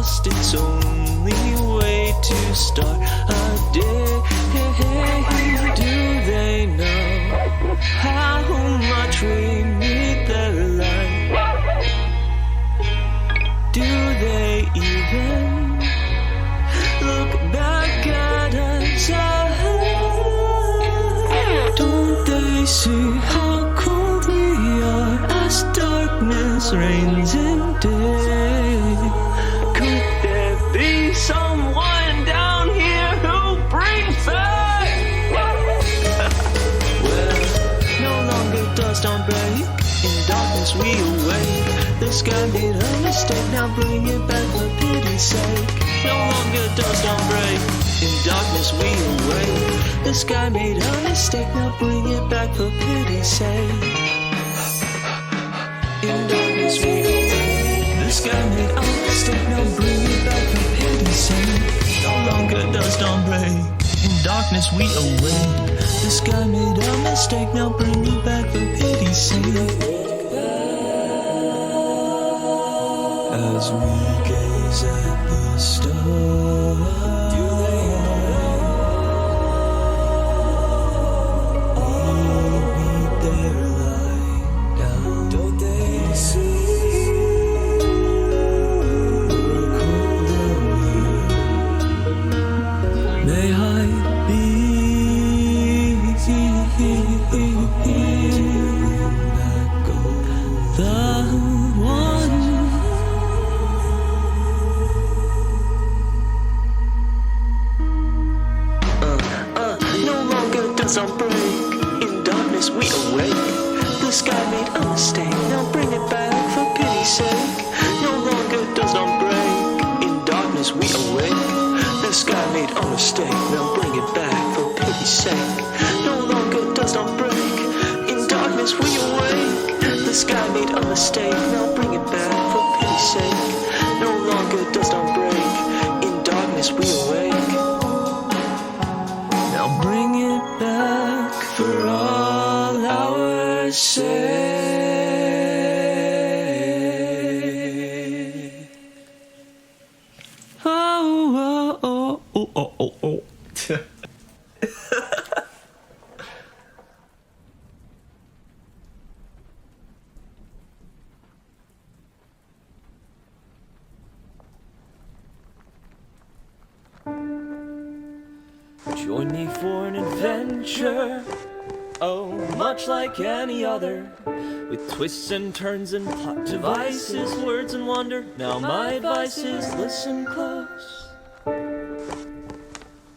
lost its only way to start a day. Do they know how much we need their light? Do they even look back at us? Don't they see how cold we are as darkness reigns in day? Could there be someone down here who brings back? Well, no longer dust on break. In darkness we awake. The sky made a mistake, now bring it back for pity's sake. No longer dust on break. In darkness we awake. The sky made a mistake, now bring it back for pity's sake. In darkness we awake. The sky made a mistake, now bring it back for pity's sake. No longer dust on break. In darkness we awake. The sky made a mistake, now bring it back for pity's sake. As we gaze at the stars, do they know we need their light now? Don't they see we're cold and weary? May I be the one. On break, in darkness we awake. The sky made a mistake, now bring it back for pity's sake. No longer does not break, in darkness we awake. The sky made a mistake, now bring it back for pity's sake. No longer does not break, in darkness we awake. The sky made a mistake, now bring it back for pity's sake. No longer does not break, in darkness we awake. Now bring it back for all our sake. Oh, oh, oh, oh, oh, oh. Join me for an adventure, oh, much like any other, with twists and turns and plot devices, words and wonder. Now my advice is listen close.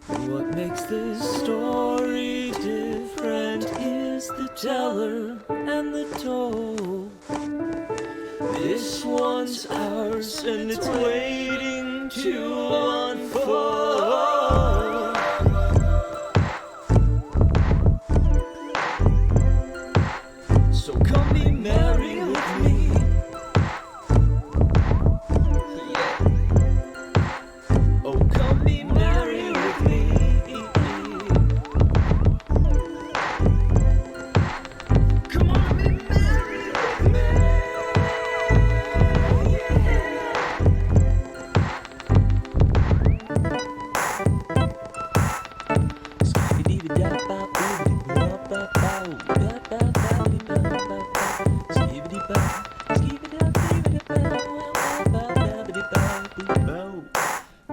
What makes this story different is the teller and the told. This one's ours and it's waiting to unfold.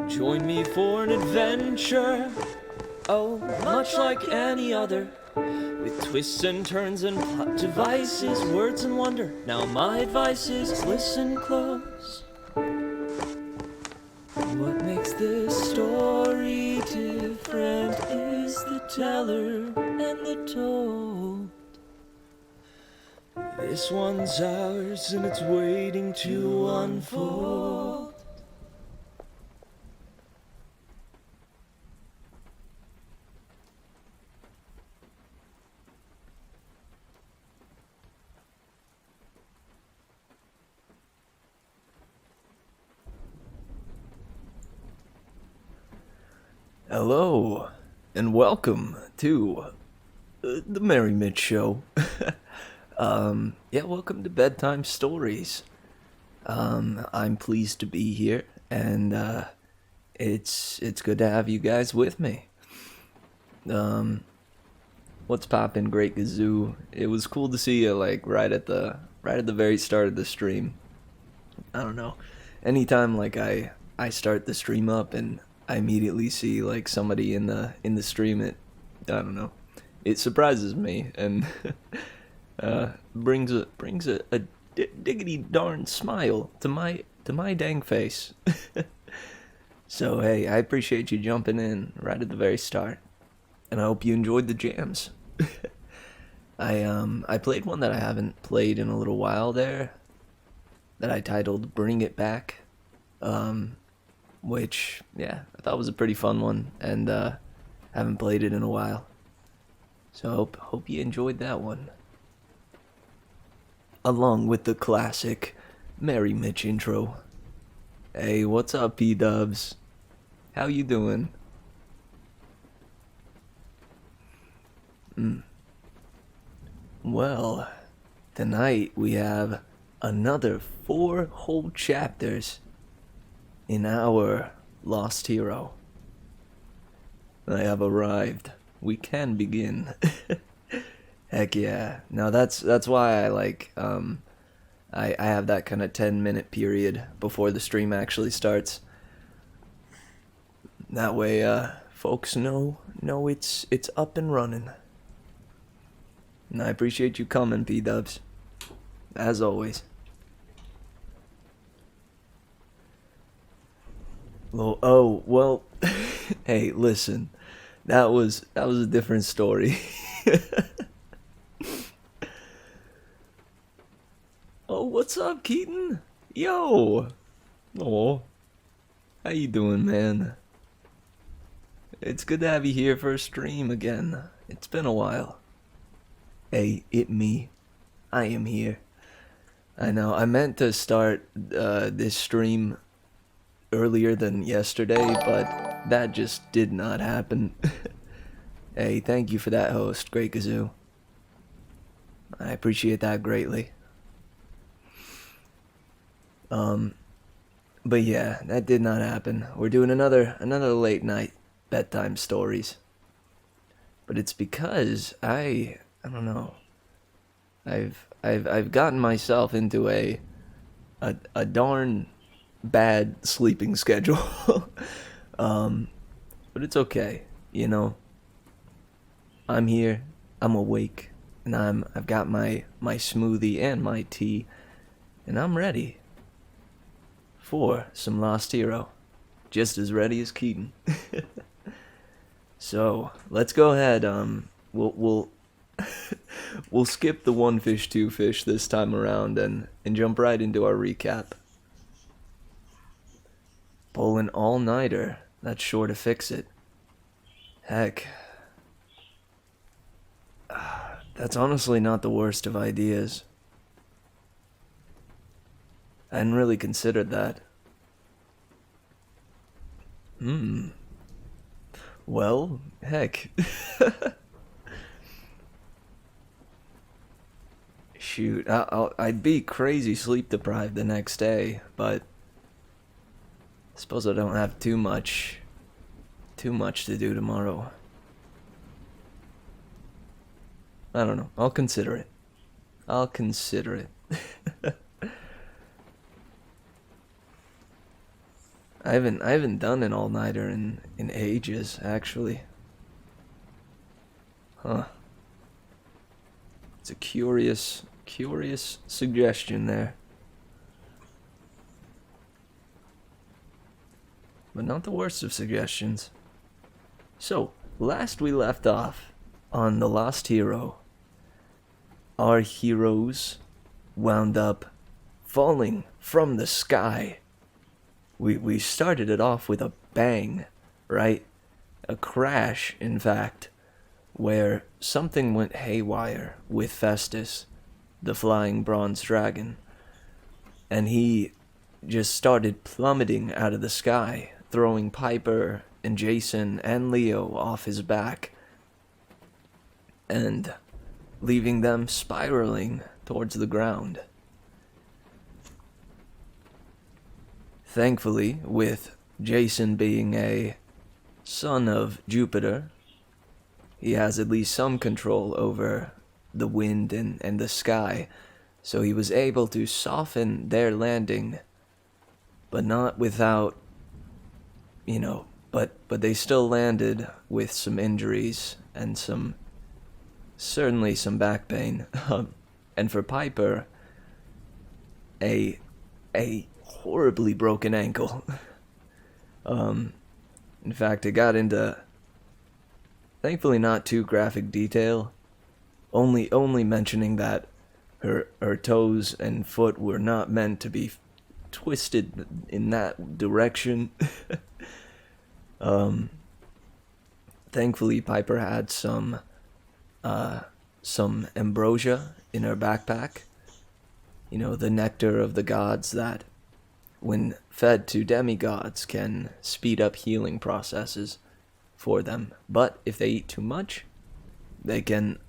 Join me for an adventure, oh, much like any other, with twists and turns and plot devices, words and wonder. Now my advice is listen close. What makes this story different is the teller and the told. This one's ours and it's waiting to unfold. Hello, and welcome to the Merry Mitch Show. Welcome to Bedtime Stories. I'm pleased to be here, and it's good to have you guys with me. Um, what's poppin', Great Gazoo? It was cool to see you like right at the very start of the stream. I don't know. Anytime like I start the stream up and I immediately see like somebody in the stream, I don't know. It surprises me and brings a diggity darn smile to my dang face. So hey, I appreciate you jumping in right at the very start, and I hope you enjoyed the jams. I played one that I haven't played in a little while there, that I titled "Bring It Back," um, which yeah, I thought was a pretty fun one, and haven't played it in a while. So hope you enjoyed that one, along with the classic Merry Mitch intro. Hey, what's up, P Dubs? How you doing? Well, tonight we have another four whole chapters in our Lost Hero. I have arrived. We can begin. Heck yeah. Now that's why I like I have that kind of 10-minute period before the stream actually starts. That way folks know it's up and running. And I appreciate you coming, P Dubs. As always. Well, hey, listen. That was a different story. Oh, what's up, Keaton? Yo. Oh, how you doing, man? It's good to have you here for a stream again. It's been a while. Hey, it me. I am here. I know. I meant to start this stream earlier than yesterday, but that just did not happen. Hey, thank you for that, host, Great Gazoo. I appreciate that greatly. But yeah, that did not happen. We're doing another late night bedtime stories. But it's because I don't know. I've gotten myself into a darn bad sleeping schedule. But it's okay, you know. I'm here. I'm awake, and I've got my smoothie and my tea, and I'm ready for some Lost Hero, just as ready as Keaton. So let's go ahead. We'll we'll skip the one fish, two fish this time around, and jump right into our recap. Pull an all-nighter. That's sure to fix it. Heck, that's honestly not the worst of ideas. I hadn't really considered that. Well, heck. Shoot, I'd be crazy sleep deprived the next day, but I suppose I don't have too much to do tomorrow. I don't know. I'll consider it. I'll consider it. I haven't done an all-nighter in ages, actually. Huh. It's a curious suggestion there. But not the worst of suggestions. So, last we left off on The Lost Hero, our heroes wound up falling from the sky. We started it off with a bang, right? A crash, in fact, where something went haywire with Festus, the flying bronze dragon, and he just started plummeting out of the sky, throwing Piper and Jason and Leo off his back, and leaving them spiraling towards the ground. thankfully, with Jason being a son of Jupiter, he has at least some control over the wind and the sky, so he was able to soften their landing, but not without, but they still landed with some injuries and certainly some back pain. And for Piper, a horribly broken ankle. In fact, it got into, thankfully not too graphic detail, only mentioning that her toes and foot were not meant to be twisted in that direction. Thankfully, Piper had some ambrosia in her backpack. The nectar of the gods that, when fed to demigods, can speed up healing processes for them. But if they eat too much, they can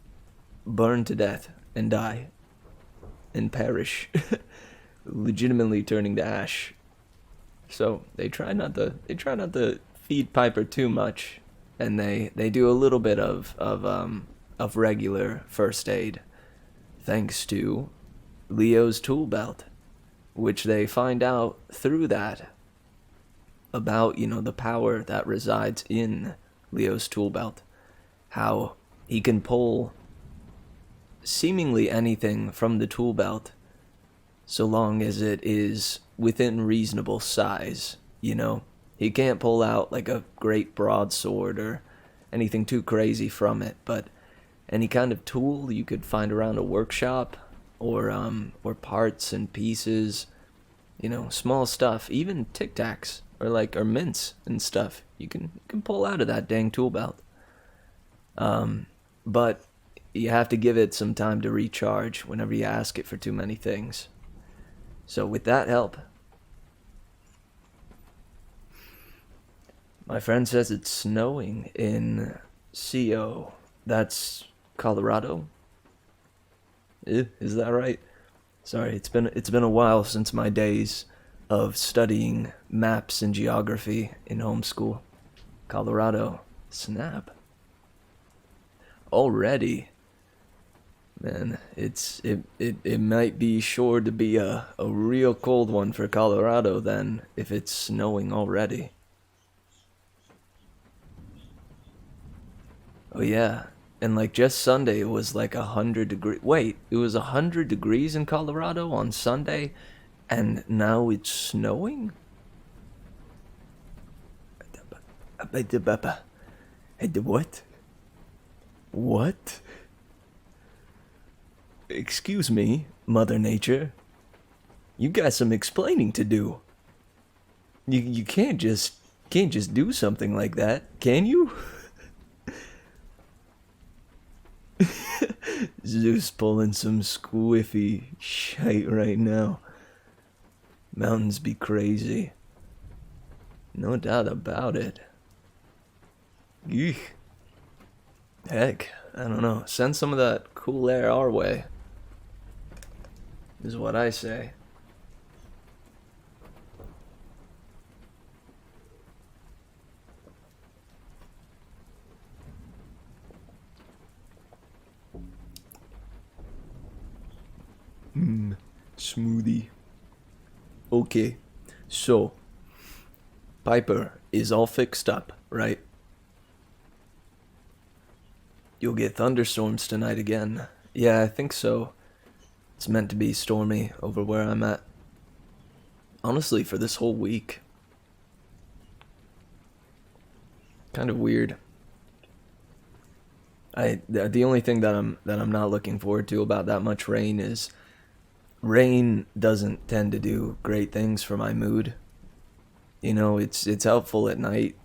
burn to death and die and perish, legitimately turning to ash. So they try not to feed Piper too much, and they do a little bit of regular first aid, thanks to Leo's tool belt, which they find out through that about, the power that resides in Leo's tool belt, how he can pull seemingly anything from the tool belt so long as it is within reasonable size. He can't pull out like a great broadsword or anything too crazy from it, but any kind of tool you could find around a workshop, or parts and pieces, small stuff, even Tic Tacs or mints and stuff, you can pull out of that dang tool belt. But you have to give it some time to recharge whenever you ask it for too many things. So with that help, my friend says it's snowing in CO. That's Colorado. Is that right? Sorry, it's been a while since my days of studying maps and geography in homeschool. Colorado. Snap. Already. Man, it might be sure to be a real cold one for Colorado then, if it's snowing already. Oh yeah, and just Sunday it was 100 degrees. Wait, it was 100 degrees in Colorado on Sunday, and now it's snowing? What? What? Excuse me, Mother Nature. You got some explaining to do. You can't just do something like that, can you? Zeus pulling some squiffy shite right now. Mountains be crazy. No doubt about it. Eek. Heck, I don't know. Send some of that cool air our way, is what I say. Smoothie. Okay, so Piper is all fixed up, right? You'll get thunderstorms tonight again. Yeah, I think so. It's meant to be stormy over where I'm at. Honestly, for this whole week. Kind of weird. The only thing that I'm not looking forward to about that much rain is rain doesn't tend to do great things for my mood. It's helpful at night,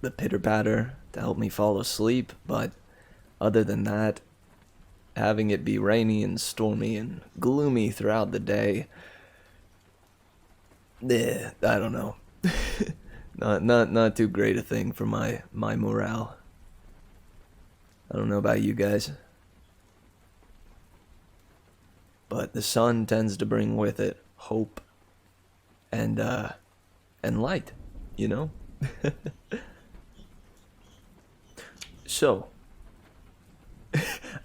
the pitter patter to help me fall asleep, but other than that, having it be rainy and stormy and gloomy throughout the day, I don't know. not too great a thing for my morale. I don't know about you guys, but the sun tends to bring with it hope and and light, you know? So,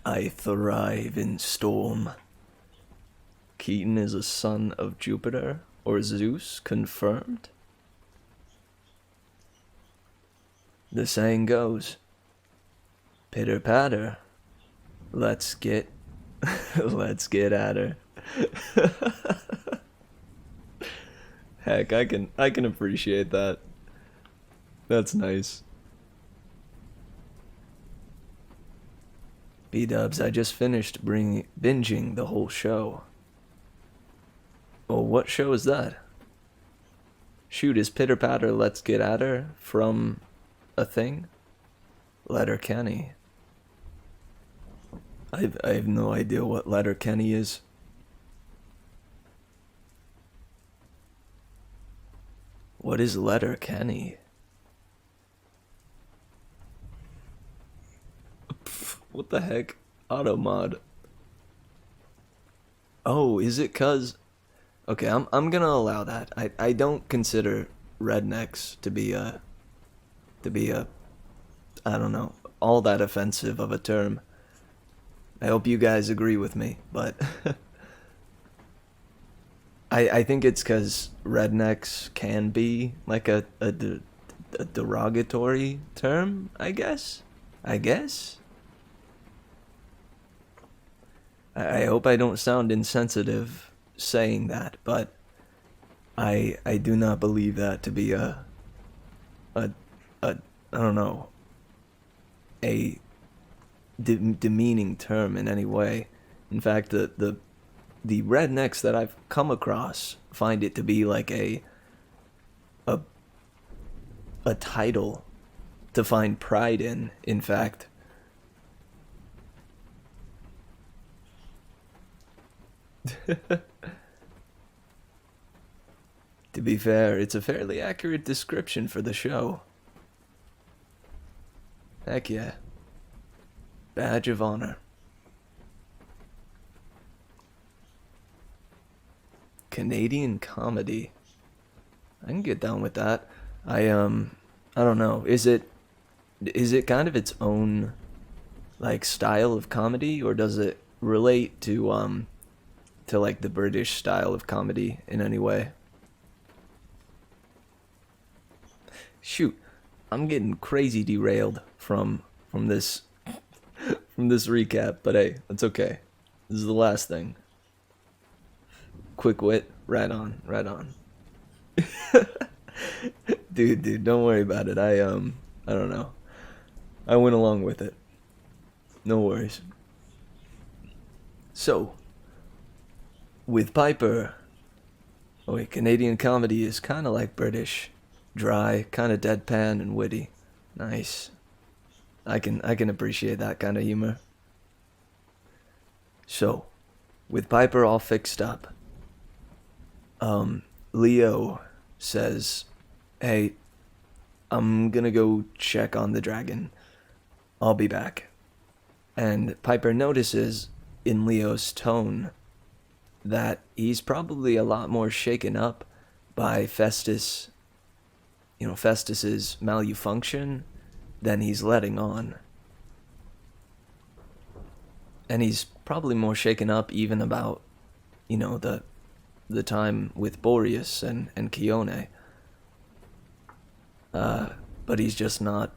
I thrive in storm. Keaton is a son of Jupiter or Zeus, confirmed? The saying goes, pitter patter, let's get, let's get at her. Heck, I can appreciate that. That's nice. B-dubs, I just finished binging the whole show. Oh, what show is that? Shoot, is Pitter Patter Let's Get At Her from a thing? Letterkenny. I have no idea what Letterkenny is. What is Letterkenny? What the heck? Automod. Oh, is it cuz... Okay, I'm gonna allow that. I don't consider rednecks to be a I don't know, all that offensive of a term. I hope you guys agree with me, but I think it's cuz rednecks can be like a derogatory term, I guess. I hope I don't sound insensitive saying that, but I do not believe that to be a I don't know, a demeaning term in any way. In fact, the rednecks that I've come across find it to be like a title to find pride in. In fact. To be fair, it's a fairly accurate description for the show. Heck yeah. Badge of honor. Canadian comedy. I can get down with that. I don't know. Is it kind of its own like style of comedy, or does it relate to like the British style of comedy in any way? Shoot, I'm getting crazy derailed from this from this recap, but hey, that's okay. This is the last thing. Quick wit, right on. dude, don't worry about it. I don't know. I went along with it. No worries. So, with Piper, oh wait, Canadian comedy is kind of like British, dry, kind of deadpan and witty. Nice. I can appreciate that kind of humor. So, with Piper all fixed up, Leo says, "Hey, I'm gonna go check on the dragon. I'll be back." And Piper notices in Leo's tone that he's probably a lot more shaken up by Festus's malfunction than he's letting on. And he's probably more shaken up even about, the time with Boreas and Keone. But he's just not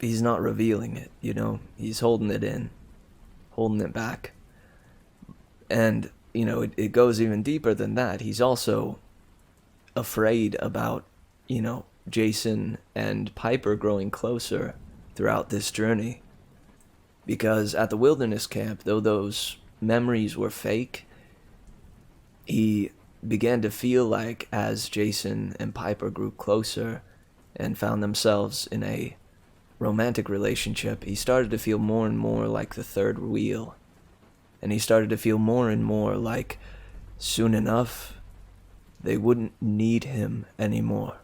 revealing it, He's holding it in, holding it back. And, it goes even deeper than that. He's also afraid about, Jason and Piper growing closer throughout this journey. Because at the wilderness camp, though those memories were fake, he began to feel like as Jason and Piper grew closer and found themselves in a romantic relationship, he started to feel more and more like the third wheel. And he started to feel more and more like soon enough they wouldn't need him anymore.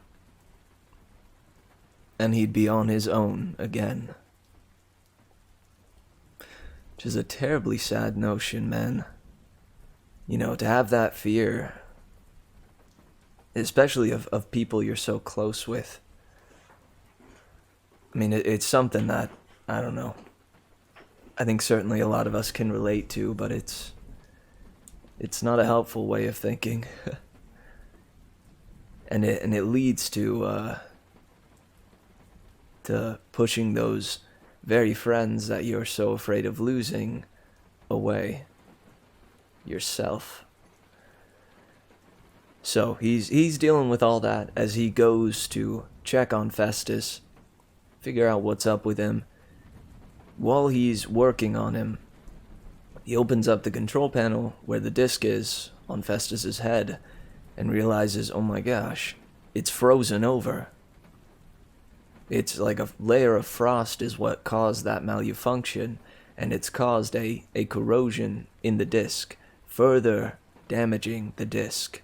And he'd be on his own again. Which is a terribly sad notion, man. To have that fear, especially of people you're so close with. I mean, it's something that, I don't know, I think certainly a lot of us can relate to, but it's not a helpful way of thinking. and it leads to pushing those very friends that you're so afraid of losing away yourself. So he's dealing with all that as he goes to check on Festus, figure out what's up with him. While he's working on him, he opens up the control panel where the disc is on Festus's head and realizes, oh my gosh, it's frozen over. It's like a layer of frost is what caused that malfunction, and it's caused a corrosion in the disc, further damaging the disc.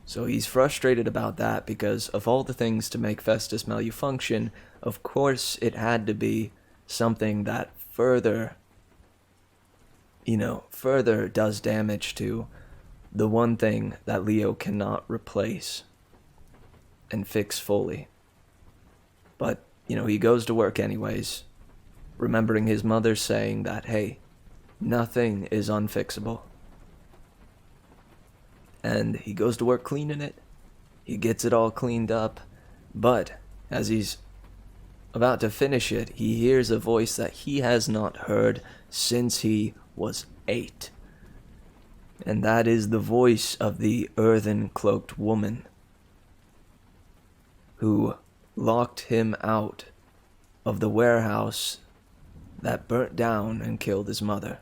So he's frustrated about that because of all the things to make Festus malfunction, of course it had to be something that further does damage to the one thing that Leo cannot replace and fix fully. But, he goes to work anyways, remembering his mother saying that, hey, nothing is unfixable. And he goes to work cleaning it. He gets it all cleaned up. But as he's about to finish it, he hears a voice that he has not heard since he was 8. And that is the voice of the earthen-cloaked woman who locked him out of the warehouse that burnt down and killed his mother.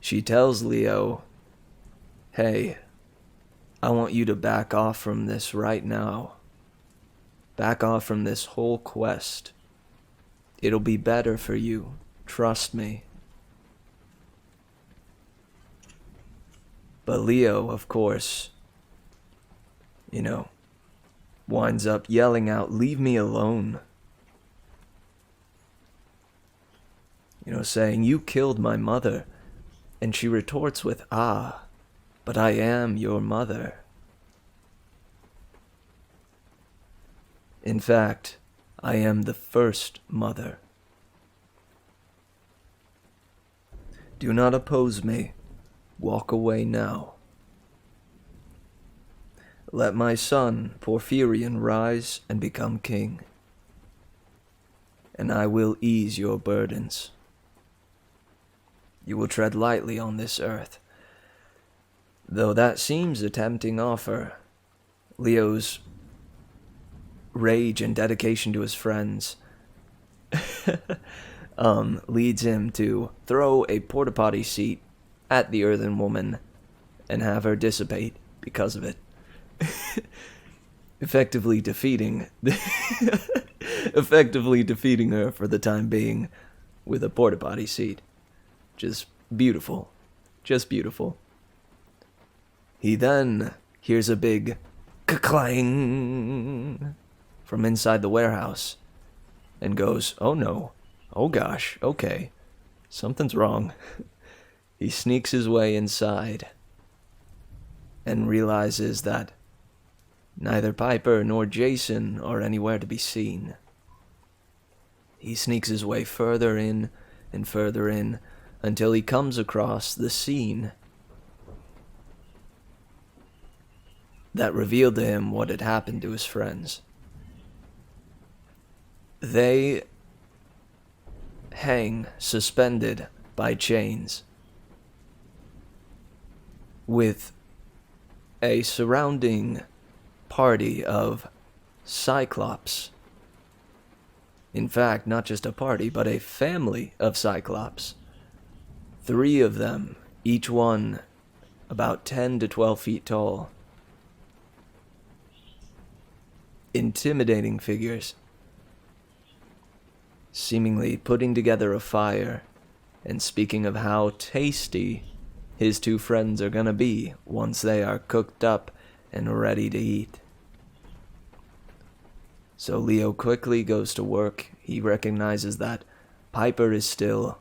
She tells Leo, hey, I want you to back off from this right now. Back off from this whole quest. It'll be better for you. Trust me. But Leo, of course, winds up yelling out, leave me alone. Saying, you killed my mother. And she retorts with, but I am your mother. In fact, I am the first mother. Do not oppose me. Walk away now. Let my son, Porphyrion, rise and become king, and I will ease your burdens. You will tread lightly on this earth. Though that seems a tempting offer, Leo's rage and dedication to his friends leads him to throw a porta potty seat at the earthen woman and have her dissipate because of it. effectively defeating her for the time being with a porta potty seat. Just beautiful. Just beautiful. He then hears a big clang from inside the warehouse and goes, oh no, oh gosh, okay, something's wrong. He sneaks his way inside and realizes that neither Piper nor Jason are anywhere to be seen. He sneaks his way further in and further in until he comes across the scene that revealed to him what had happened to his friends. They hang suspended by chains with a surrounding party of Cyclops. In fact, not just a party, but a family of Cyclops. 3 of them, each one about 10 to 12 feet tall. Intimidating figures, seemingly putting together a fire and speaking of how tasty his 2 friends are gonna be once they are cooked up and ready to eat. So Leo quickly goes to work. He recognizes that Piper is still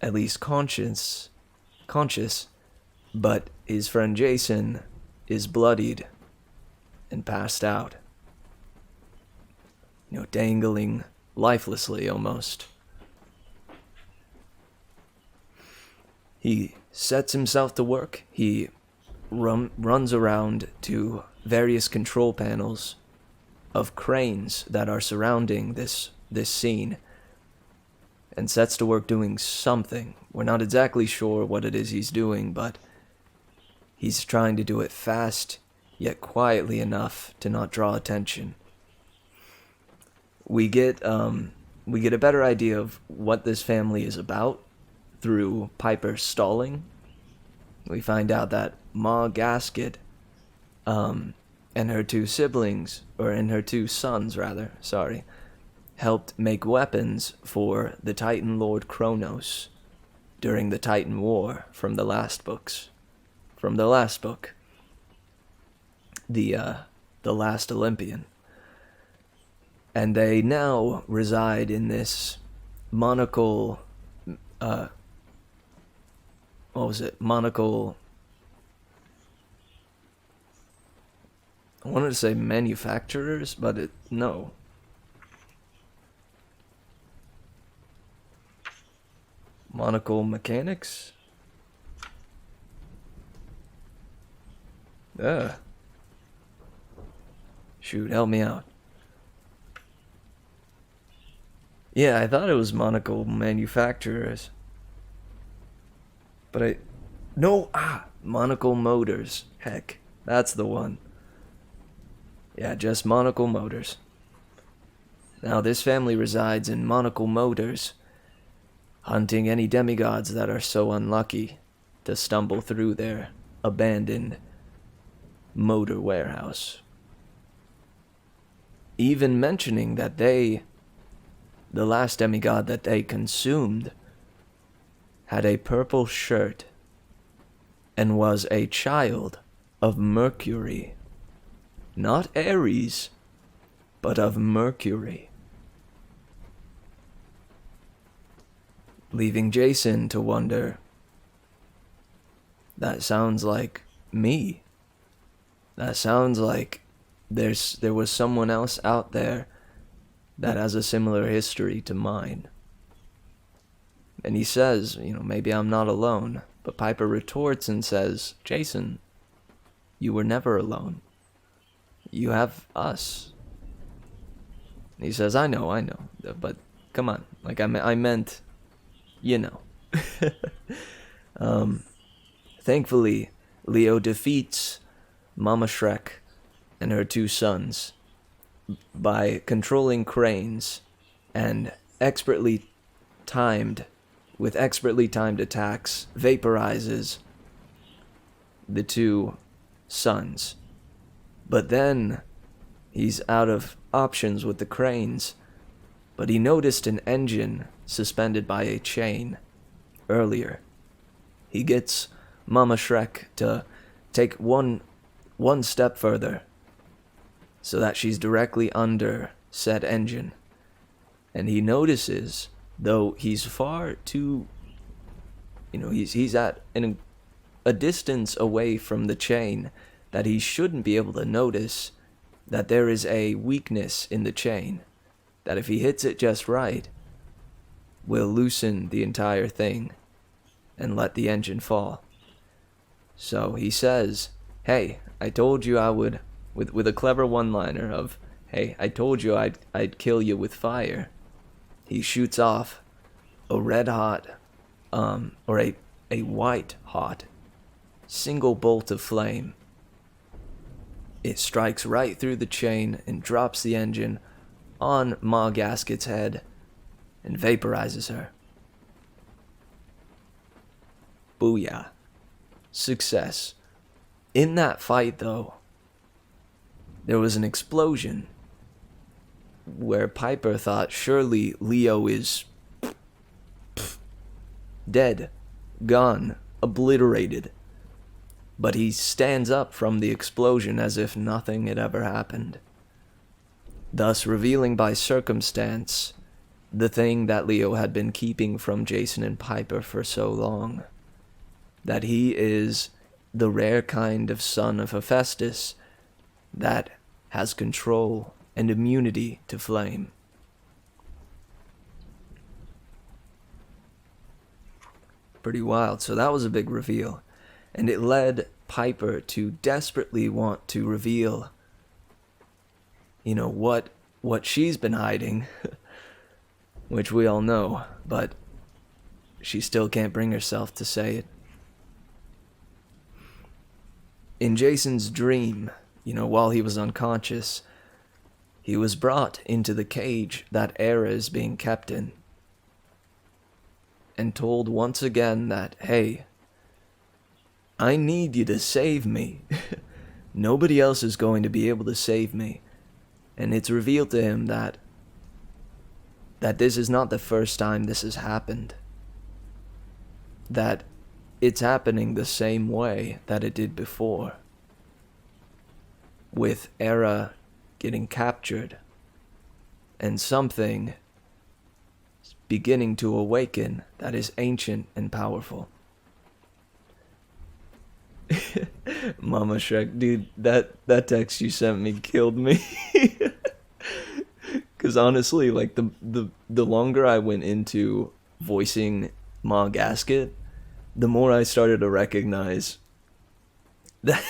at least conscious, But his friend Jason is bloodied and passed out. Dangling lifelessly almost. He sets himself to work. He runs around to various control panels of cranes that are surrounding this scene and sets to work doing something. We're not exactly sure what it is he's doing, but he's trying to do it fast, yet quietly enough to not draw attention. We get a better idea of what this family is about through Piper stalling. We find out that Ma Gasket and her two siblings, and her two sons, helped make weapons for the Titan Lord Kronos during the Titan War from the last book. The Last Olympian. And they now reside in this monocle, monocle, I wanted to say manufacturers, but no. Monocle mechanics? Shoot, help me out. Yeah, I thought it was monocle manufacturers. But Monocle Motors. Heck, that's the one. Yeah, just Monocle Motors. Now, this family resides in Monocle Motors, hunting any demigods that are so unlucky to stumble through their abandoned motor warehouse. Even mentioning that the last demigod that they consumed, had a purple shirt and was a child of Mercury. Not Ares, but of Mercury. Leaving Jason to wonder, that sounds like me. That sounds like there was someone else out there that has a similar history to mine. And he says, maybe I'm not alone. But Piper retorts and says, Jason, you were never alone. You have us. And he says, I know, but come on. Like, I meant, Thankfully, Leo defeats Mama Shrek and her two sons by controlling cranes and expertly timed attacks, vaporizes the two sons. But then he's out of options with the cranes, but he noticed an engine suspended by a chain earlier. He gets Mama Shrek to take one step further so that she's directly under said engine. And he notices, though he's far too, he's at a distance away from the chain, that he shouldn't be able to notice that there is a weakness in the chain, that if he hits it just right, will loosen the entire thing and let the engine fall. So he says, hey, I told you I would, with a clever one-liner of, hey, I told you I'd kill you with fire. He shoots off a red-hot, or a white-hot, single bolt of flame. It strikes right through the chain and drops the engine on Ma Gasket's head and vaporizes her. Booyah. Success. In that fight, though, there was an explosion where Piper thought surely Leo is dead, gone, obliterated. But he stands up from the explosion as if nothing had ever happened, thus revealing by circumstance the thing that Leo had been keeping from Jason and Piper for so long, that he is the rare kind of son of Hephaestus that has control and immunity to flame. Pretty wild. So that was a big reveal. And it led Piper to desperately want to reveal, what she's been hiding, which we all know, but she still can't bring herself to say it. In Jason's dream, while he was unconscious, he was brought into the cage that Era is being kept in, and told once again that, hey, I need you to save me. Nobody else is going to be able to save me. And it's revealed to him that this is not the first time this has happened. That it's happening the same way that it did before. With Era getting captured and something beginning to awaken that is ancient and powerful. Mama Shrek, dude, that text you sent me killed me. Because honestly, like, the longer I went into voicing Ma Gasket, the more I started to recognize that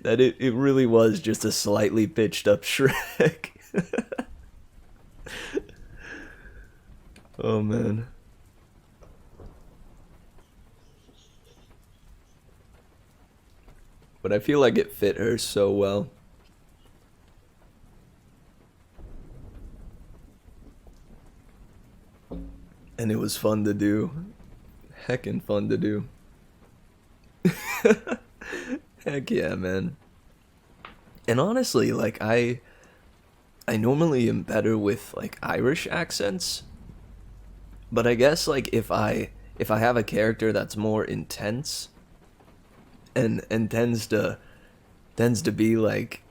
it really was just a slightly pitched up Shrek. Oh man. But I feel like it fit her so well. And it was fun to do. Heckin' fun to do. Heck yeah, man. And honestly, like, I normally am better with, like, Irish accents. But I guess, like, if I have a character that's more intense and tends to be, like,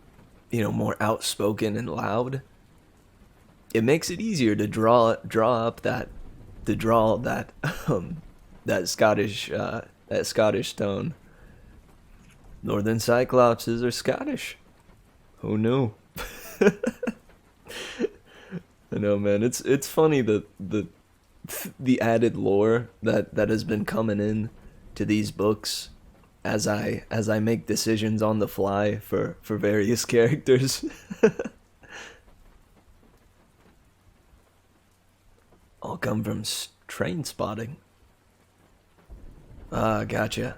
more outspoken and loud, it makes it easier to draw up that Scottish tone. Northern Cyclopses are Scottish. Who knew? I know, man. It's funny the added lore that has been coming in to these books as I make decisions on the fly for various characters. All come from train spotting. Ah, gotcha.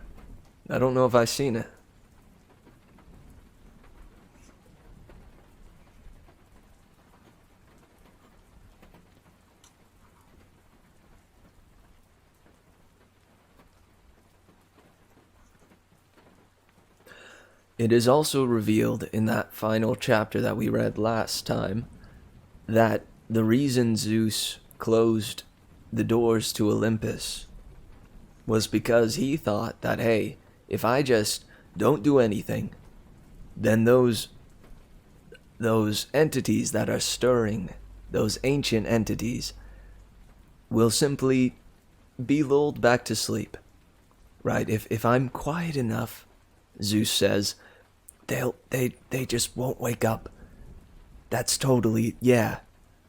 I don't know if I've seen it. It is also revealed in that final chapter that we read last time that the reason Zeus closed the doors to Olympus was because he thought that, hey, if I just don't do anything, then those entities that are stirring, those ancient entities, will simply be lulled back to sleep. Right? If I'm quiet enough, Zeus says, they just won't wake up. That's totally, yeah.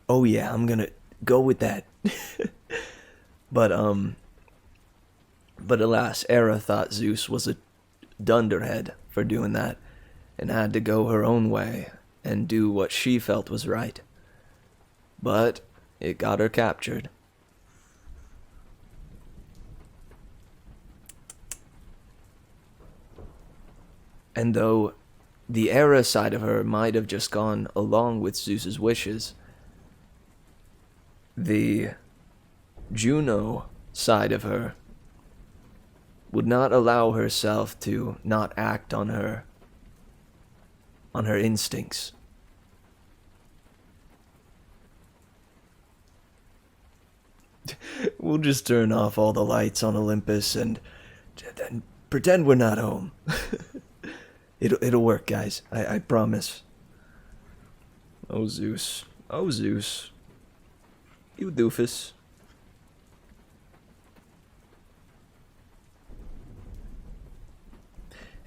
Oh yeah, I'm gonna go with that. But alas, Hera thought Zeus was a dunderhead for doing that, and had to go her own way and do what she felt was right. But it got her captured. And though the Hera side of her might have just gone along with Zeus's wishes, the Juno side of her would not allow herself to not act on her instincts. We'll just turn off all the lights on Olympus and then pretend we're not home. It'll work, guys. I promise. Oh, Zeus. Oh, Zeus. You doofus.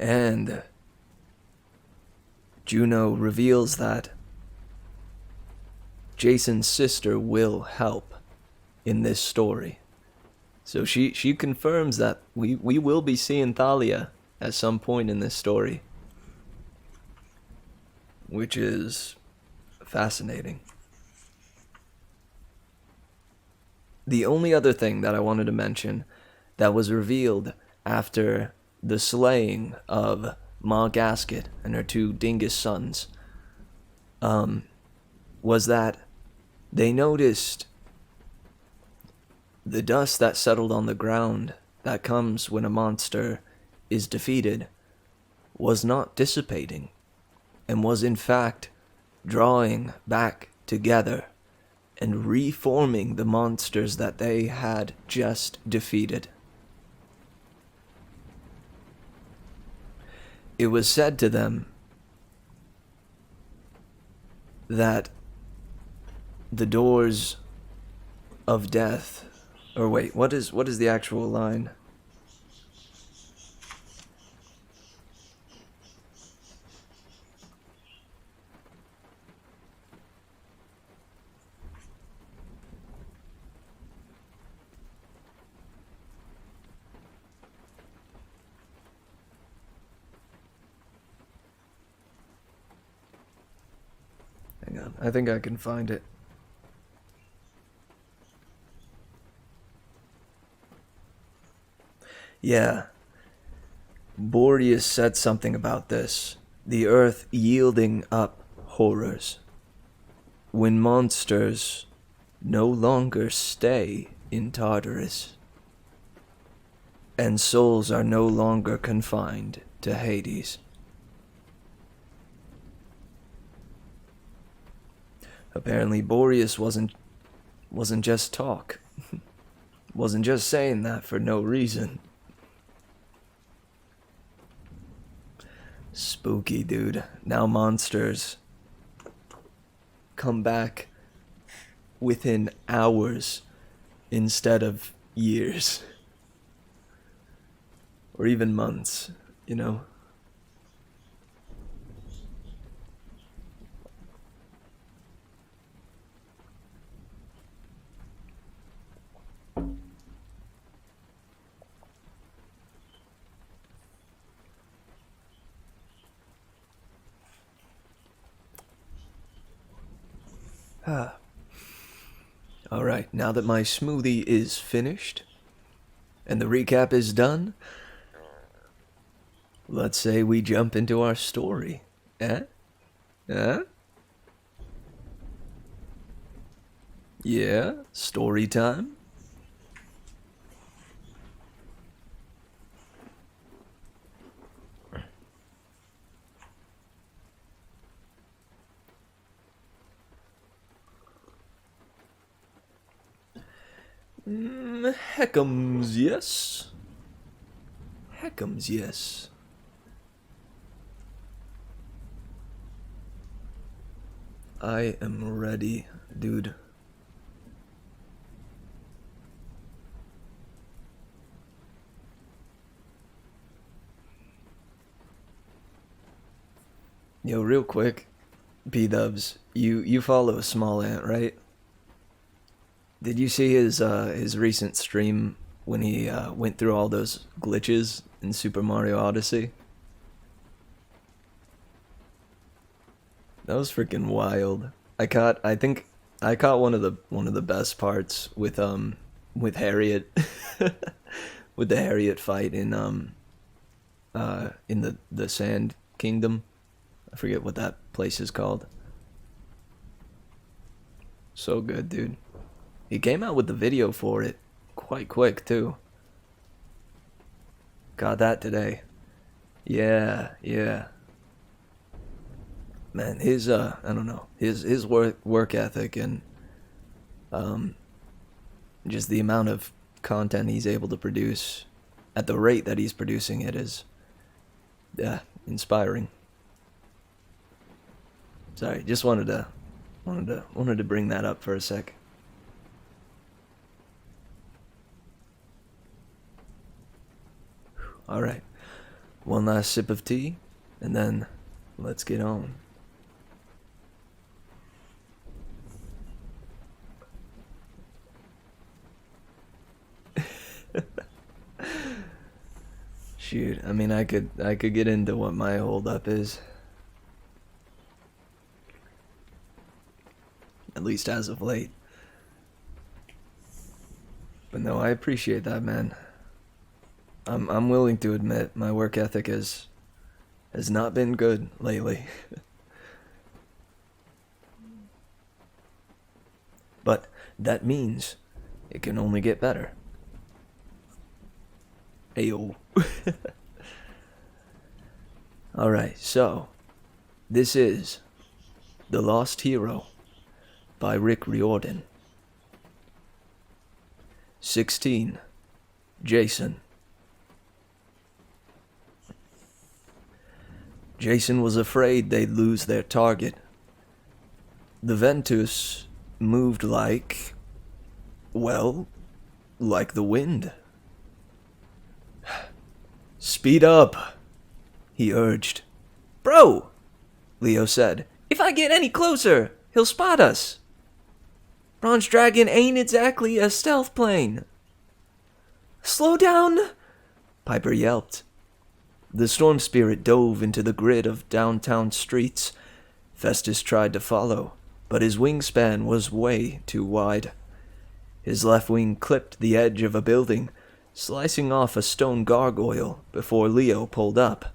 And Juno reveals that Jason's sister will help in this story. So she confirms that we will be seeing Thalia at some point in this story, which is fascinating. The only other thing that I wanted to mention that was revealed after the slaying of Ma Gasket and her two dingus sons was that they noticed the dust that settled on the ground that comes when a monster is defeated was not dissipating and was in fact drawing back together and reforming the monsters that they had just defeated. It was said to them that the doors of death, or wait, what is the actual line? Hang on, I think I can find it. Yeah. Boreas said something about this. The earth yielding up horrors. When monsters no longer stay in Tartarus. And souls are no longer confined to Hades. Apparently Boreas wasn't just talk. Wasn't just saying that for no reason. Spooky, dude. Now monsters come back within hours instead of years. Or even months, you know? Alright, now that my smoothie is finished, and the recap is done, let's say we jump into our story. Eh? Yeah, story time? Heckums, yes. Heckums, yes. I am ready, dude. Yo, real quick, B-dubs, you follow Small Ant, right? Did you see his recent stream when he went through all those glitches in Super Mario Odyssey? That was freaking wild. I think I caught one of the best parts with Harriet with the Harriet fight in the Sand Kingdom. I forget what that place is called. So good, dude. He came out with the video for it quite quick, too. Got that today. Yeah. Man, his, I don't know, his work ethic and, just the amount of content he's able to produce at the rate that he's producing it is, yeah, inspiring. Sorry, just wanted to bring that up for a sec. All right. one last sip of tea, and then let's get on. Shoot, I mean, I could get into what my holdup is. At least as of late. But no, I appreciate that, man. I'm willing to admit my work ethic has not been good lately. But that means it can only get better. Ayo. Alright, so this is The Lost Hero by Rick Riordan. 16. Jason. Jason was afraid they'd lose their target. The Ventus moved like the wind. Speed up, he urged. Bro, Leo said. If I get any closer, he'll spot us. Bronze Dragon ain't exactly a stealth plane. Slow down, Piper yelped. The Storm Spirit dove into the grid of downtown streets. Festus tried to follow, but his wingspan was way too wide. His left wing clipped the edge of a building, slicing off a stone gargoyle before Leo pulled up.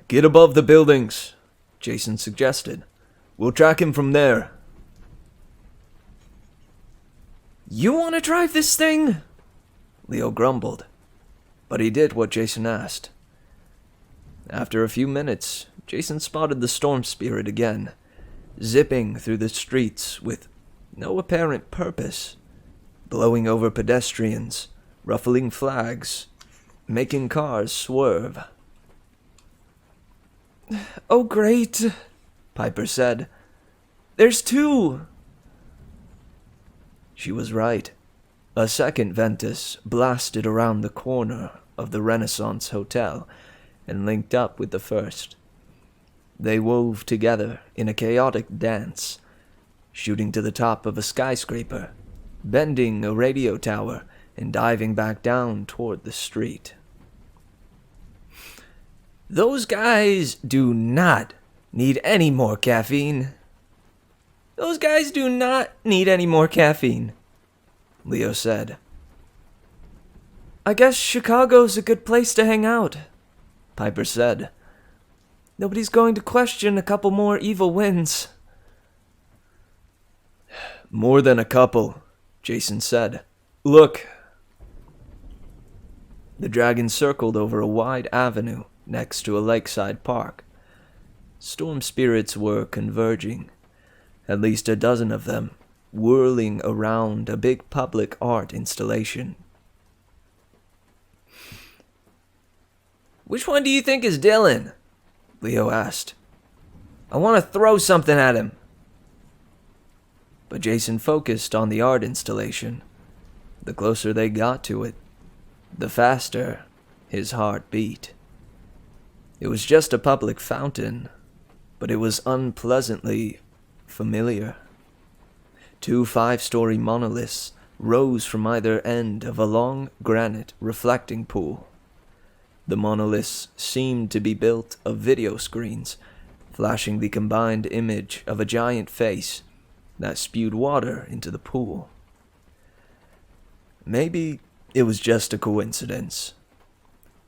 Get above the buildings, Jason suggested. We'll track him from there. You want to drive this thing? Leo grumbled, but he did what Jason asked. After a few minutes, Jason spotted the Storm Spirit again, zipping through the streets with no apparent purpose, blowing over pedestrians, ruffling flags, making cars swerve. Oh great, Piper said. There's two! She was right. A second Ventus blasted around the corner of the Renaissance Hotel and linked up with the first. They wove together in a chaotic dance, shooting to the top of a skyscraper, bending a radio tower, and diving back down toward the street. Those guys do not need any more caffeine. Those guys do not need any more caffeine, Leo said. I guess Chicago's a good place to hang out, Piper said. Nobody's going to question a couple more evil wins. More than a couple, Jason said. Look. The dragon circled over a wide avenue next to a lakeside park. Storm spirits were converging, at least a dozen of them, whirling around a big public art installation. Which one do you think is Dylan? Leo asked. I want to throw something at him. But Jason focused on the art installation. The closer they got to it, the faster his heart beat. It was just a public fountain, but it was unpleasantly familiar. Two 5-story monoliths rose from either end of a long granite reflecting pool. The monoliths seemed to be built of video screens, flashing the combined image of a giant face that spewed water into the pool. Maybe it was just a coincidence,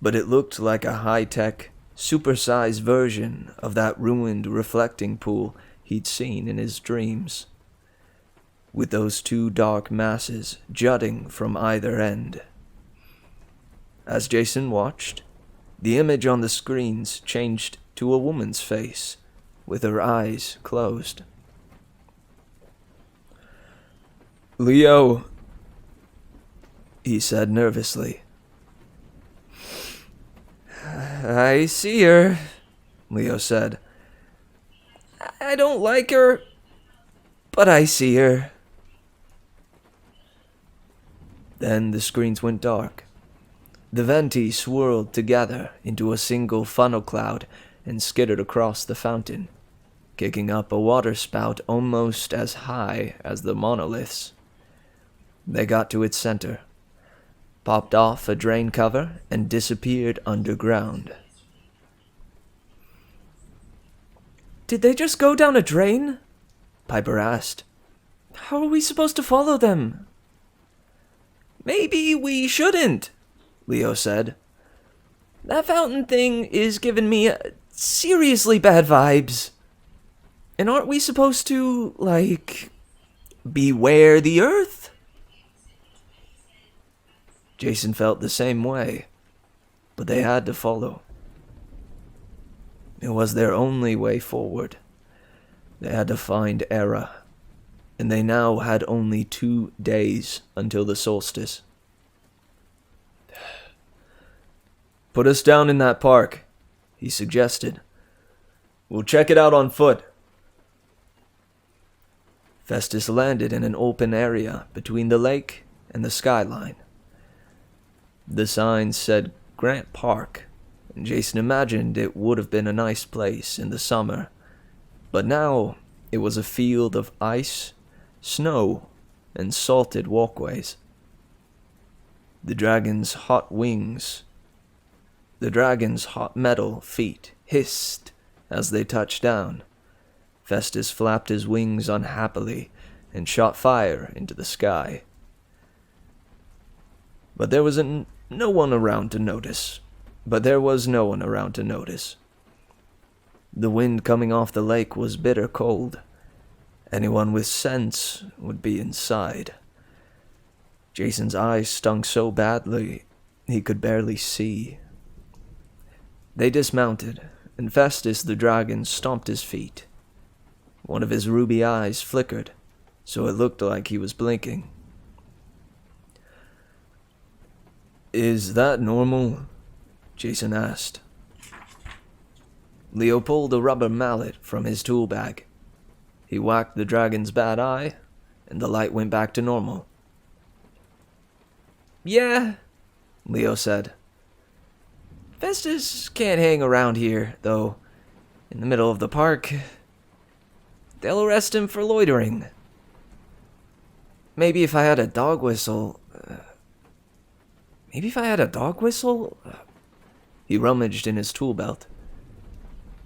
but it looked like a high-tech, supersized version of that ruined reflecting pool he'd seen in his dreams, with those two dark masses jutting from either end. As Jason watched, the image on the screens changed to a woman's face, with her eyes closed. Leo, he said nervously. I see her, Leo said. I don't like her, but I see her. Then the screens went dark. The venti swirled together into a single funnel cloud and skittered across the fountain, kicking up a waterspout almost as high as the monoliths. They got to its center, popped off a drain cover, and disappeared underground. "Did they just go down a drain?" Piper asked. "How are we supposed to follow them?" "Maybe we shouldn't," Leo said. "That fountain thing is giving me seriously bad vibes. And aren't we supposed to, beware the earth?" Jason felt the same way, but they had to follow. It was their only way forward. They had to find Era, and they now had only 2 days until the solstice. "Put us down in that park," he suggested. "We'll check it out on foot." Festus landed in an open area between the lake and the skyline. The sign said Grant Park, and Jason imagined it would have been a nice place in the summer, but now it was a field of ice, snow, and salted walkways. The dragon's hot metal feet hissed as they touched down. Festus flapped his wings unhappily and shot fire into the sky. But there was no one around to notice. The wind coming off the lake was bitter cold. Anyone with sense would be inside. Jason's eyes stung so badly he could barely see. They dismounted, and Festus the dragon stomped his feet. One of his ruby eyes flickered, so it looked like he was blinking. "Is that normal?" Jason asked. Leo pulled a rubber mallet from his tool bag. He whacked the dragon's bad eye, and the light went back to normal. "Yeah," Leo said. "Festus can't hang around here, though, in the middle of the park. They'll arrest him for loitering. Maybe if I had a dog whistle... He rummaged in his tool belt,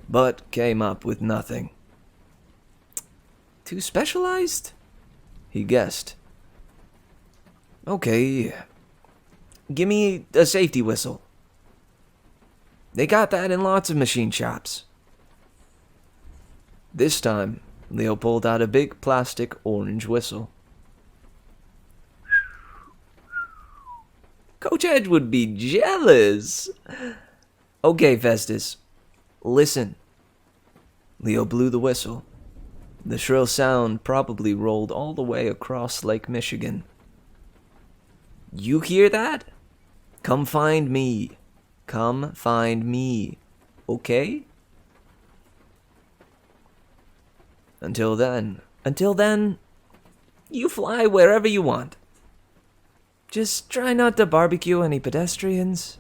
but came up with nothing. "Too specialized?" he guessed. "Okay, give me a safety whistle. They got that in lots of machine shops." This time, Leo pulled out a big plastic orange whistle. Coach Edge would be jealous. "Okay, Festus, listen." Leo blew the whistle. The shrill sound probably rolled all the way across Lake Michigan. "You hear that? Come find me. Come find me. Okay? Until then, you fly wherever you want. Just try not to barbecue any pedestrians."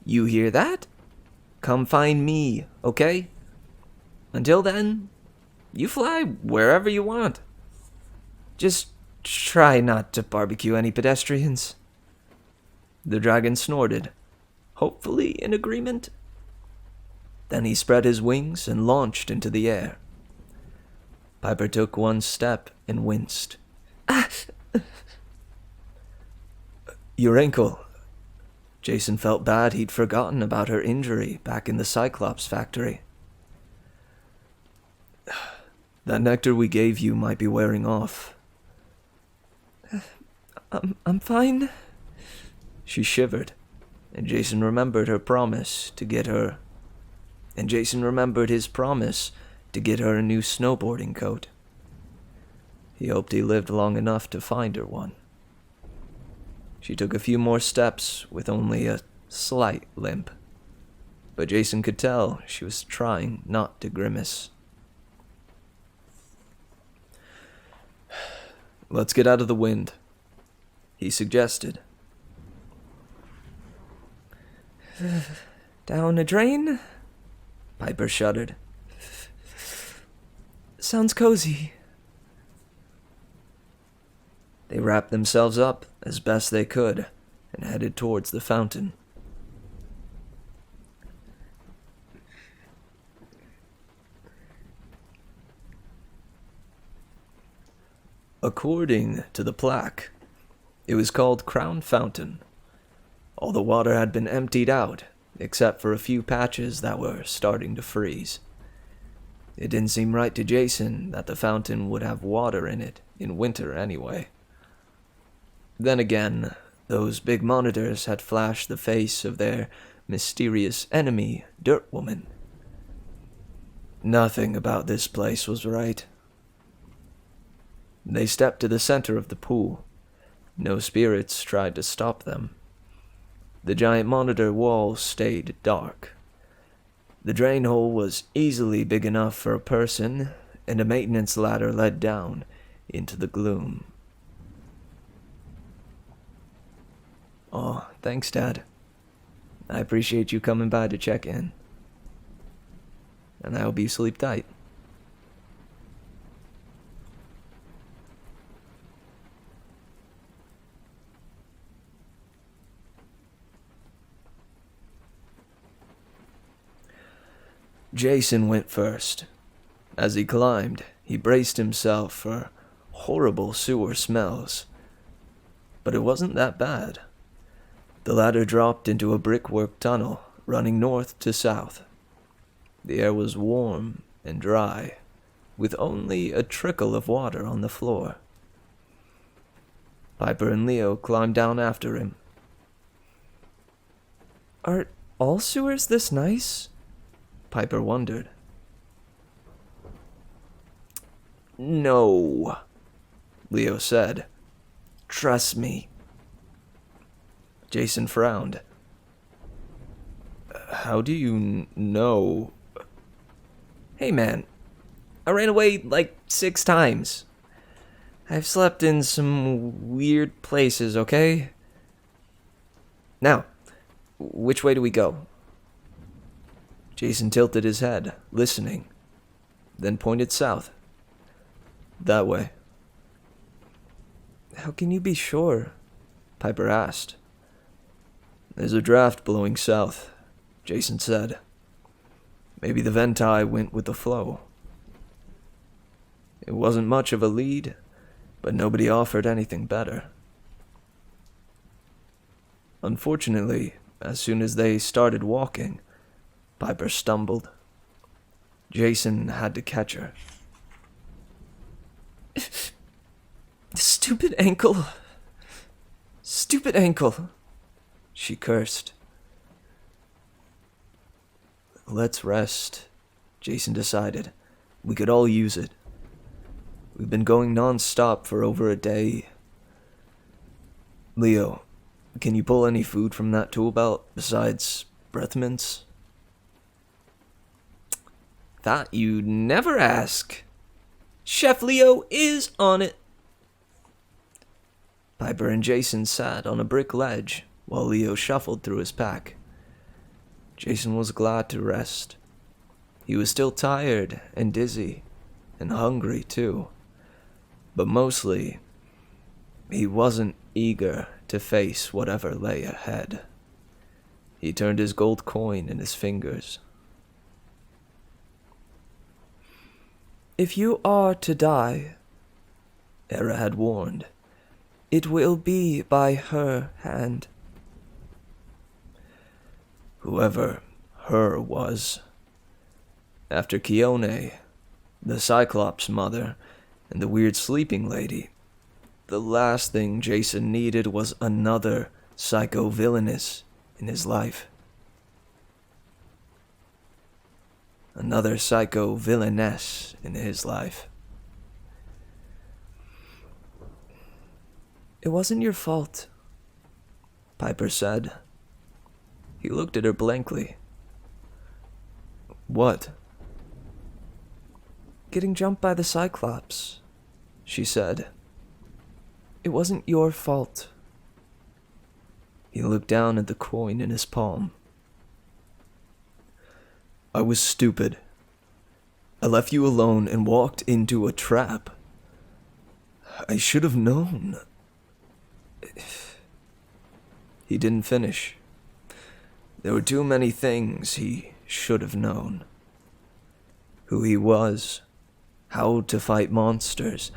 "You hear that? Come find me, okay? Until then, you fly wherever you want. Just try not to barbecue any pedestrians." The dragon snorted, hopefully in agreement. Then he spread his wings and launched into the air. Piper took one step and winced. "Your ankle." Jason felt bad he'd forgotten about her injury back in the Cyclops factory. "That nectar we gave you might be wearing off." I'm fine." She shivered, and Jason remembered his promise to get her a new snowboarding coat. He hoped he lived long enough to find her one. She took a few more steps with only a slight limp, but Jason could tell she was trying not to grimace. Let's get out of the wind, he suggested. Down a drain? Piper shuddered. Sounds cozy. They wrapped themselves up as best they could and headed towards the fountain. According to the plaque, it was called Crown Fountain. All the water had been emptied out, except for a few patches that were starting to freeze. It didn't seem right to Jason that the fountain would have water in it in winter anyway. Then again, those big monitors had flashed the face of their mysterious enemy, Dirt Woman. Nothing about this place was right. They stepped to the center of the pool. No spirits tried to stop them. The giant monitor wall stayed dark. The drain hole was easily big enough for a person, and a maintenance ladder led down into the gloom. "Oh, thanks, Dad. I appreciate you coming by to check in. And I hope you sleep tight." Jason went first. As he climbed, he braced himself for horrible sewer smells. But it wasn't that bad. The ladder dropped into a brickwork tunnel running north to south. The air was warm and dry, with only a trickle of water on the floor. Piper and Leo climbed down after him. Are all sewers this nice? Piper wondered. "No," Leo said. "Trust me." Jason frowned. "How do you know?" Hey man, I ran away like 6 times. I've slept in some weird places, okay? Now, which way do we go? Jason tilted his head, listening, then pointed south. "That way." How can you be sure? Piper asked. "There's a draft blowing south," Jason said. "Maybe the Ventai went with the flow." It wasn't much of a lead, but nobody offered anything better. Unfortunately, as soon as they started walking, Piper stumbled. Jason had to catch her. Stupid ankle. Stupid ankle. She cursed. "Let's rest," Jason decided. "We could all use it. We've been going non-stop for over a day." "Leo, can you pull any food from that tool belt besides breath mints?" Thought you'd never ask. Chef Leo is on it. Piper and Jason sat on a brick ledge while Leo shuffled through his pack. Jason was glad to rest. He was still tired and dizzy, and hungry too. But mostly, he wasn't eager to face whatever lay ahead. He turned his gold coin in his fingers. If you are to die, Era had warned. It will be by her hand. Whoever her was. After Keone, the Cyclops mother, and the weird sleeping lady, the last thing Jason needed was another psycho-villainess in his life. Another psycho-villainess in his life. It wasn't your fault, Piper said. He looked at her blankly. What? Getting jumped by the Cyclops, she said. It wasn't your fault. He looked down at the coin in his palm. I was stupid. I left you alone and walked into a trap. I should have known. He didn't finish. There were too many things he should have known. Who he was, how to fight monsters,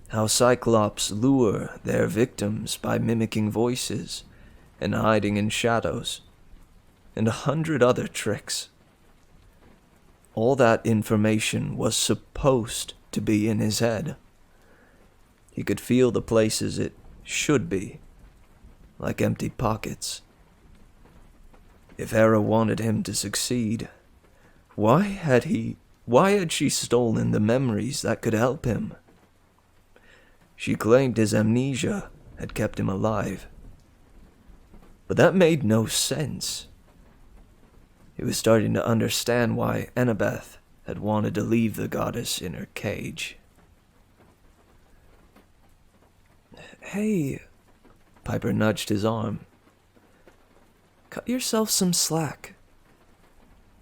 how Cyclops lure their victims by mimicking voices and hiding in shadows, and 100 other tricks. All that information was supposed to be in his head. He could feel the places it should be, like empty pockets. If Hera wanted him to succeed, why had she stolen the memories that could help him? She claimed his amnesia had kept him alive. But that made no sense. He was starting to understand why Annabeth had wanted to leave the goddess in her cage. Hey, Piper nudged his arm. cut yourself some slack.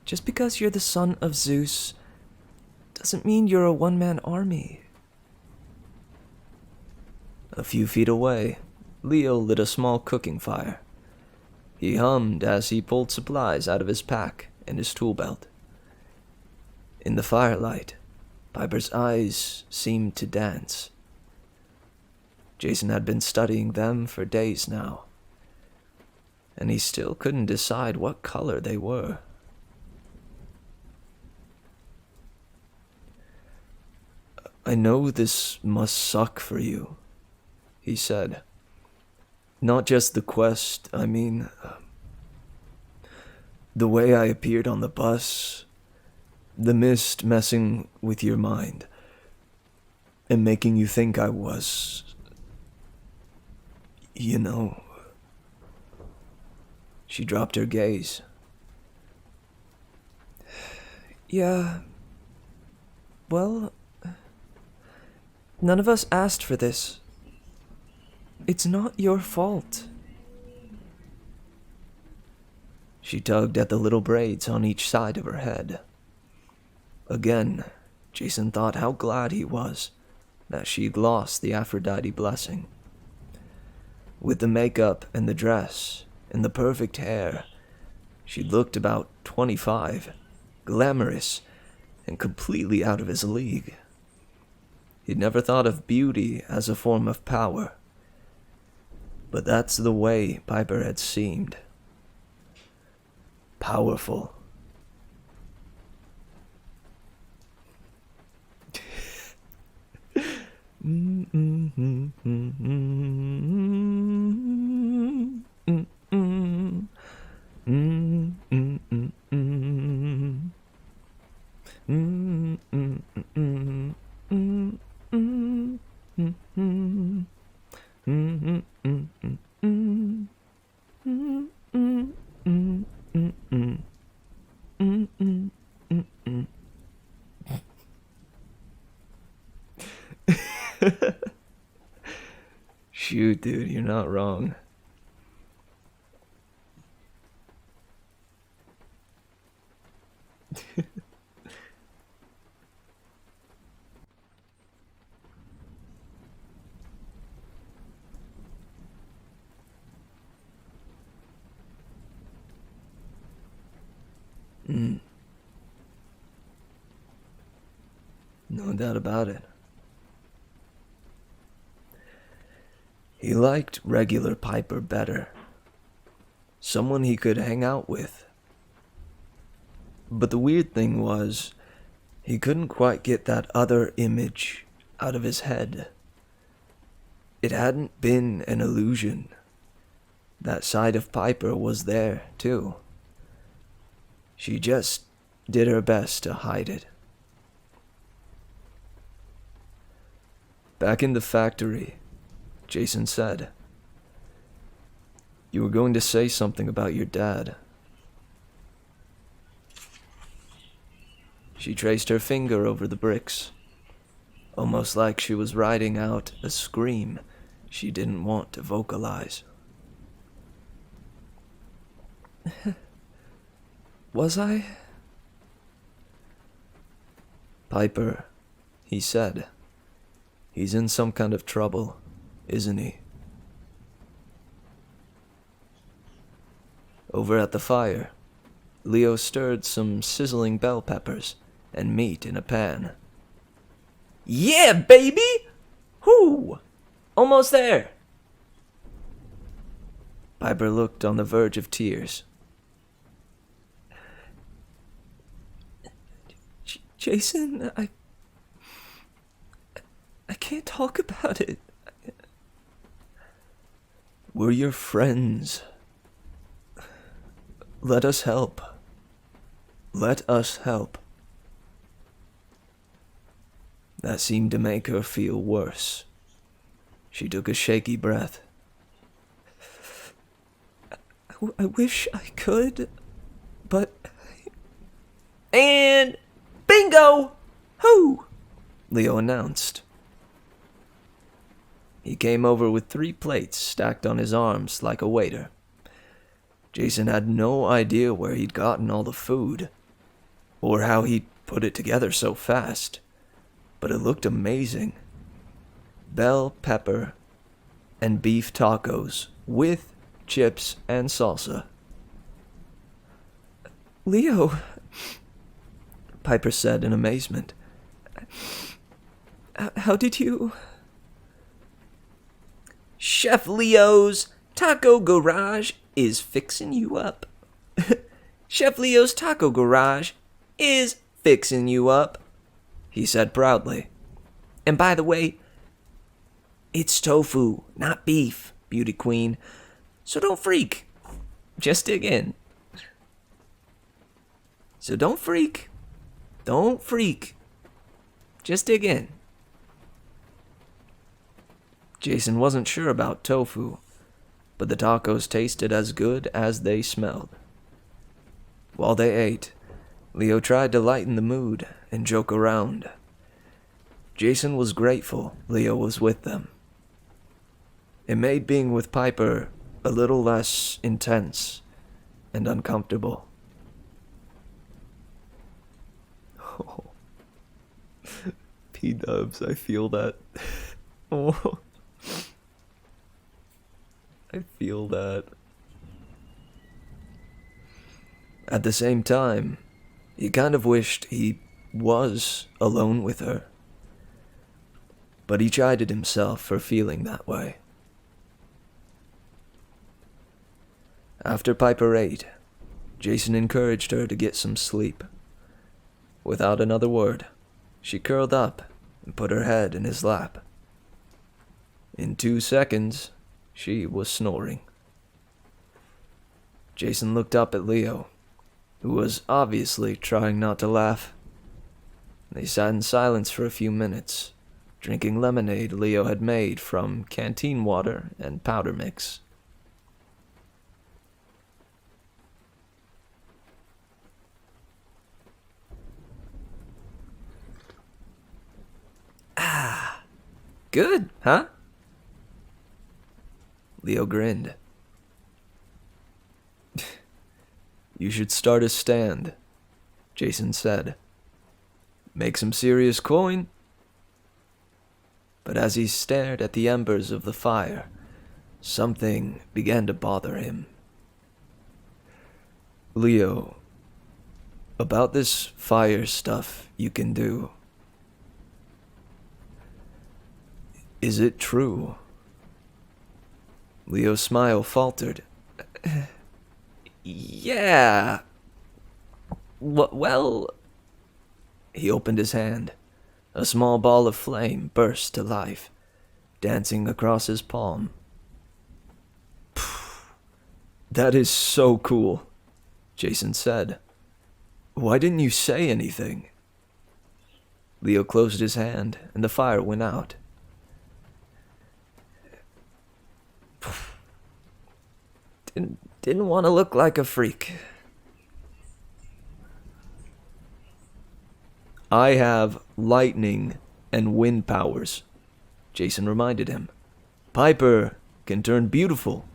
Just because you're the son of Zeus doesn't mean you're a one-man army. A few feet away, Leo lit a small cooking fire. He hummed as he pulled supplies out of his pack and his tool belt. In the firelight, Piper's eyes seemed to dance. Jason had been studying them for days now, and he still couldn't decide what color they were. I know this must suck for you, he said. Not just the quest, I mean, the way I appeared on the bus, the mist messing with your mind, and making you think I was, you know. She dropped her gaze. Yeah. Well, none of us asked for this. It's not your fault. She tugged at the little braids on each side of her head. Again, Jason thought how glad he was that she'd lost the Aphrodite blessing. With the makeup and the dress and the perfect hair, she looked about 25, glamorous, and completely out of his league. He'd never thought of beauty as a form of power. But that's the way Piper had seemed. Powerful. Shoot, dude, you're not wrong. No doubt about it. He liked regular Piper better. Someone he could hang out with. But the weird thing was, he couldn't quite get that other image out of his head. It hadn't been an illusion. That side of Piper was there, too. She just did her best to hide it. Back in the factory, Jason said, "You were going to say something about your dad." She traced her finger over the bricks, almost like she was writing out a scream she didn't want to vocalize. Was I? Piper, he said. He's in some kind of trouble, isn't he? Over at the fire, Leo stirred some sizzling bell peppers and meat in a pan. Yeah, baby! Whoo! Almost there. Piper looked on the verge of tears. Jason, I can't talk about it. We're your friends. Let us help. Let us help. That seemed to make her feel worse. She took a shaky breath. I wish I could, but... And bingo! Who? Leo announced. He came over with 3 plates stacked on his arms like a waiter. Jason had no idea where he'd gotten all the food, or how he'd put it together so fast, but it looked amazing. Bell pepper and beef tacos with chips and salsa. Leo, Piper said in amazement. how did you... Chef Leo's Taco Garage is fixing you up. Chef Leo's Taco Garage is fixing you up, he said proudly. And by the way, it's tofu, not beef, beauty queen. So don't freak. Just dig in. So don't freak. Don't freak. Just dig in. Jason wasn't sure about tofu, but the tacos tasted as good as they smelled. While they ate, Leo tried to lighten the mood and joke around. Jason was grateful Leo was with them. It made being with Piper a little less intense and uncomfortable. Oh. P-dubs, I feel that. Oh. I feel that. At the same time, he kind of wished he was alone with her. But he chided himself for feeling that way. After Piper ate, Jason encouraged her to get some sleep. Without another word, she curled up and put her head in his lap. In 2 seconds, she was snoring. Jason looked up at Leo, who was obviously trying not to laugh. They sat in silence for a few minutes, drinking lemonade Leo had made from canteen water and powder mix. Ah, good, huh? Leo grinned. You should start a stand, Jason said. Make some serious coin. But as he stared at the embers of the fire, something began to bother him. Leo, about this fire stuff you can do, is it true? Leo's smile faltered. Yeah. Well... He opened his hand. A small ball of flame burst to life, dancing across his palm. That is so cool, Jason said. Why didn't you say anything? Leo closed his hand, and the fire went out. Didn't want to look like a freak. I have lightning and wind powers, Jason reminded him. Piper can turn beautiful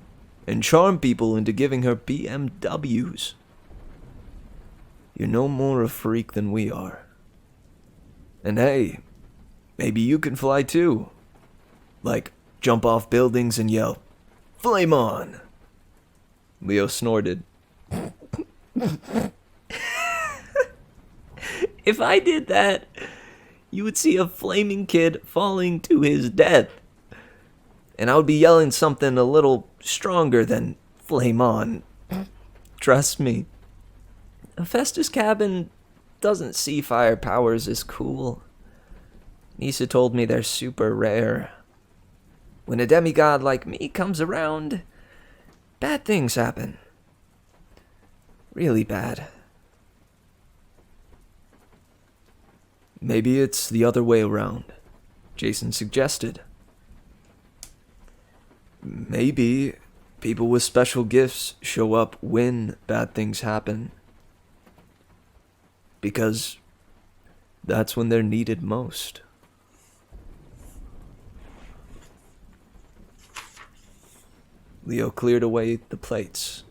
and charm people into giving her BMWs. You're no more a freak than we are. And hey, maybe you can fly too. Like, jump off buildings and yell, "Flame on!" Leo snorted. If I did that, you would see a flaming kid falling to his death. And I would be yelling something a little stronger than "flame on." Trust me. Festus Cabin doesn't see fire powers as cool. Nisa told me they're super rare. When a demigod like me comes around, bad things happen. Really bad. Maybe it's the other way around, Jason suggested. Maybe people with special gifts show up when bad things happen. Because that's when they're needed most. Leo cleared away the plates.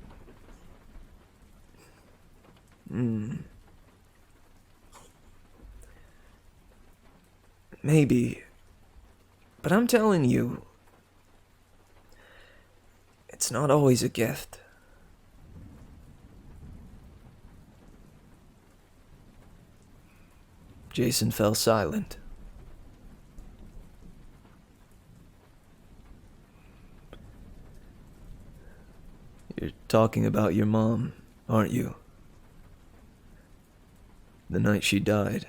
Maybe. But I'm telling you, it's not always a gift. Jason fell silent. You're talking about your mom, aren't you? The night she died.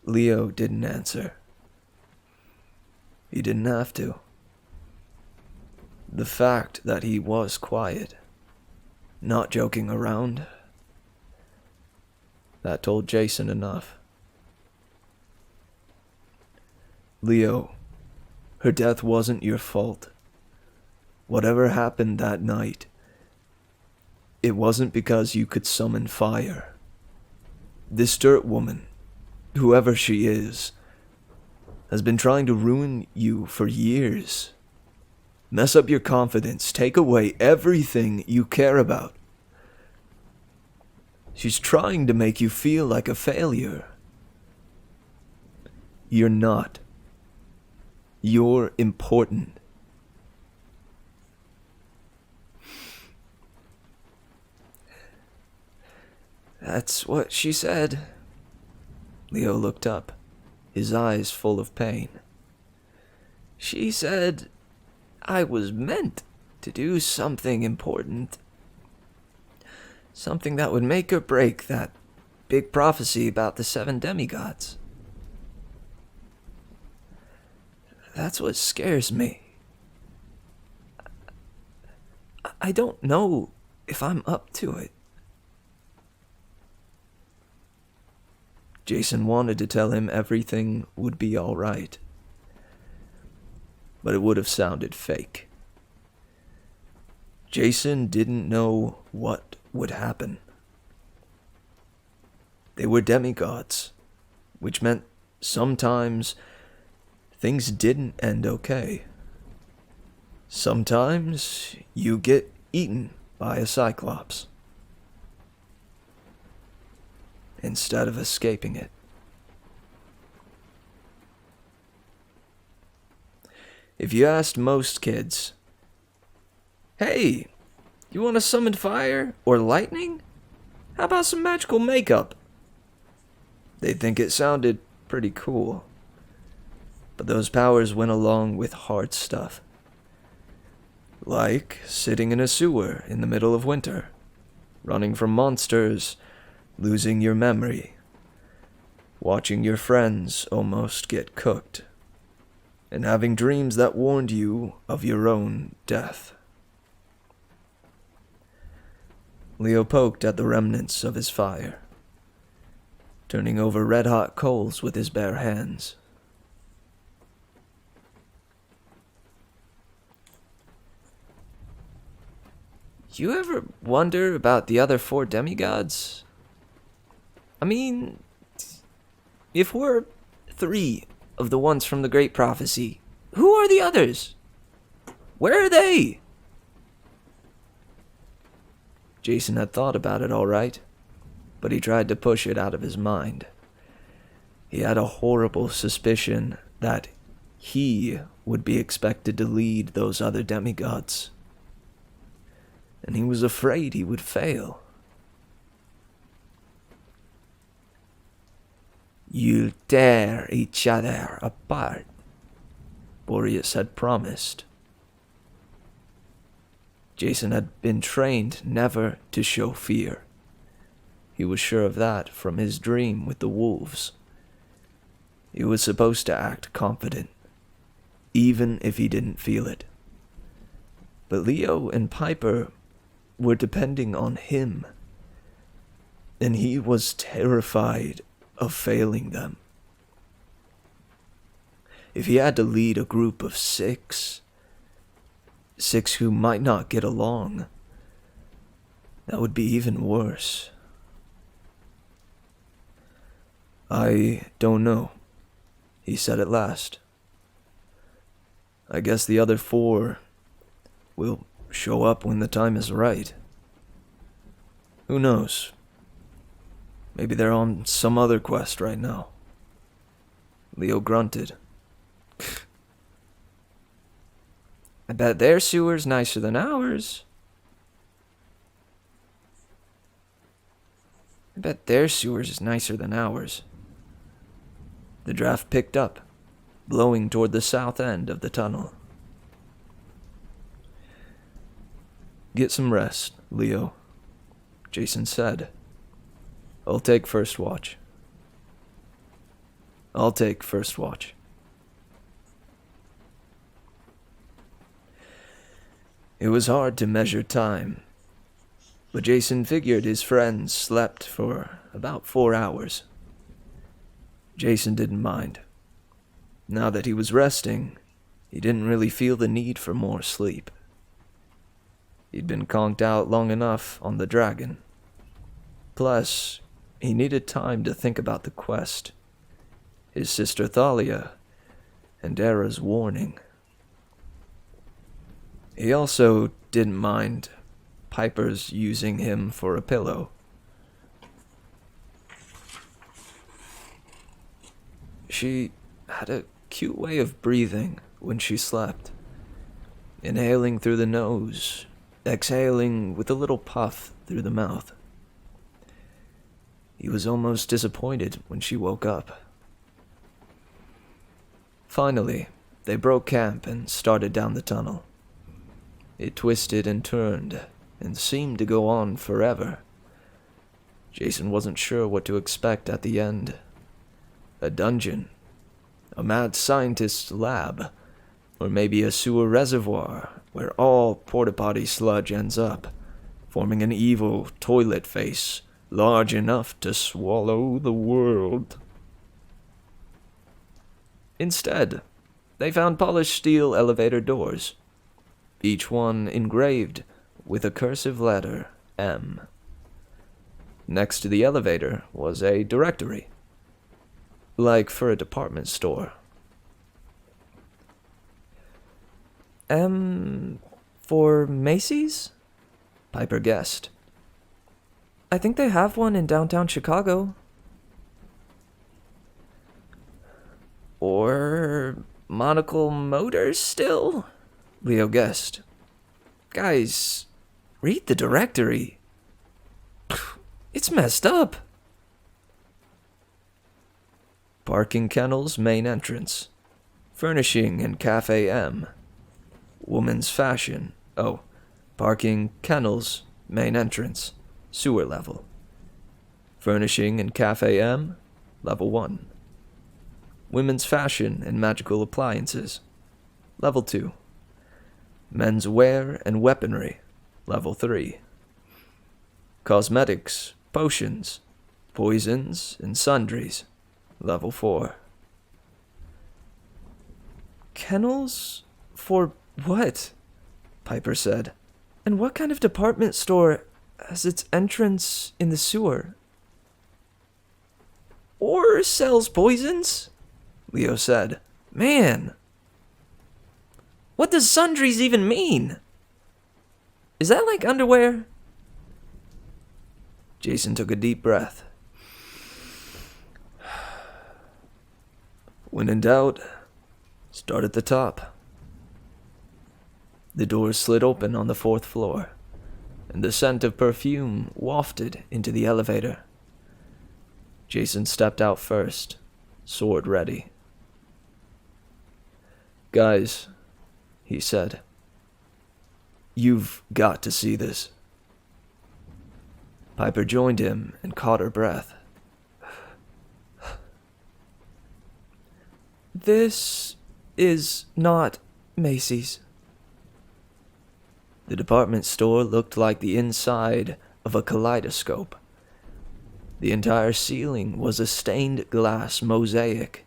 Leo didn't answer. He didn't have to. The fact that he was quiet, not joking around, that told Jason enough. Leo, her death wasn't your fault. Whatever happened that night, it wasn't because you could summon fire. This dirt woman, whoever she is, has been trying to ruin you for years. Mess up your confidence, take away everything you care about. She's trying to make you feel like a failure. You're not. You're important. That's what she said. Leo looked up, his eyes full of pain. She said I was meant to do something important. Something that would make or break that big prophecy about the 7 demigods. That's what scares me. I don't know if I'm up to it. Jason wanted to tell him everything would be all right, but it would have sounded fake. Jason didn't know what would happen. They were demigods, which meant sometimes things didn't end okay. Sometimes you get eaten by a cyclops instead of escaping it. If you asked most kids, "Hey, you want to summon fire or lightning? How about some magical makeup?" they'd think it sounded pretty cool. But those powers went along with hard stuff. Like sitting in a sewer in the middle of winter, running from monsters, losing your memory, watching your friends almost get cooked, and having dreams that warned you of your own death. Leo poked at the remnants of his fire, turning over red-hot coals with his bare hands. You ever wonder about the other 4 demigods? I mean, if we're 3 of the ones from the Great Prophecy. Who are the others? Where are they? Jason had thought about it all right, but he tried to push it out of his mind. He had a horrible suspicion that he would be expected to lead those other demigods, and he was afraid he would fail. You'll tear each other apart, Boreas had promised. Jason had been trained never to show fear. He was sure of that from his dream with the wolves. He was supposed to act confident, even if he didn't feel it. But Leo and Piper were depending on him, and he was terrified of failing them. If he had to lead a group of six who might not get along, that would be even worse. I don't know, he said at last. I guess the other 4 will show up when the time is right. Who knows? Maybe they're on some other quest right now. Leo grunted. I bet their sewer's nicer than ours. I bet their sewer's is nicer than ours. The draft picked up, blowing toward the south end of the tunnel. Get some rest, Leo, Jason said. I'll take first watch. It was hard to measure time, but Jason figured his friends slept for about 4 hours. Jason didn't mind. Now that he was resting, he didn't really feel the need for more sleep. He'd been conked out long enough on the dragon. Plus, he needed time to think about the quest, his sister Thalia, and Era's warning. He also didn't mind Piper's using him for a pillow. She had a cute way of breathing when she slept, inhaling through the nose, exhaling with a little puff through the mouth. He was almost disappointed when she woke up. Finally, they broke camp and started down the tunnel. It twisted and turned, and seemed to go on forever. Jason wasn't sure what to expect at the end. A dungeon, a mad scientist's lab, or maybe a sewer reservoir where all porta-potty sludge ends up, forming an evil toilet face large enough to swallow the world. Instead, they found polished steel elevator doors, each one engraved with a cursive letter M. Next to the elevator was a directory, like for a department store. M for Macy's? Piper guessed. I think they have one in downtown Chicago. Or Monocle Motors still? Leo guessed. Guys, read the directory. It's messed up. Parking Kennels main entrance. Furnishing and Cafe M. Woman's fashion. Oh, Parking Kennels main entrance. Sewer level. Furnishing and Cafe M. Level 1. Women's fashion and magical appliances. Level 2. Men's wear and weaponry. Level 3. Cosmetics, potions, poisons, and sundries. Level 4. Kennels? For what? Piper said. And what kind of department store has its entrance in the sewer? Or sells poisons? Leo said. Man! What does sundries even mean? Is that like underwear? Jason took a deep breath. When in doubt, start at the top. The doors slid open on the 4th floor, and the scent of perfume wafted into the elevator. Jason stepped out first, sword ready. Guys, he said, you've got to see this. Piper joined him and caught her breath. This is not Macy's. The department store looked like the inside of a kaleidoscope. The entire ceiling was a stained glass mosaic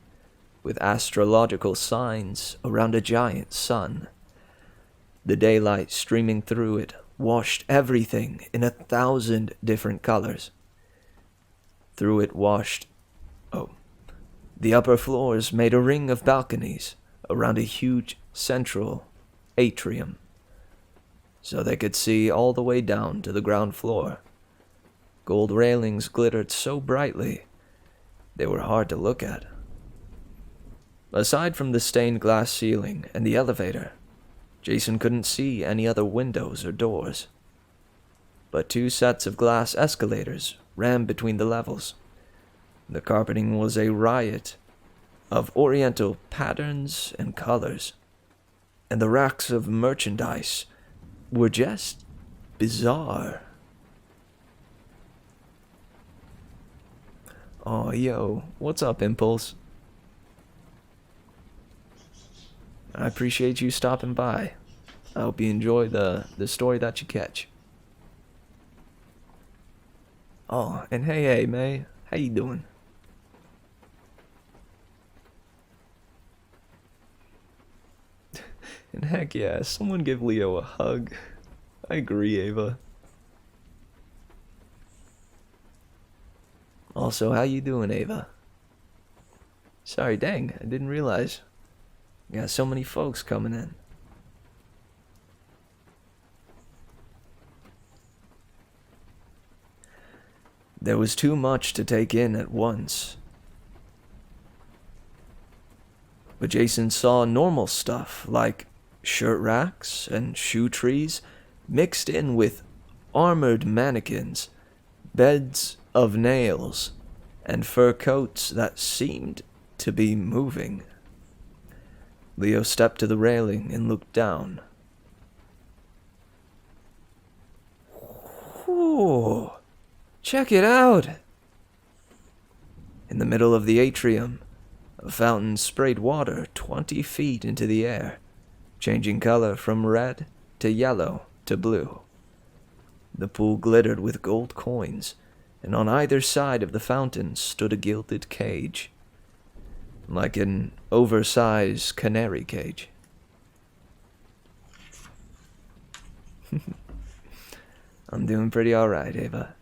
with astrological signs around a giant sun. The daylight streaming through it washed everything in 1,000 different colors. Through it washed... the upper floors made a ring of balconies around a huge central atrium, so they could see all the way down to the ground floor. Gold railings glittered so brightly, they were hard to look at. Aside from the stained glass ceiling and the elevator, Jason couldn't see any other windows or doors. But 2 sets of glass escalators ran between the levels. The carpeting was a riot of oriental patterns and colors, and the racks of merchandise were just bizarre. Oh, yo, what's up, Impulse? I appreciate you stopping by. I hope you enjoy the story that you catch. Oh, and hey, May, how you doing? And heck yeah, someone give Leo a hug. I agree, Ava. Also, how you doing, Ava? Sorry, dang, I didn't realize. Got so many folks coming in. There was too much to take in at once. But Jason saw normal stuff like shirt racks and shoe trees mixed in with armored mannequins, beds of nails, and fur coats that seemed to be moving. Leo stepped to the railing and looked down. Whew, check it out! In the middle of the atrium, a fountain sprayed water 20 feet into the air, changing color from red to yellow to blue. The pool glittered with gold coins, and on either side of the fountain stood a gilded cage, like an oversized canary cage. I'm doing pretty alright, Ava.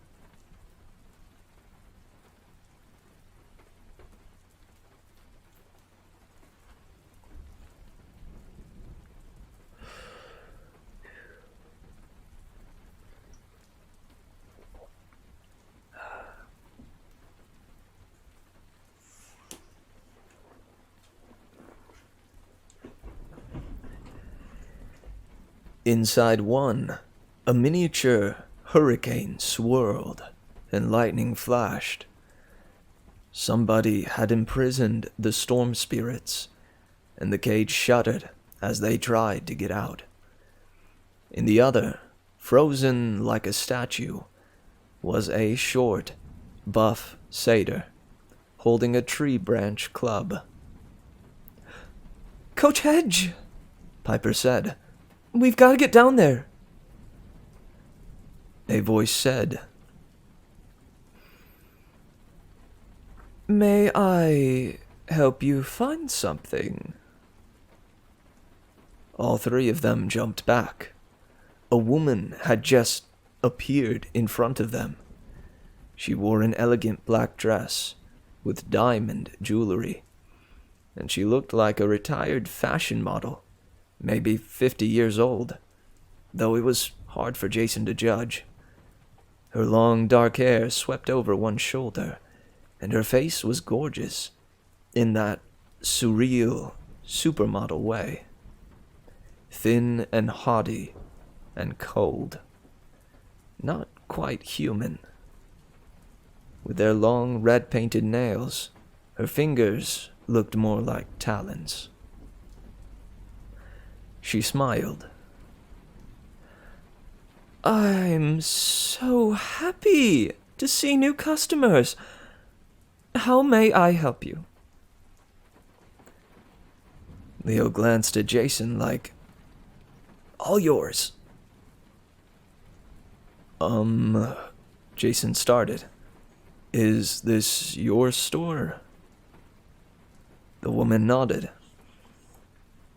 Inside one, a miniature hurricane swirled and lightning flashed. Somebody had imprisoned the storm spirits, and the cage shuddered as they tried to get out. In the other, frozen like a statue, was a short, buff satyr, holding a tree branch club. "Coach Hedge," Piper said, "we've got to get down there." A voice said, "May I help you find something?" All 3 of them jumped back. A woman had just appeared in front of them. She wore an elegant black dress with diamond jewelry, and she looked like a retired fashion model, maybe 50 years old, though it was hard for Jason to judge. Her long dark hair swept over one shoulder, and her face was gorgeous, in that surreal, supermodel way. Thin and haughty and cold. Not quite human. With their long red-painted nails, her fingers looked more like talons. She smiled. I'm so happy to see new customers. How may I help you? Leo glanced at Jason like, "All yours." Jason started. "Is this your store?" The woman nodded.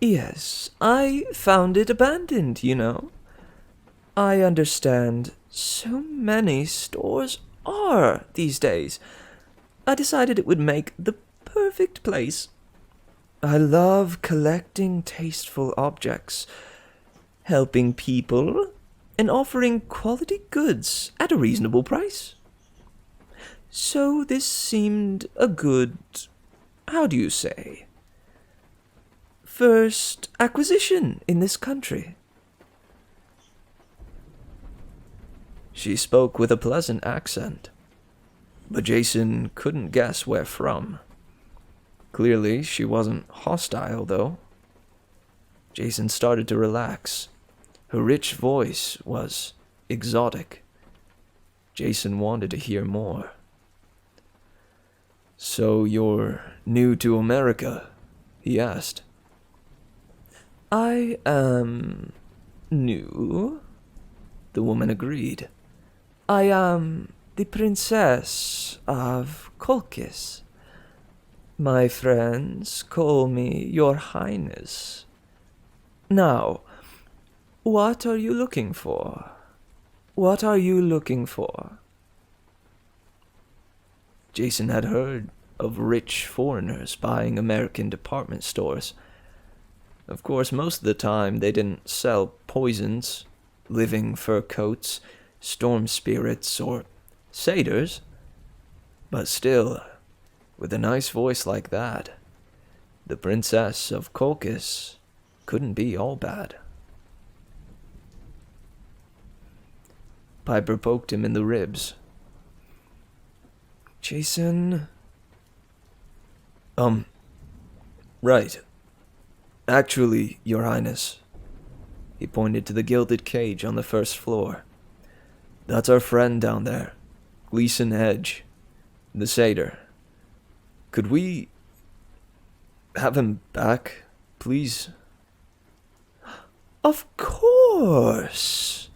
Yes, I found it abandoned, you know. I understand so many stores are these days. I decided it would make the perfect place. I love collecting tasteful objects, helping people, and offering quality goods at a reasonable price. So this seemed a good, how do you say, first acquisition in this country. She spoke with a pleasant accent, but Jason couldn't guess where from. Clearly, she wasn't hostile, though. Jason started to relax. Her rich voice was exotic. Jason wanted to hear more. "So you're new to America?" he asked. I am new, the woman agreed. I am the Princess of Colchis. My friends call me Your Highness. Now, what are you looking for? What are you looking for? Jason had heard of rich foreigners buying American department stores. Of course, most of the time they didn't sell poisons, living fur coats, storm spirits, or satyrs. But still, with a nice voice like that, the Princess of Colchis couldn't be all bad. Piper poked him in the ribs. Jason? Right. Actually, Your Highness. He pointed to the gilded cage on the first floor. That's our friend down there, Gleason Hedge, the satyr. Could we have him back, please? Of course!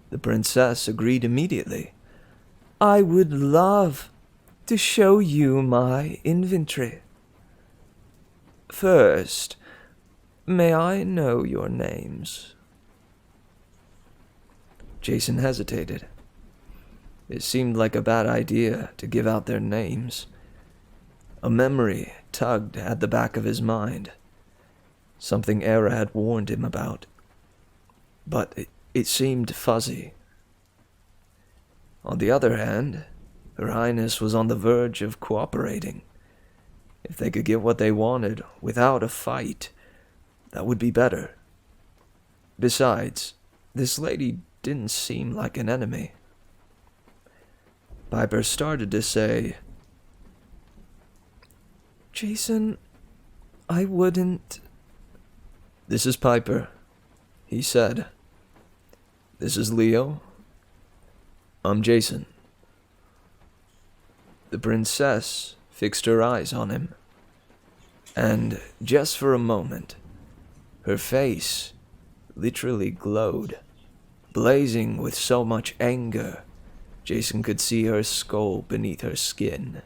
The princess agreed immediately. I would love to show you my inventory. First, may I know your names? Jason hesitated. It seemed like a bad idea to give out their names. A memory tugged at the back of his mind. Something Era had warned him about. But it seemed fuzzy. On the other hand, Her Highness was on the verge of cooperating. If they could get what they wanted without a fight, that would be better. Besides, this lady didn't seem like an enemy. Piper started to say, Jason, I wouldn't... This is Piper, he said. This is Leo. I'm Jason. The princess fixed her eyes on him, and just for a moment, her face literally glowed, blazing with so much anger, Jason could see her skull beneath her skin.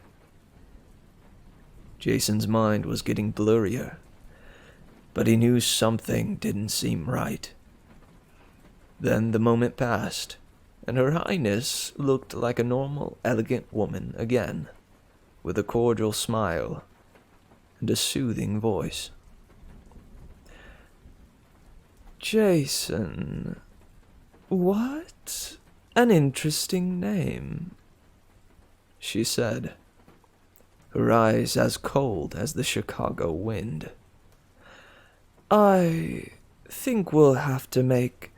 Jason's mind was getting blurrier, but he knew something didn't seem right. Then the moment passed, and Her Highness looked like a normal, elegant woman again, with a cordial smile and a soothing voice. Jason. What an interesting name, she said, her eyes as cold as the Chicago wind. I think we'll have to make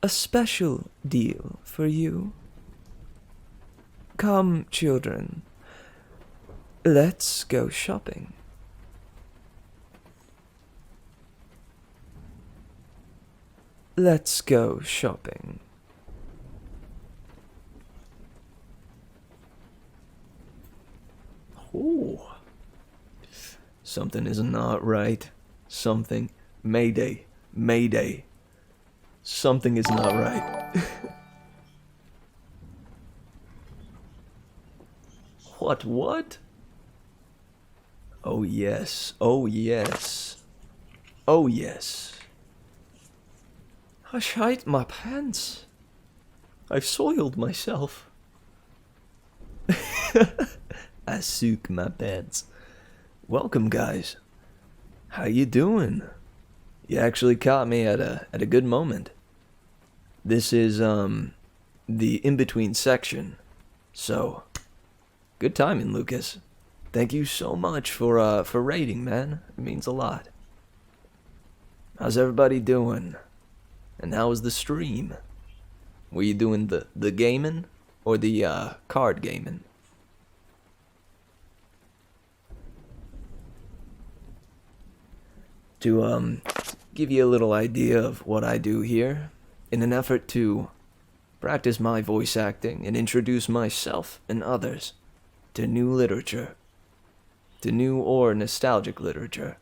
a special deal for you. Come, children, let's go shopping. Let's go shopping. Oh, something is not right. Something. Mayday. Mayday. Something is not right. What? Oh yes. Oh yes. Oh yes. I shite my pants. I've soiled myself. I sook my pants. Welcome, guys. How you doing? You actually caught me at a good moment. This is the in-between section. So, good timing, Lucas. Thank you so much for rating, man. It means a lot. How's everybody doing? And how was the stream? Were you doing the gaming or the card gaming? To give you a little idea of what I do here, in an effort to practice my voice acting and introduce myself and others to new literature, to new or nostalgic literature,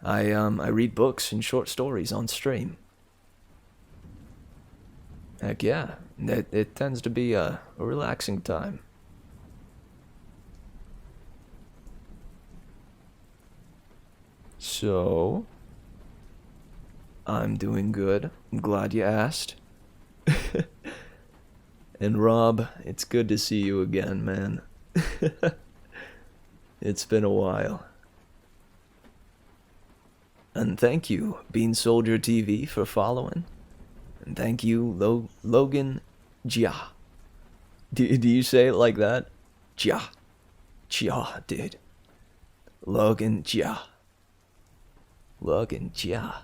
I read books and short stories on stream. Heck yeah, it tends to be a relaxing time. So, I'm doing good. I'm glad you asked. And Rob, it's good to see you again, man. It's been a while. And thank you, Bean Soldier TV, for following. And thank you, Logan Jia. Do you say it like that? Jia. Jia, dude. Logan Jia. Logan Jia.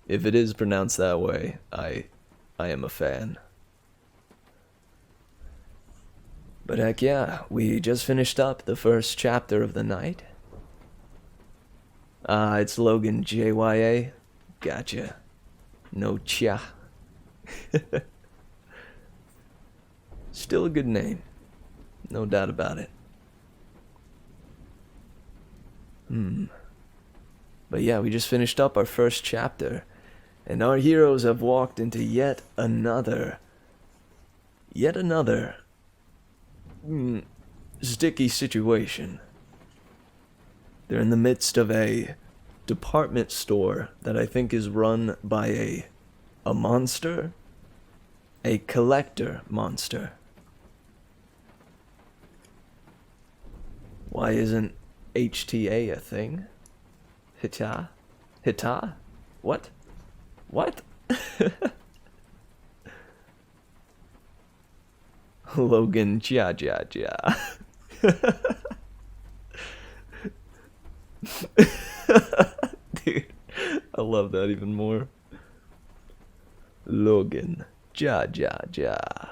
If it is pronounced that way, I am a fan. But heck yeah, we just finished up the first chapter of the night. It's Logan JYA. Gotcha. No Chia. Still a good name. No doubt about it. But yeah, we just finished up our first chapter. And our heroes have walked into yet another sticky situation. They're in the midst of a department store that I think is run by a monster, a collector monster. Why isn't HTA a thing? Hita? Hita? What? What? Logan Jia Jia Jia. Dude, I love that even more. Logan Jia Jia Jia.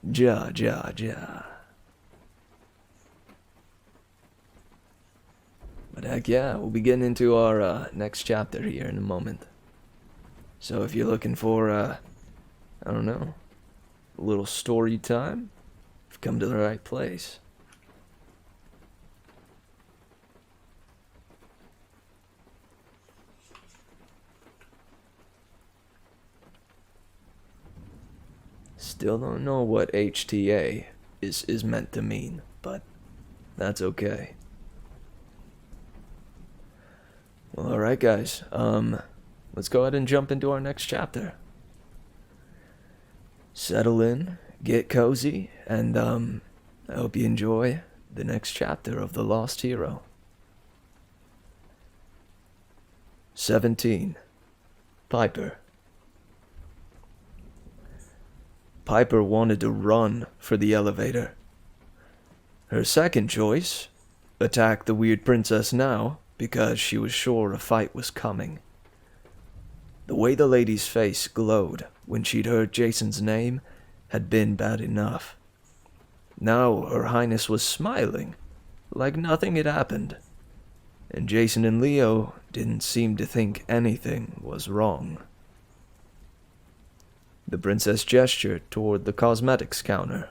Jia Jia Jia. But heck yeah, we'll be getting into our next chapter here in a moment. So if you're looking for, I don't know, a little story time, you've come to the right place. Still don't know what HTA is meant to mean, but that's okay. Well, alright guys, let's go ahead and jump into our next chapter. Settle in, get cozy, and I hope you enjoy the next chapter of The Lost Hero. 17. Piper. Piper wanted to run for the elevator. Her second choice, attack the weird princess now, because she was sure a fight was coming. The way the lady's face glowed when she'd heard Jason's name had been bad enough. Now Her Highness was smiling, like nothing had happened, and Jason and Leo didn't seem to think anything was wrong. The princess gestured toward the cosmetics counter.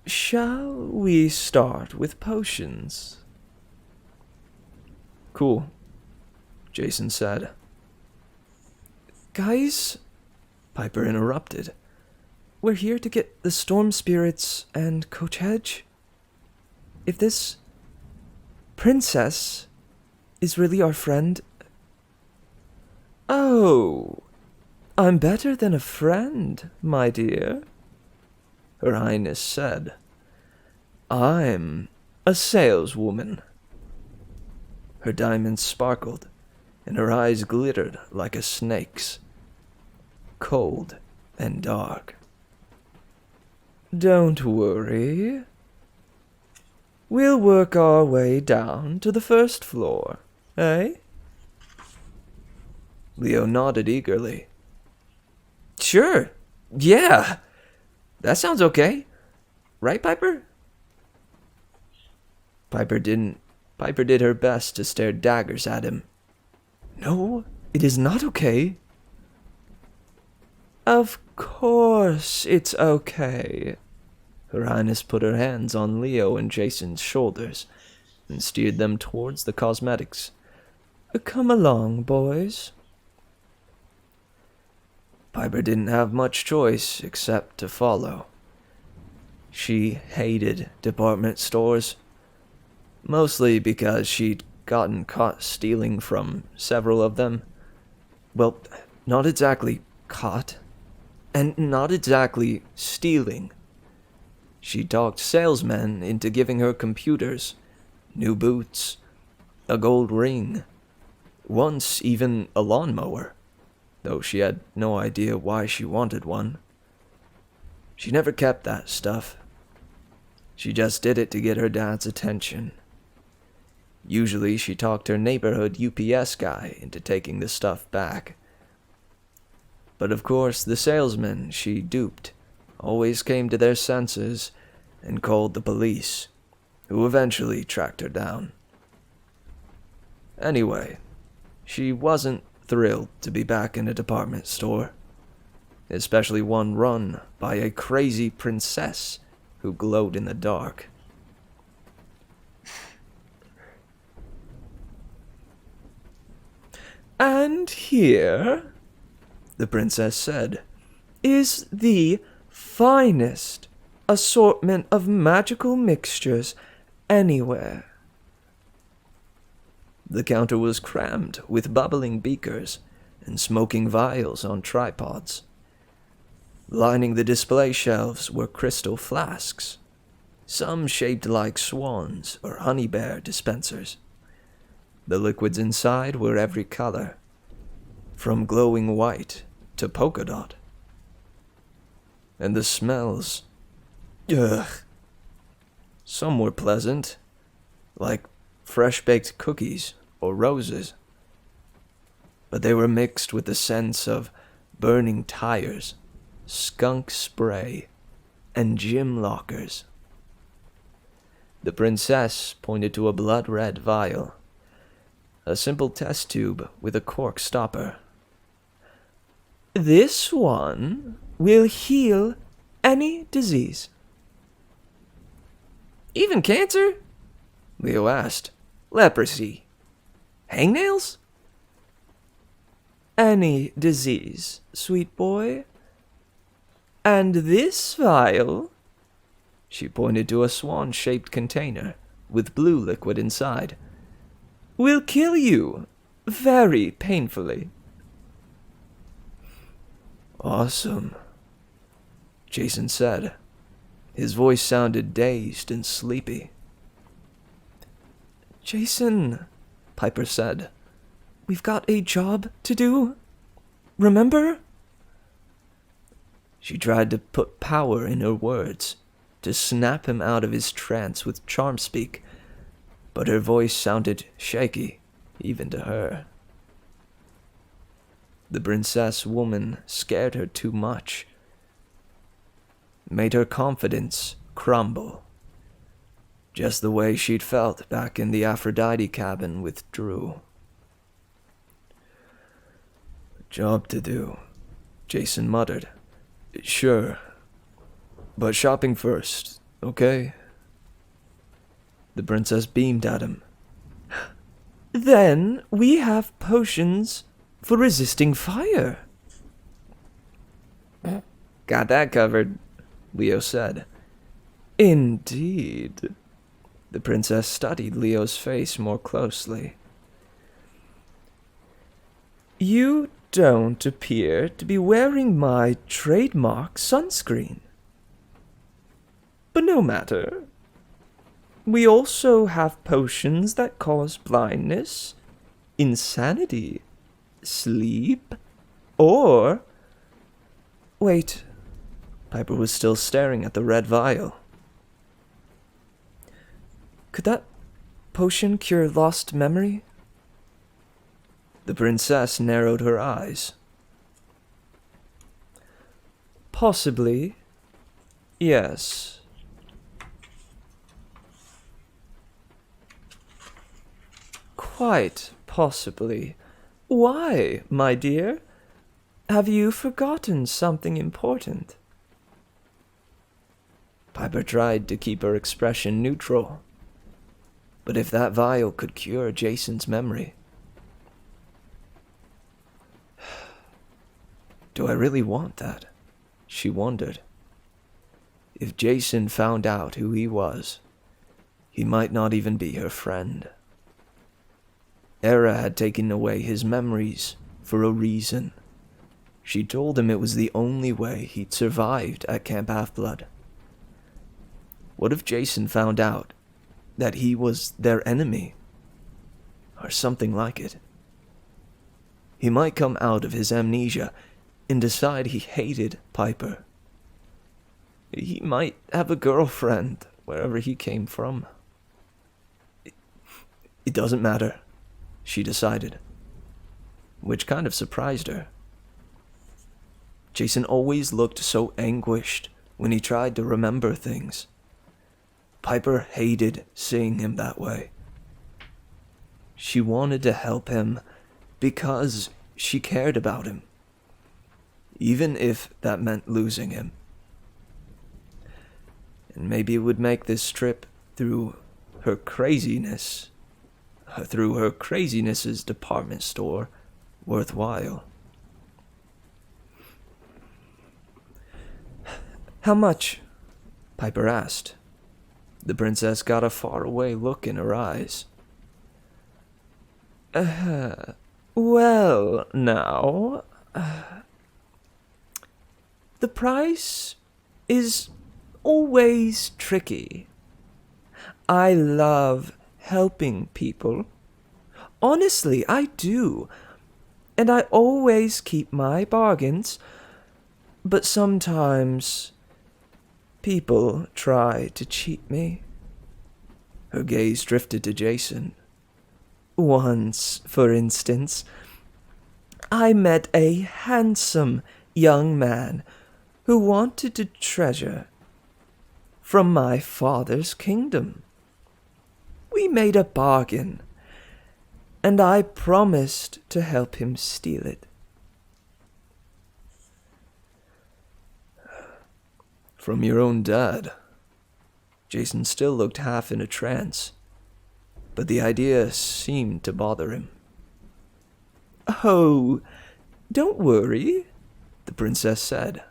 Shall we start with potions? Cool, Jason said. Guys, Piper interrupted. We're here to get the storm spirits and Coach Hedge. If this princess is really our friend... Oh, I'm better than a friend, my dear, Her Highness said. I'm a saleswoman. Her diamonds sparkled, and her eyes glittered like a snake's, cold and dark. Don't worry. We'll work our way down to the first floor, eh? Leo nodded eagerly. Sure, yeah, that sounds okay. Right, Piper? Piper did her best to stare daggers at him. No, it is not okay. Of course it's okay. Her Highness put her hands on Leo and Jason's shoulders and steered them towards the cosmetics. Come along, boys. Piper didn't have much choice except to follow. She hated department stores, mostly because she'd gotten caught stealing from several of them. Well, not exactly caught, and not exactly stealing. She talked salesmen into giving her computers, new boots, a gold ring, once even a lawnmower, though she had no idea why she wanted one. She never kept that stuff. She just did it to get her dad's attention. Usually she talked her neighborhood UPS guy into taking the stuff back. But of course the salesmen she duped always came to their senses and called the police, who eventually tracked her down. Anyway, she wasn't thrilled to be back in a department store, especially one run by a crazy princess who glowed in the dark. And here, the princess said, is the finest assortment of magical mixtures anywhere. The counter was crammed with bubbling beakers and smoking vials on tripods. Lining the display shelves were crystal flasks, some shaped like swans or honey bear dispensers. The liquids inside were every color, from glowing white to polka dot. And the smells, ugh. Some were pleasant, like fresh-baked cookies or roses, but they were mixed with the scents of burning tires, skunk spray, and gym lockers. The princess pointed to a blood-red vial, a simple test tube with a cork stopper. This one will heal any disease. Even cancer? Leo asked. Leprosy. Hangnails? Any disease, sweet boy. And this vial, she pointed to a swan-shaped container with blue liquid inside, will kill you very painfully. Awesome, Jason said. His voice sounded dazed and sleepy. Jason, Piper said, we've got a job to do. Remember? She tried to put power in her words, to snap him out of his trance with charm speak, but her voice sounded shaky, even to her. The princess woman scared her too much, made her confidence crumble, just the way she'd felt back in the Aphrodite cabin with Drew. Job to do, Jason muttered. Sure, but shopping first, okay? The princess beamed at him. Then we have potions for resisting fire. Got that covered, Leo said. Indeed. The princess studied Leo's face more closely. You don't appear to be wearing my trademark sunscreen. But no matter. We also have potions that cause blindness, insanity, sleep, or... Wait. Piper was still staring at the red vial. Could that potion cure lost memory? The princess narrowed her eyes. Possibly. Yes. Quite possibly. Why, my dear? Have you forgotten something important? Piper tried to keep her expression neutral. But if that vial could cure Jason's memory... Do I really want that? She wondered. If Jason found out who he was, he might not even be her friend. Era had taken away his memories for a reason. She told him it was the only way he'd survived at Camp Half-Blood. What if Jason found out that he was their enemy? Or something like it. He might come out of his amnesia and decide he hated Piper. He might have a girlfriend wherever he came from. It doesn't matter, she decided, which kind of surprised her. Jason always looked so anguished when he tried to remember things. Piper hated seeing him that way. She wanted to help him because she cared about him, even if that meant losing him. And maybe it would make this trip through her craziness's department store worthwhile. How much? Piper asked. The princess got a faraway look in her eyes. Well, now... the price is always tricky. I love helping people. Honestly, I do. And I always keep my bargains. But sometimes people try to cheat me. Her gaze drifted to Jason. Once, for instance, I met a handsome young man who wanted to treasure from my father's kingdom. We made a bargain, and I promised to help him steal it. From your own dad? Jason still looked half in a trance, but the idea seemed to bother him. Oh, don't worry, the princess said.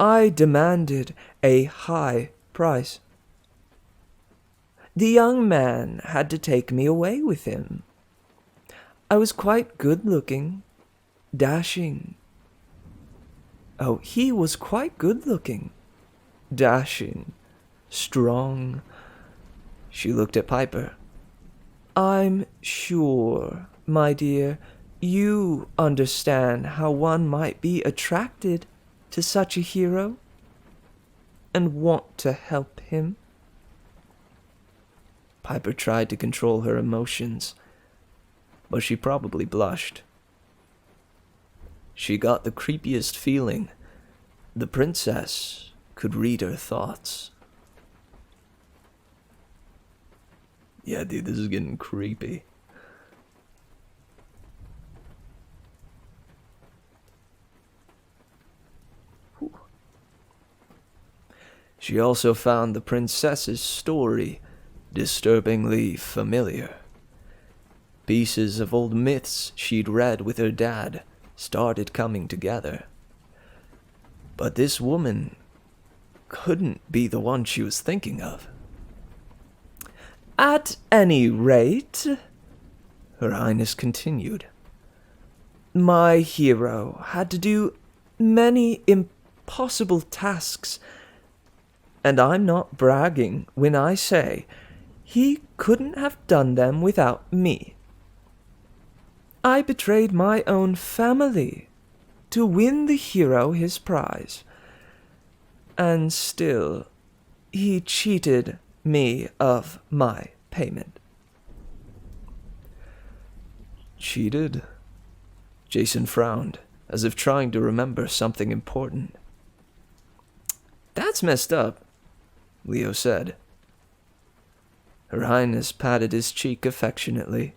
I demanded a high price. The young man had to take me away with him. I was quite good-looking, dashing. Oh, he was quite good-looking, dashing, strong. She looked at Piper. I'm sure, my dear, you understand how one might be attracted to such a hero and want to help him. Piper tried to control her emotions, but she probably blushed. She got the creepiest feeling the princess could read her thoughts. Yeah, dude, this is getting creepy. Whew. She also found the princess's story disturbingly familiar. Pieces of old myths she'd read with her dad started coming together. But this woman couldn't be the one she was thinking of. At any rate, Her Highness continued, my hero had to do many impossible tasks, and I'm not bragging when I say he couldn't have done them without me. I betrayed my own family to win the hero his prize, and still he cheated me of my payment. Cheated? Jason frowned, as if trying to remember something important. That's messed up, Leo said. Her Highness patted his cheek affectionately.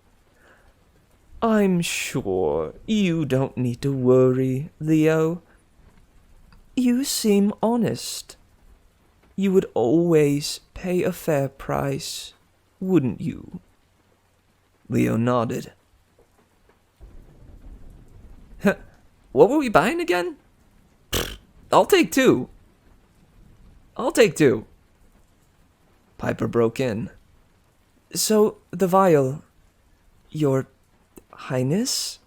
I'm sure you don't need to worry, Leo. You seem honest. You would always pay a fair price, wouldn't you? Leo nodded. What were we buying again? I'll take two. Piper broke in. So, the vial, Your Highness?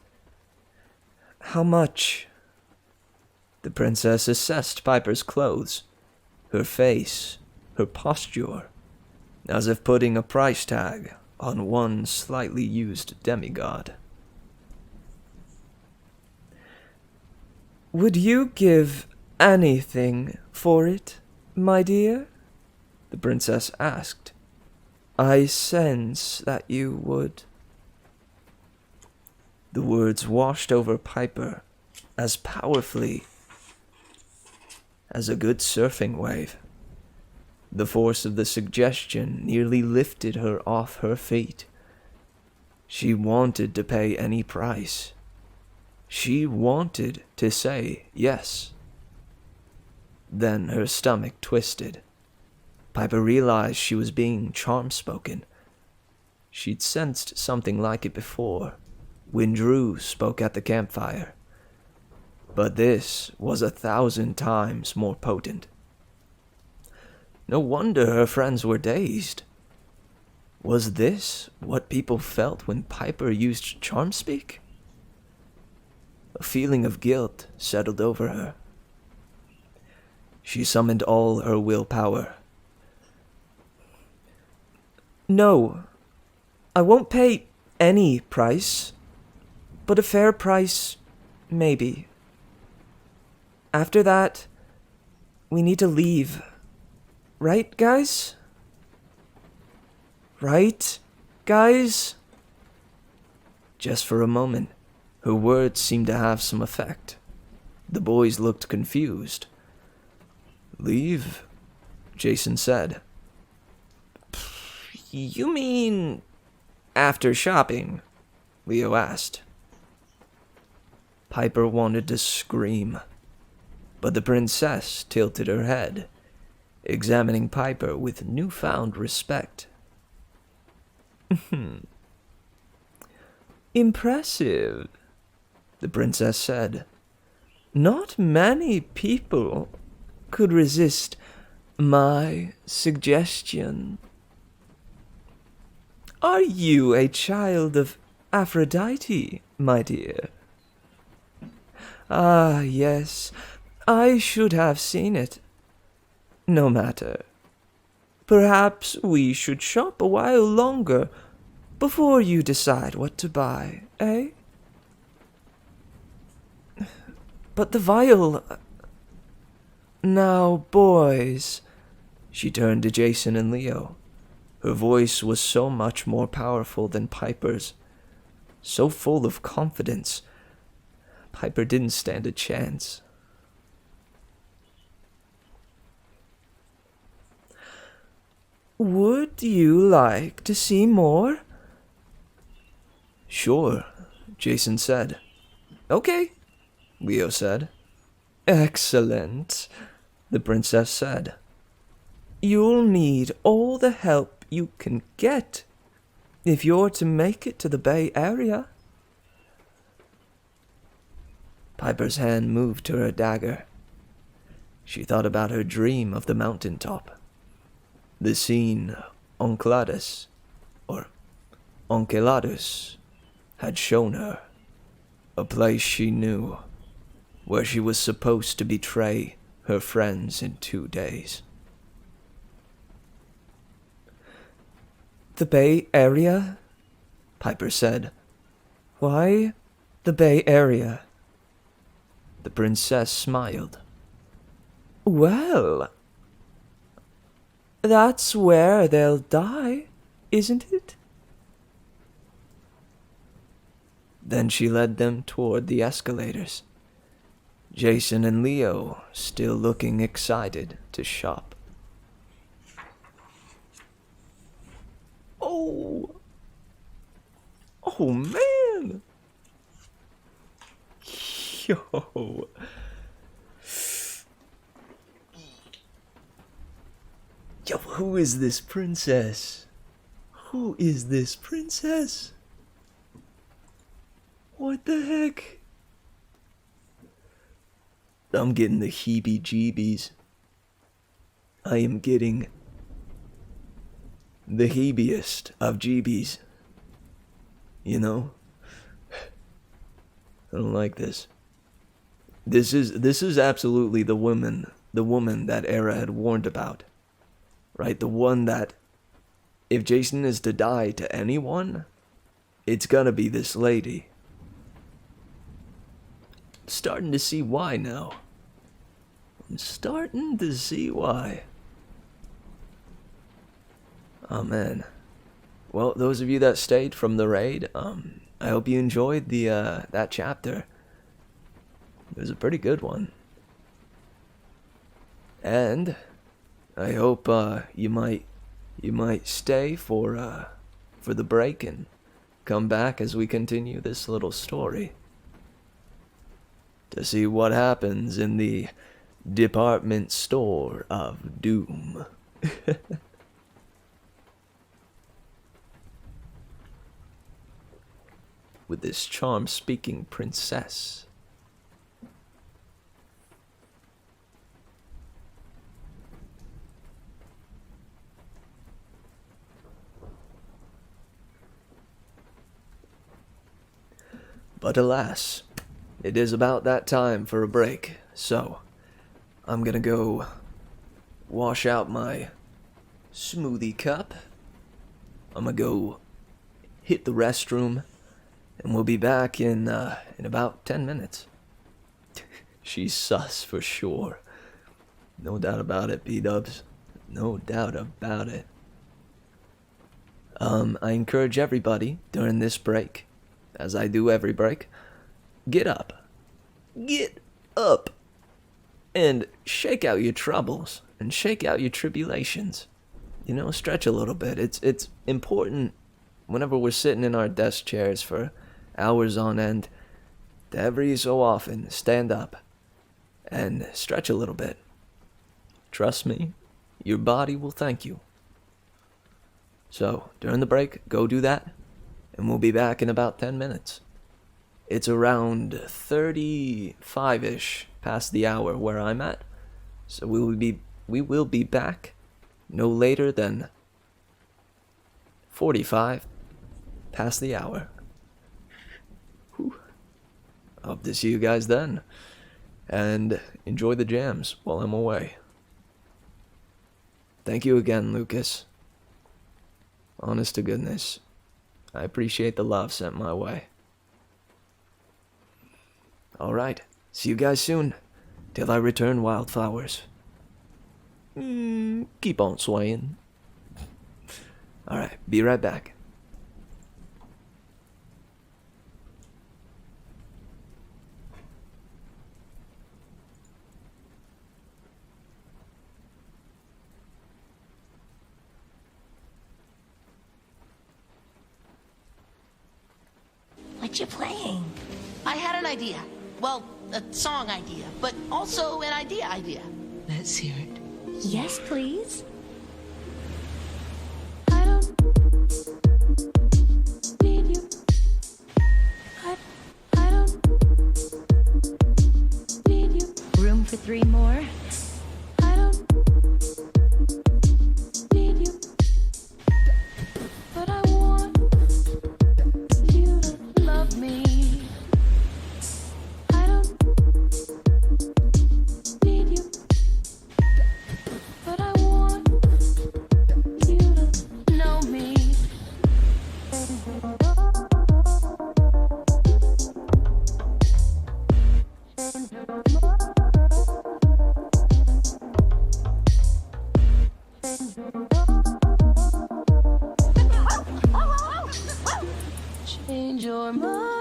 How much? The princess assessed Piper's clothes, her face, her posture, as if putting a price tag on one slightly used demigod. Would you give anything for it, my dear? The princess asked. I sense that you would. The words washed over Piper as powerfully as a good surfing wave. The force of the suggestion nearly lifted her off her feet. She wanted to pay any price. She wanted to say yes. Then her stomach twisted. Piper realized she was being charm-spoken. She'd sensed something like it before, when Drew spoke at the campfire. But this was 1,000 times more potent. No wonder her friends were dazed. Was this what people felt when Piper used charm-speak? A feeling of guilt settled over her. She summoned all her willpower. No, I won't pay any price, but a fair price, maybe. After that, we need to leave. Right, guys? Right, guys? Just for a moment, her words seemed to have some effect. The boys looked confused. Leave? Jason said. You mean after shopping? Leo asked. Piper wanted to scream, but the princess tilted her head, examining Piper with newfound respect. Impressive, the princess said. Not many people could resist my suggestion. Are you a child of Aphrodite, my dear? Ah, yes, I should have seen it. No matter. Perhaps we should shop a while longer before you decide what to buy, eh? But the vial... Now, boys, she turned to Jason and Leo. Her voice was so much more powerful than Piper's, so full of confidence. Piper didn't stand a chance. Would you like to see more? Sure, Jason said. Okay, Leo said. Excellent, the princess said. You'll need all the help you can get if you're to make it to the Bay Area. Piper's hand moved to her dagger. She thought about her dream of the mountaintop. The scene Enceladus, or Enceladus, had shown her. A place she knew, where she was supposed to betray her friends in 2 days. The Bay Area? Piper said. Why the Bay Area? The princess smiled. Well, that's where they'll die, isn't it? Then she led them toward the escalators. Jason and Leo still looking excited to shop. Oh man! Yo! Yo, who is this princess? Who is this princess? What the heck? I'm getting the heebie-jeebies. I am getting the heebiest of jeebies. You know? I don't like this. This is absolutely the woman that Era had warned about. Right? The one that, if Jason is to die to anyone, it's gonna be this lady. I'm starting to see why now. I'm starting to see why. Oh man. Well, those of you that stayed from the raid, I hope you enjoyed the that chapter. It was a pretty good one. And I hope you might stay for the break and come back as we continue this little story to see what happens in the department store of doom. With this charm-speaking princess. But alas, it is about that time for a break, so I'm gonna go wash out my smoothie cup. I'm gonna go hit the restroom, and we'll be back in about 10 minutes. She's sus for sure. No doubt about it, B-dubs. No doubt about it. I encourage everybody during this break, as I do every break, get up. Get up. And shake out your troubles. And shake out your tribulations. You know, stretch a little bit. It's important whenever we're sitting in our desk chairs for hours on end to every so often stand up and stretch a little bit. Trust me, your body will thank you. So, during the break, go do that, and we'll be back in about 10 minutes. It's around 35-ish past the hour where I'm at, so we will be back no later than 45 past the hour. Whew. Hope to see you guys then, and enjoy the jams while I'm away. Thank you again, Lucas. Honest to goodness, I appreciate the love sent my way. Alright, see you guys soon. Till I return, wildflowers. Keep on swaying. Alright, be right back. What you playing? I had an idea. Well, a song idea, but also an idea. Let's hear it. Yes, please. I don't need you. I don't need you. Room for 3 more? I don't need you. But I want you to love me. I don't need you. But I want you to know me. Change your mind.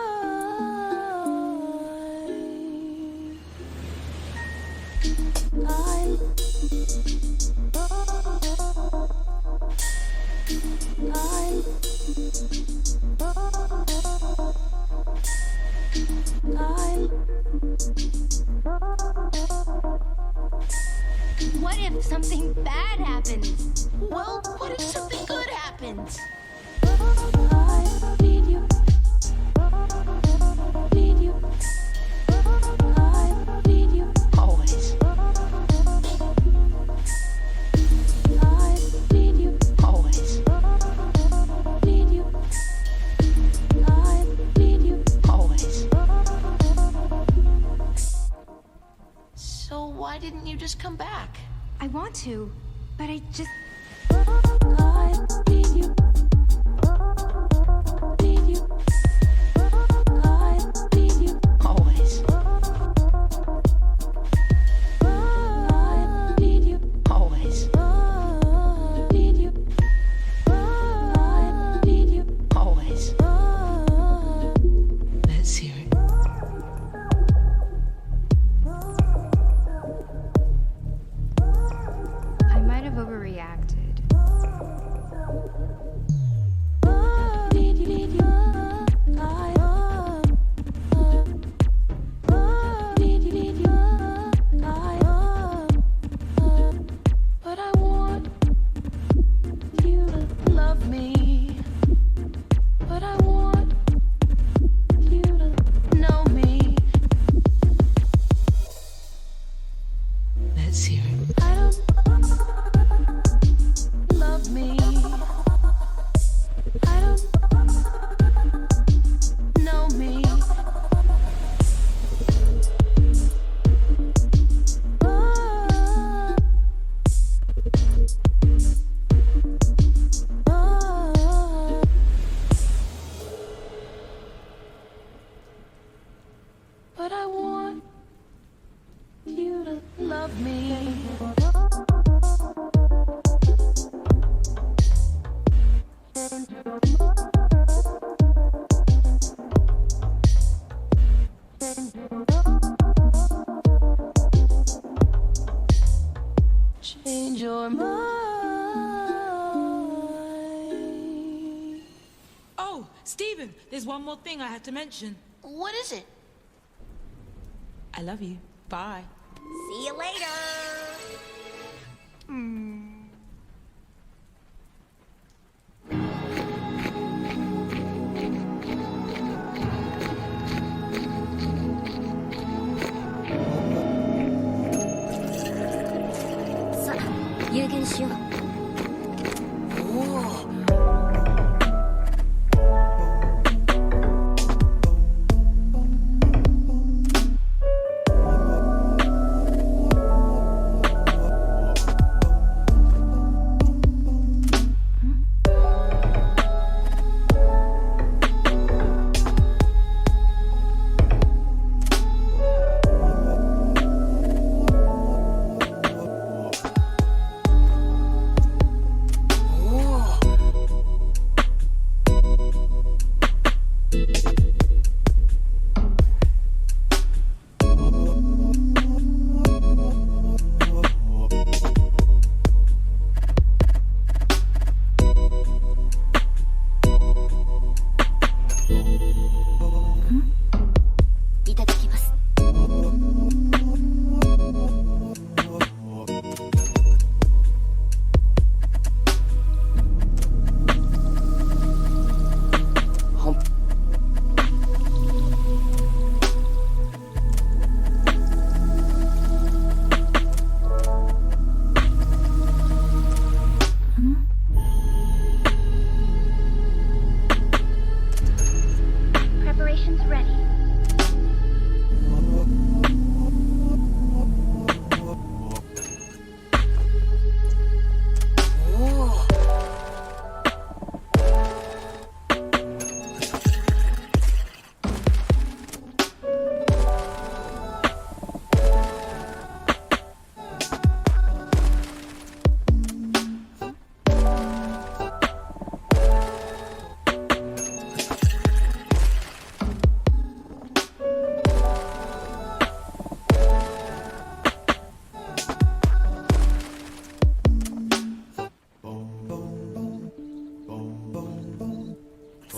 What if something bad happens? Well, what if something good happens? I need you. Need you. I need you. Always, I need you. always, Need you. I need you. always. So why didn't you just come back? I want to, but I just. I need you. Need you. I need you. Always, I need you. always, Need you. I need you. always. Let's hear it. I might have overreacted. Need you. Need you. I need you. Need you. I but I want you to love me. But I want you to know me. Let's hear it. I don't love me. I don't know me. But I want you to love me. Change your mind. Oh, Stephen, there's one more thing I have to mention. What is it? I love you. Bye. See you later.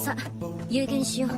さ、有言しよう。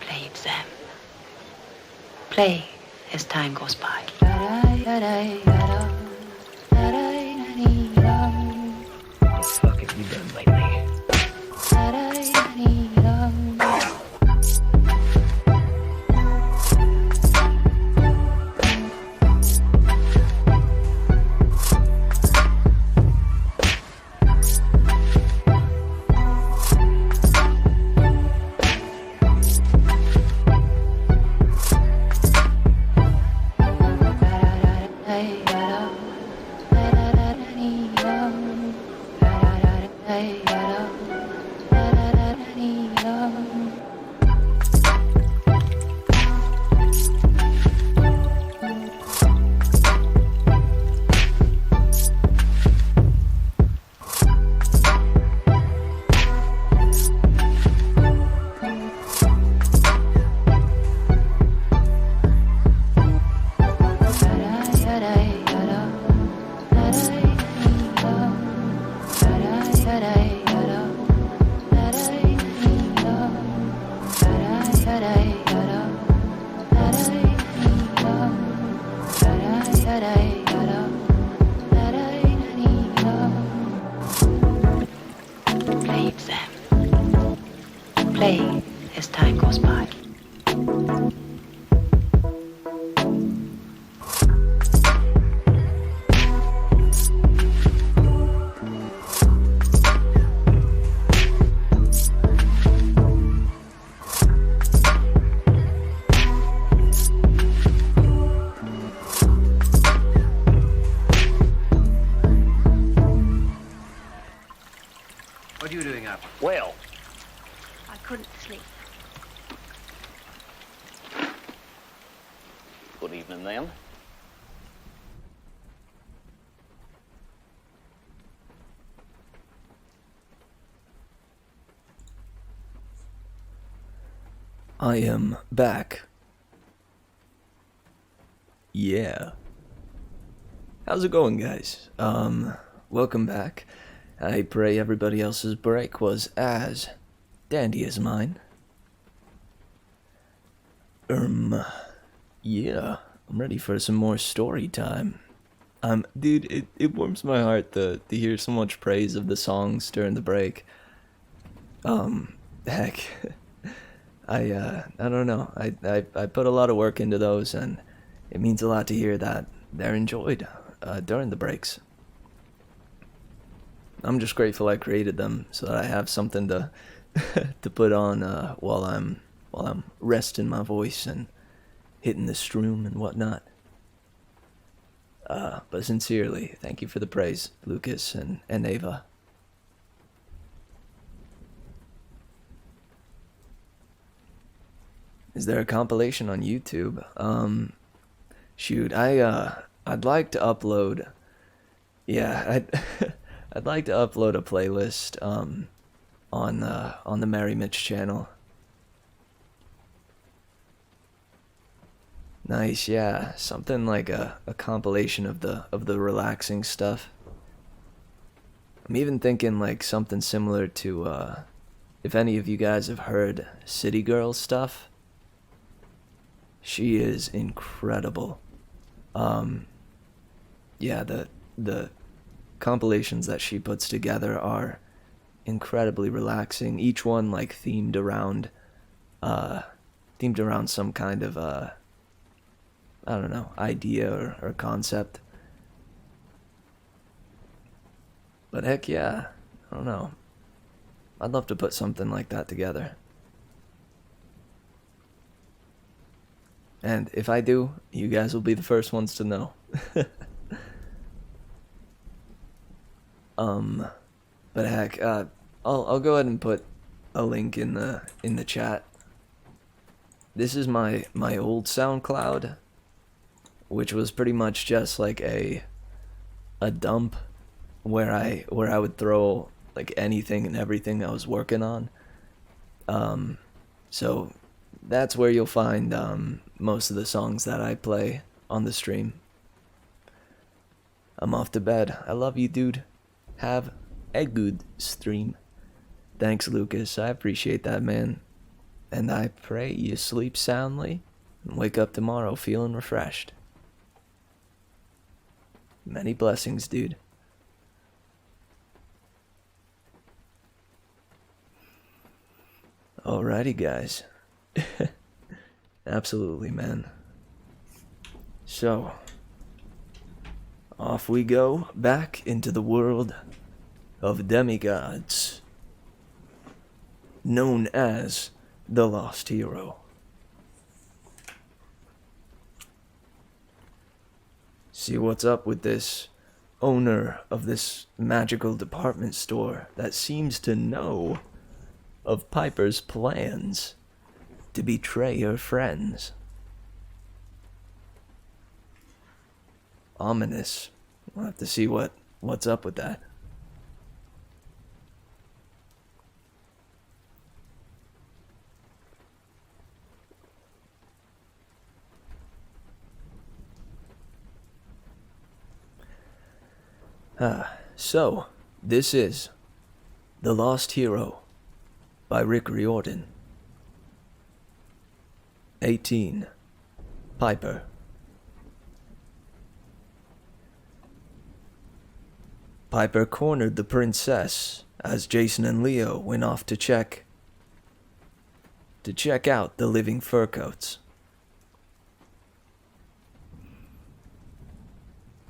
Play it, Sam. Play as time goes by. What the fuck have you done lately? Play it, Sam. Play as time goes by. What are you doing up? Well, I couldn't sleep. good evening then. I am back. Yeah. How's it going, guys? Welcome back. I pray everybody else's break was as dandy as mine. Yeah, I'm ready for some more story time. Dude, it warms my heart to hear so much praise of the songs during the break. Heck, I don't know. I put a lot of work into those, and it means a lot to hear that they're enjoyed during the breaks. I'm just grateful I created them so that I have something to to put on while I'm resting my voice and hitting the stroom and whatnot. But sincerely, thank you for the praise, Lucas and Ava. Is there a compilation on YouTube? Shoot, I'd like to upload. Yeah, I'd like to upload a playlist on the Mary Mitch channel. Nice, yeah, something like a compilation of the relaxing stuff. I'm even thinking like something similar to if any of you guys have heard City Girl stuff. She is incredible. Yeah, the compilations that she puts together are incredibly relaxing. Each one like themed around some kind of I don't know, idea or concept. But heck yeah, I don't know. I'd love to put something like that together. And if I do, you guys will be the first ones to know. But heck, I'll go ahead and put a link in the chat. This is my old SoundCloud, which was pretty much just like a dump where I would throw like anything and everything I was working on. So that's where you'll find most of the songs that I play on the stream. I'm off to bed. I love you, dude. Have a good stream. Thanks, Lucas. I appreciate that, man. And I pray you sleep soundly and wake up tomorrow feeling refreshed. Many blessings, dude. Alrighty, guys. Absolutely, man. So, off we go back into the world of demigods, known as the Lost Hero. See what's up with this owner of this magical department store that seems to know of Piper's plans to betray her friends. Ominous. We'll have to see what's up with that. So, this is The Lost Hero by Rick Riordan. 18. Piper. Piper cornered the princess as Jason and Leo went off to check out the living furcoats.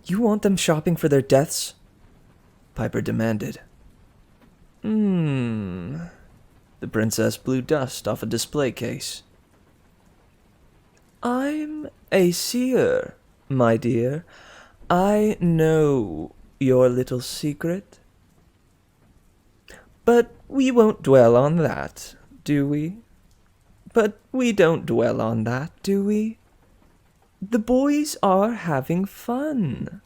You want them shopping for their deaths? Piper demanded. The princess blew dust off a display case. I'm a seer, my dear. I know your little secret. But we won't dwell on that, do we? But we don't dwell on that, do we? The boys are having fun.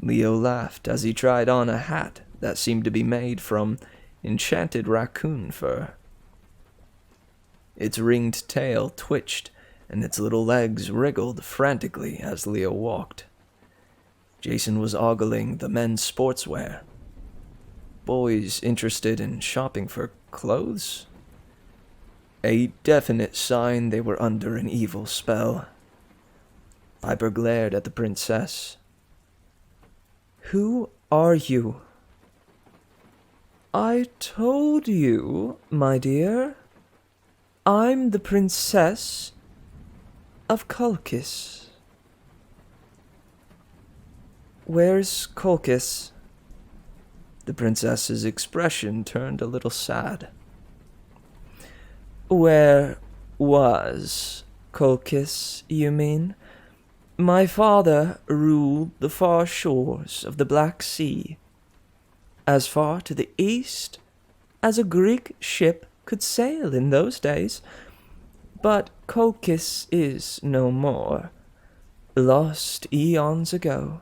Leo laughed as he tried on a hat that seemed to be made from enchanted raccoon fur. Its ringed tail twitched and its little legs wriggled frantically as Leo walked. Jason was ogling the men's sportswear. Boys interested in shopping for clothes? A definite sign they were under an evil spell. Piper glared at the princess. Who are you? I told you, my dear. I'm the princess of Colchis. Where's Colchis? The princess's expression turned a little sad. Where was Colchis, you mean? My father ruled the far shores of the Black Sea, as far to the east as a Greek ship could sail in those days. But Colchis is no more, lost eons ago.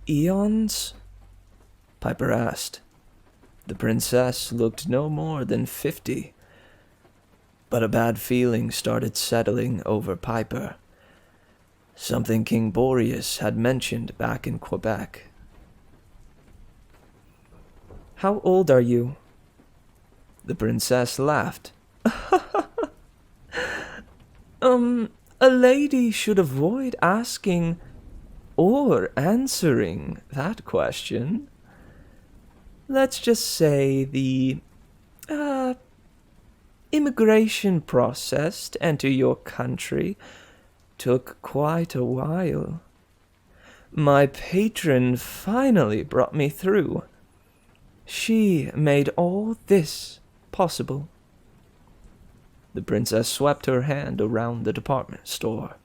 Eons? Piper asked. The princess looked no more than 50. But a bad feeling started settling over Piper. Something King Boreas had mentioned back in Quebec. How old are you? The princess laughed. A lady should avoid asking or answering that question. Let's just say the immigration process to enter your country took quite a while. My patron finally brought me through. She made all this possible. The princess swept her hand around the department store.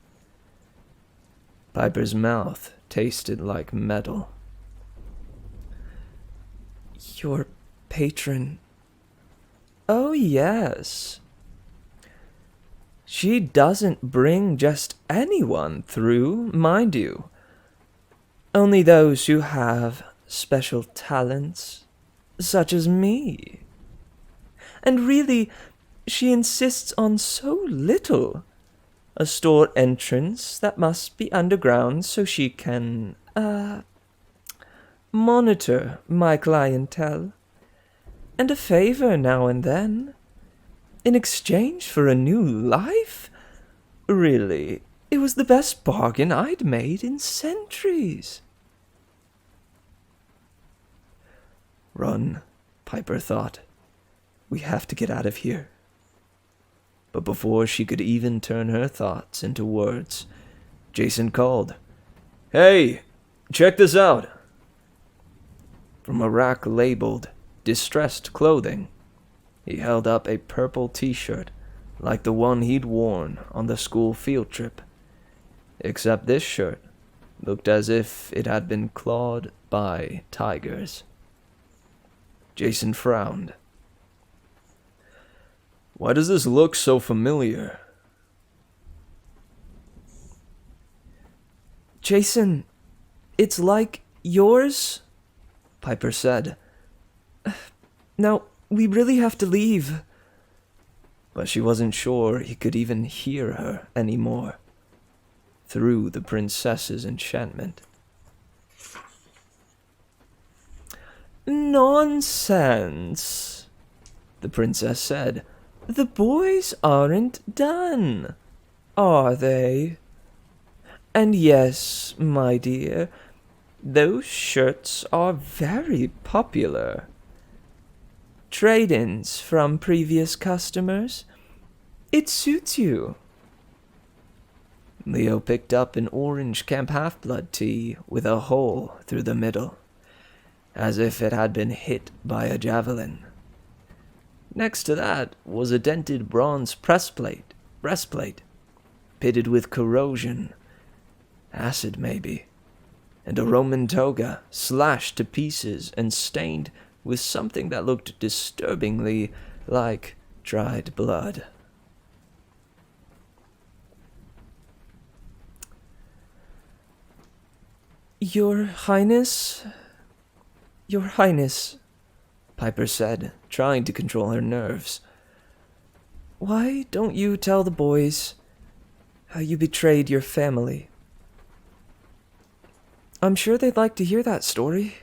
Piper's mouth tasted like metal. Your patron? Oh, yes. She doesn't bring just anyone through, mind you. Only those who have special talents, such as me. And really, she insists on so little. A store entrance that must be underground so she can, monitor my clientele. And a favor now and then. In exchange for a new life? Really, it was the best bargain I'd made in centuries. Run, Piper thought. We have to get out of here. But before she could even turn her thoughts into words, Jason called. Hey, check this out. From a rack labeled Distressed Clothing, he held up a purple t-shirt like the one he'd worn on the school field trip. Except this shirt looked as if it had been clawed by tigers. Jason frowned. Why does this look so familiar? Jason, it's like yours, Piper said. Now, we really have to leave. But she wasn't sure he could even hear her anymore, through the princess's enchantment. Nonsense, the princess said. The boys aren't done, are they? And yes, my dear, those shirts are very popular. Trade-ins from previous customers. It suits you. Leo picked up an orange Camp Half-Blood tee with a hole through the middle, as if it had been hit by a javelin. Next to that was a dented bronze breastplate, pitted with corrosion, acid maybe, and a Roman toga slashed to pieces and stained with something that looked disturbingly like dried blood. Your Highness, Piper said, trying to control her nerves. Why don't you tell the boys how you betrayed your family? I'm sure they'd like to hear that story.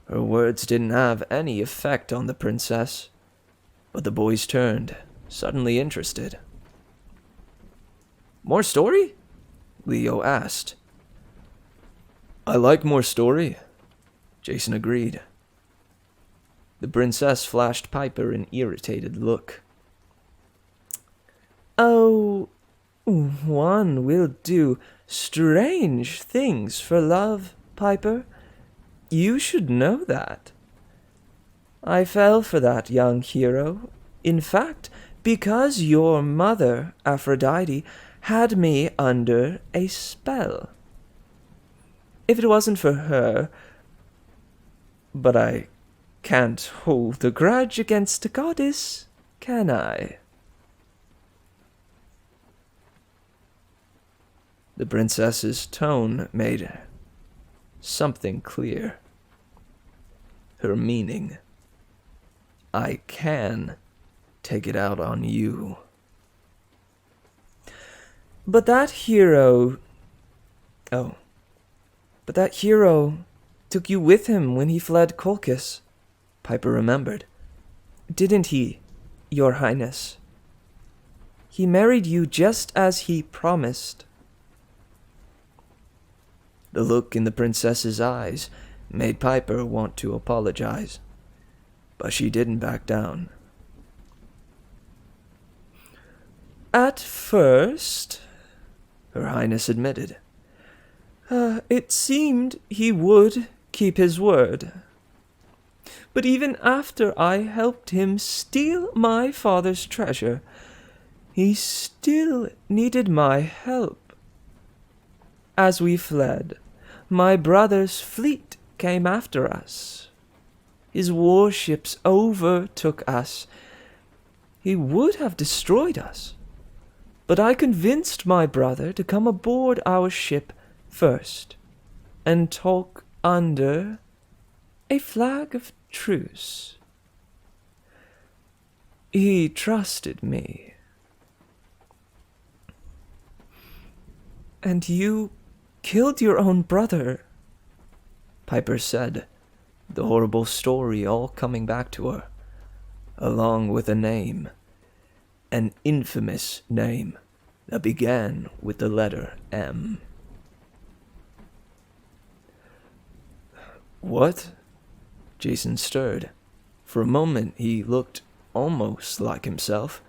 Her words didn't have any effect on the princess, but the boys turned, suddenly interested. More story? Leo asked. I like more story, Jason agreed. The princess flashed Piper an irritated look. Oh, one will do strange things for love, Piper. You should know that. I fell for that young hero. In fact, because your mother, Aphrodite, had me under a spell. If it wasn't for her... But I can't hold a grudge against a goddess, can I? The princess's tone made something clear. Her meaning. I can take it out on you. But that hero took you with him when he fled Colchis, Piper remembered. Didn't he, Your Highness? He married you just as he promised. The look in the princess's eyes made Piper want to apologize, but she didn't back down. At first, Her Highness admitted, it seemed he would keep his word. But even after I helped him steal my father's treasure, he still needed my help. As we fled, my brother's fleet came after us. His warships overtook us. He would have destroyed us, but I convinced my brother to come aboard our ship first and talk under a flag of truce. He trusted me. And you killed your own brother, Piper said, the horrible story all coming back to her, along with a name, an infamous name that began with the letter M. What? Jason stirred. For a moment he looked almost like himself.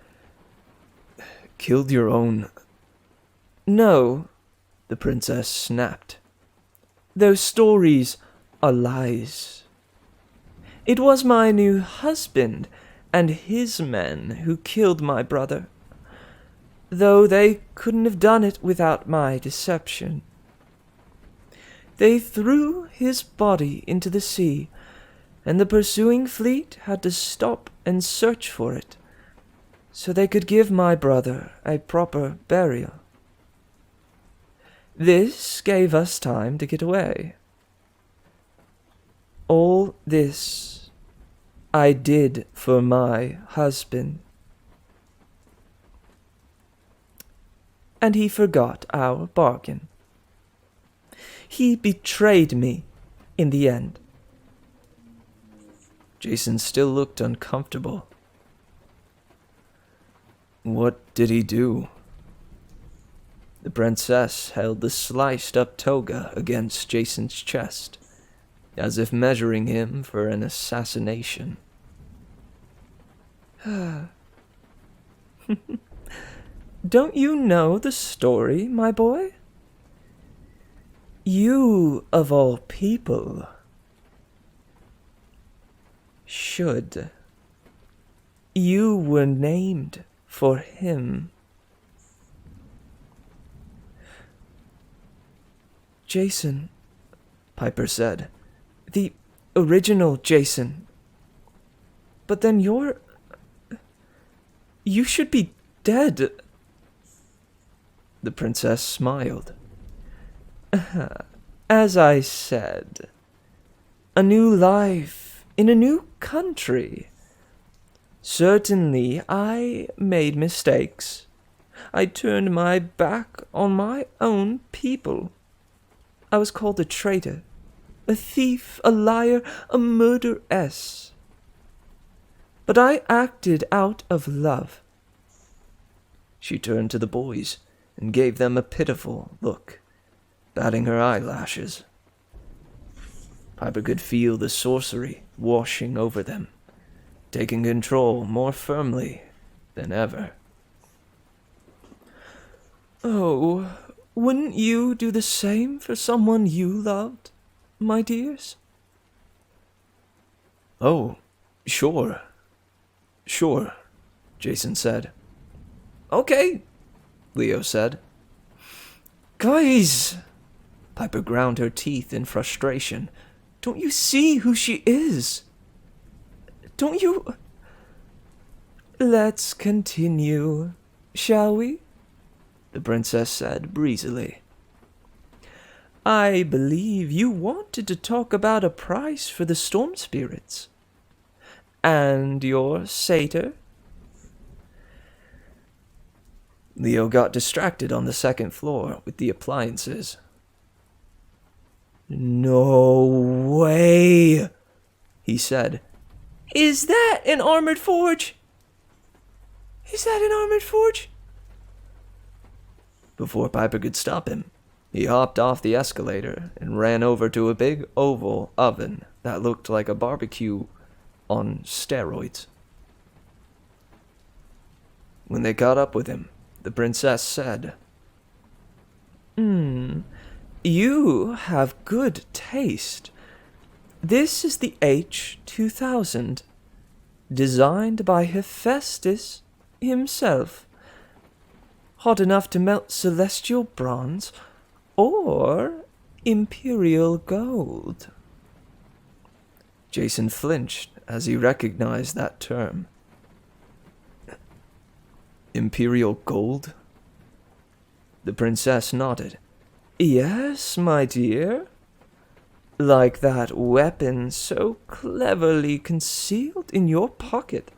Killed your own... No, the princess snapped. Those stories are lies. It was my new husband and his men who killed my brother, though they couldn't have done it without my deception. They threw his body into the sea, and the pursuing fleet had to stop and search for it, so they could give my brother a proper burial. This gave us time to get away. All this I did for my husband. And he forgot our bargain. He betrayed me in the end. Jason still looked uncomfortable. What did he do? The princess held the sliced-up toga against Jason's chest, as if measuring him for an assassination. Don't you know the story, my boy? You, of all people, should. You were named for him. Jason, Piper said. The original Jason. But then you should be dead. The princess smiled. As I said, a new life in a new country. Certainly I made mistakes. I turned my back on my own people. I was called a traitor, a thief, a liar, a murderess. But I acted out of love. She turned to the boys and gave them a pitiful look, batting her eyelashes. Piper could feel the sorcery washing over them, taking control more firmly than ever. Oh, wouldn't you do the same for someone you loved, my dears? Oh, sure. Sure, Jason said. Okay, Leo said. Guys! Piper ground her teeth in frustration. Don't you see who she is? Don't you... Let's continue, shall we? The princess said breezily. I believe you wanted to talk about a price for the storm spirits. And your satyr? Leo got distracted on the second floor with the appliances. No way, he said. Is that an armored forge? Is that an armored forge? Before Piper could stop him, he hopped off the escalator and ran over to a big oval oven that looked like a barbecue on steroids. When they caught up with him, the princess said. You have good taste. This is the H-2000, designed by Hephaestus himself. Hot enough to melt celestial bronze or imperial gold. Jason flinched as he recognized that term. Imperial gold? The princess nodded. Yes, my dear. Like that weapon so cleverly concealed in your pocket.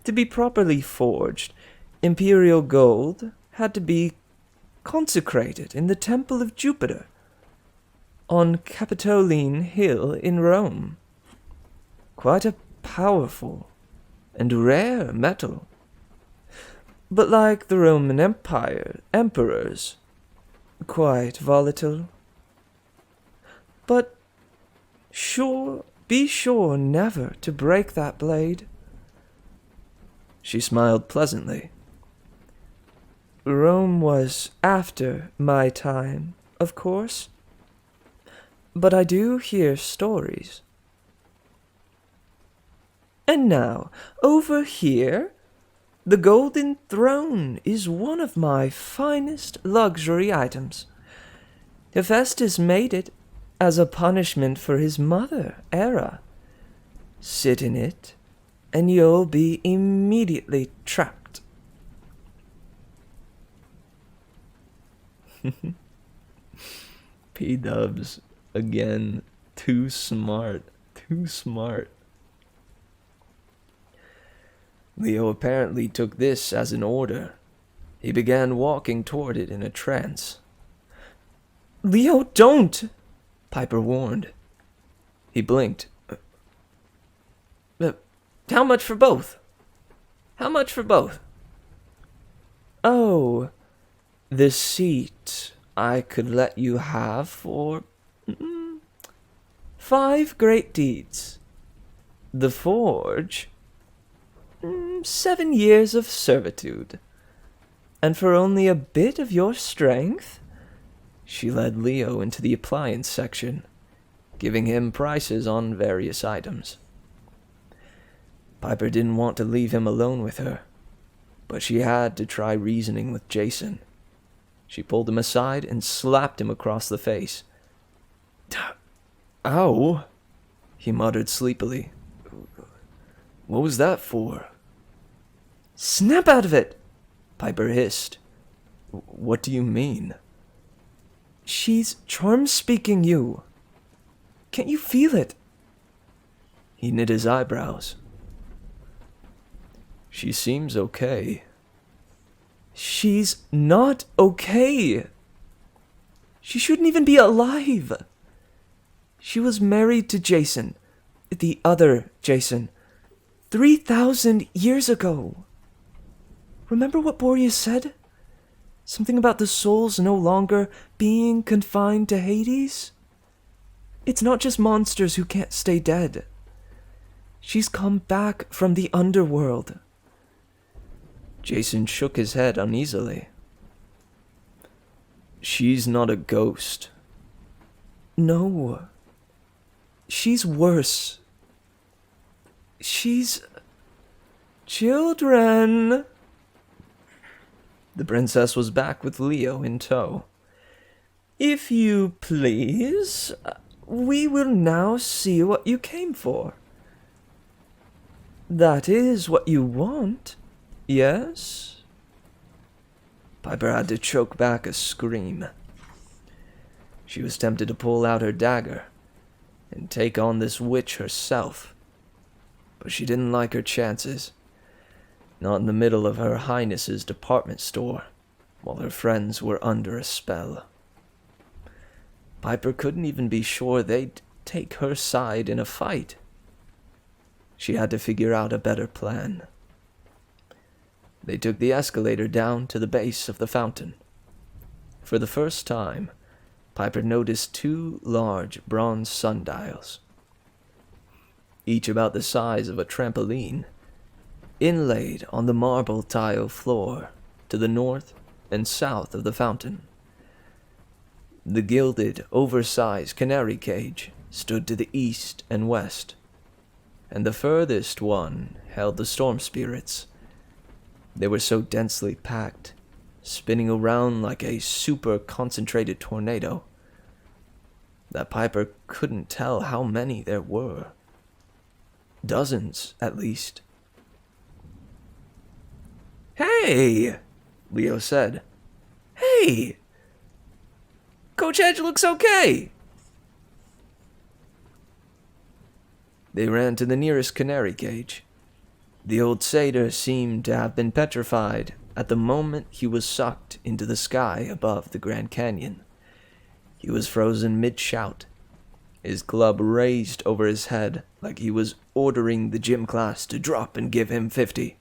To be properly forged, imperial gold had to be consecrated in the Temple of Jupiter on Capitoline Hill in Rome. Quite a powerful and rare metal. But like the Roman Empire emperors, quite volatile. But be sure never to break that blade. She smiled pleasantly. Rome was after my time, of course. But I do hear stories. And now, over here, the Golden Throne is one of my finest luxury items. Hephaestus made it as a punishment for his mother, Hera. Sit in it, and you'll be immediately trapped. P-dubs, again, too smart. Leo apparently took this as an order. He began walking toward it in a trance. Leo, don't! Piper warned. He blinked. How much for both? How much for both? Oh, the seat I could let you have for 5 great deeds. The forge, 7 years of servitude. And for only a bit of your strength? She led Leo into the appliance section, giving him prices on various items. Piper didn't want to leave him alone with her, but she had to try reasoning with Jason. She pulled him aside and slapped him across the face. Ow, he muttered sleepily. what was that for? Snap out of it, Piper hissed. What do you mean? She's charm-speaking you. Can't you feel it? He knit his eyebrows. She seems okay. She's not okay. She shouldn't even be alive. She was married to Jason, the other Jason, 3,000 years ago. Remember what Boreas said? Something about the souls no longer being confined to Hades? It's not just monsters who can't stay dead. She's come back from the underworld. Jason shook his head uneasily. She's not a ghost. No. She's worse. She's... Children! The princess was back with Leo in tow. If you please, we will now see what you came for. That is what you want, yes? Piper had to choke back a scream. She was tempted to pull out her dagger and take on this witch herself, but she didn't like her chances. Not in the middle of Her Highness's department store, while her friends were under a spell. Piper couldn't even be sure they'd take her side in a fight. She had to figure out a better plan. They took the escalator down to the base of the fountain. For the first time, Piper noticed 2 large bronze sundials, each about the size of a trampoline, inlaid on the marble tile floor to the north and south of the fountain. The gilded, oversized canary cage stood to the east and west, and the furthest one held the storm spirits. They were so densely packed, spinning around like a super concentrated tornado, that Piper couldn't tell how many there were. Dozens, at least. "Hey!" Leo said. "Hey! Coach Hedge looks okay!" They ran to the nearest canary cage. The old satyr seemed to have been petrified at the moment he was sucked into the sky above the Grand Canyon. He was frozen mid-shout, his club raised over his head like he was ordering the gym class to drop and give him 50.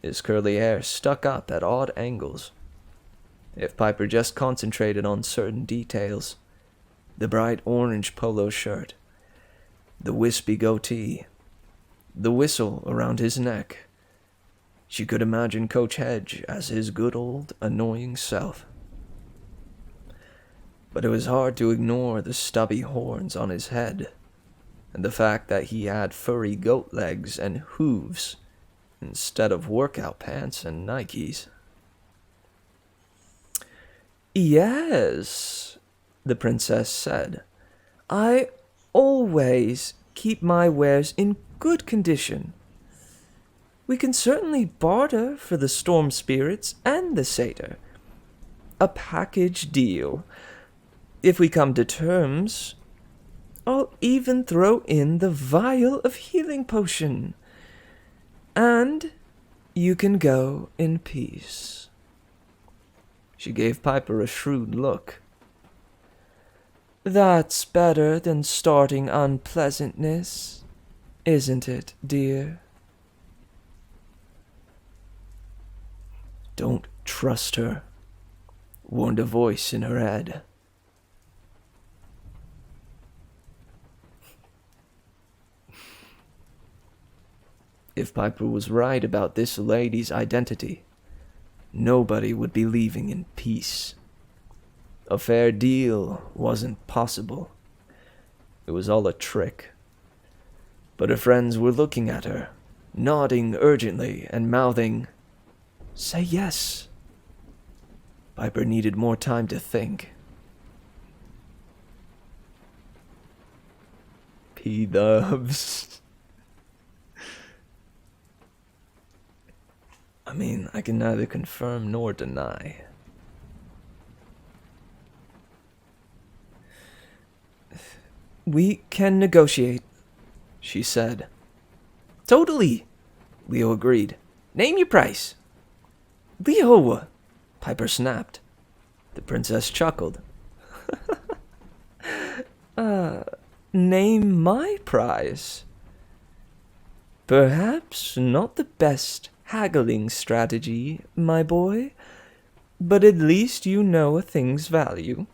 His curly hair stuck up at odd angles. If Piper just concentrated on certain details, the bright orange polo shirt, the wispy goatee, the whistle around his neck, she could imagine Coach Hedge as his good old annoying self. But it was hard to ignore the stubby horns on his head, and the fact that he had furry goat legs and hooves instead of workout pants and Nikes. "Yes," the princess said. "I always keep my wares in good condition. We can certainly barter for the storm spirits and the satyr. A package deal. If we come to terms, I'll even throw in the vial of healing potion. And you can go in peace." She gave Piper a shrewd look. "That's better than starting unpleasantness, isn't it, dear?" "Don't trust her," warned a voice in her head. If Piper was right about this lady's identity, nobody would be leaving in peace. A fair deal wasn't possible. It was all a trick. But her friends were looking at her, nodding urgently and mouthing, "Say yes." Piper needed more time to think. P-dubs. I mean, I can neither confirm nor deny. "We can negotiate," she said. "Totally," Leo agreed. "Name your price." "Leo!" Piper snapped. The princess chuckled. Name my price. Perhaps not the best haggling strategy, my boy, but at least you know a thing's value.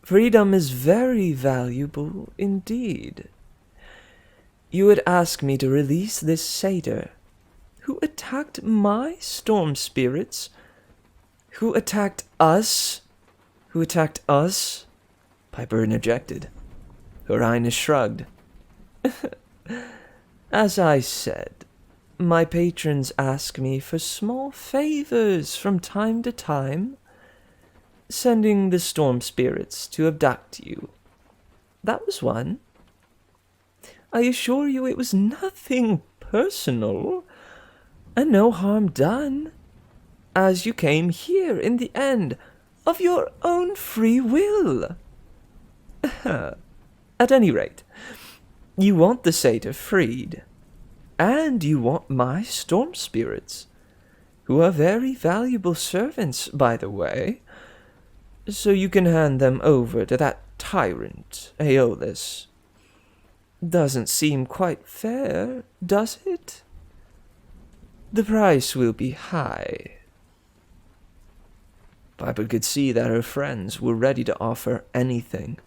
Freedom is very valuable indeed. You would ask me to release this satyr, who attacked my storm spirits, who attacked us, Piper interjected. Her highness shrugged. As I said, my patrons ask me for small favors from time to time, sending the storm spirits to abduct you. That was one. I assure you it was nothing personal, and no harm done, as you came here in the end of your own free will. At any rate, you want the satyr freed, and you want my storm spirits, who are very valuable servants, by the way, so you can hand them over to that tyrant, Aeolus. Doesn't seem quite fair, does it? The price will be high. Piper could see that her friends were ready to offer anything,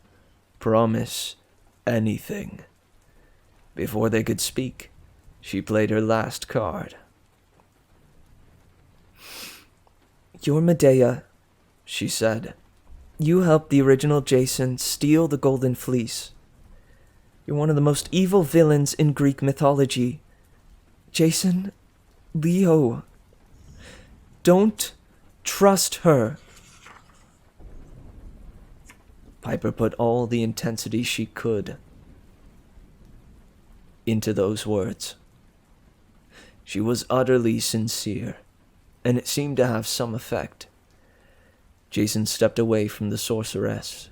promise anything. Before they could speak, she played her last card. You're Medea, she said. You helped the original Jason steal the Golden Fleece. You're one of the most evil villains in Greek mythology. Jason, Leo, don't trust her. Piper put all the intensity she could into those words. She was utterly sincere, and it seemed to have some effect. Jason stepped away from the sorceress.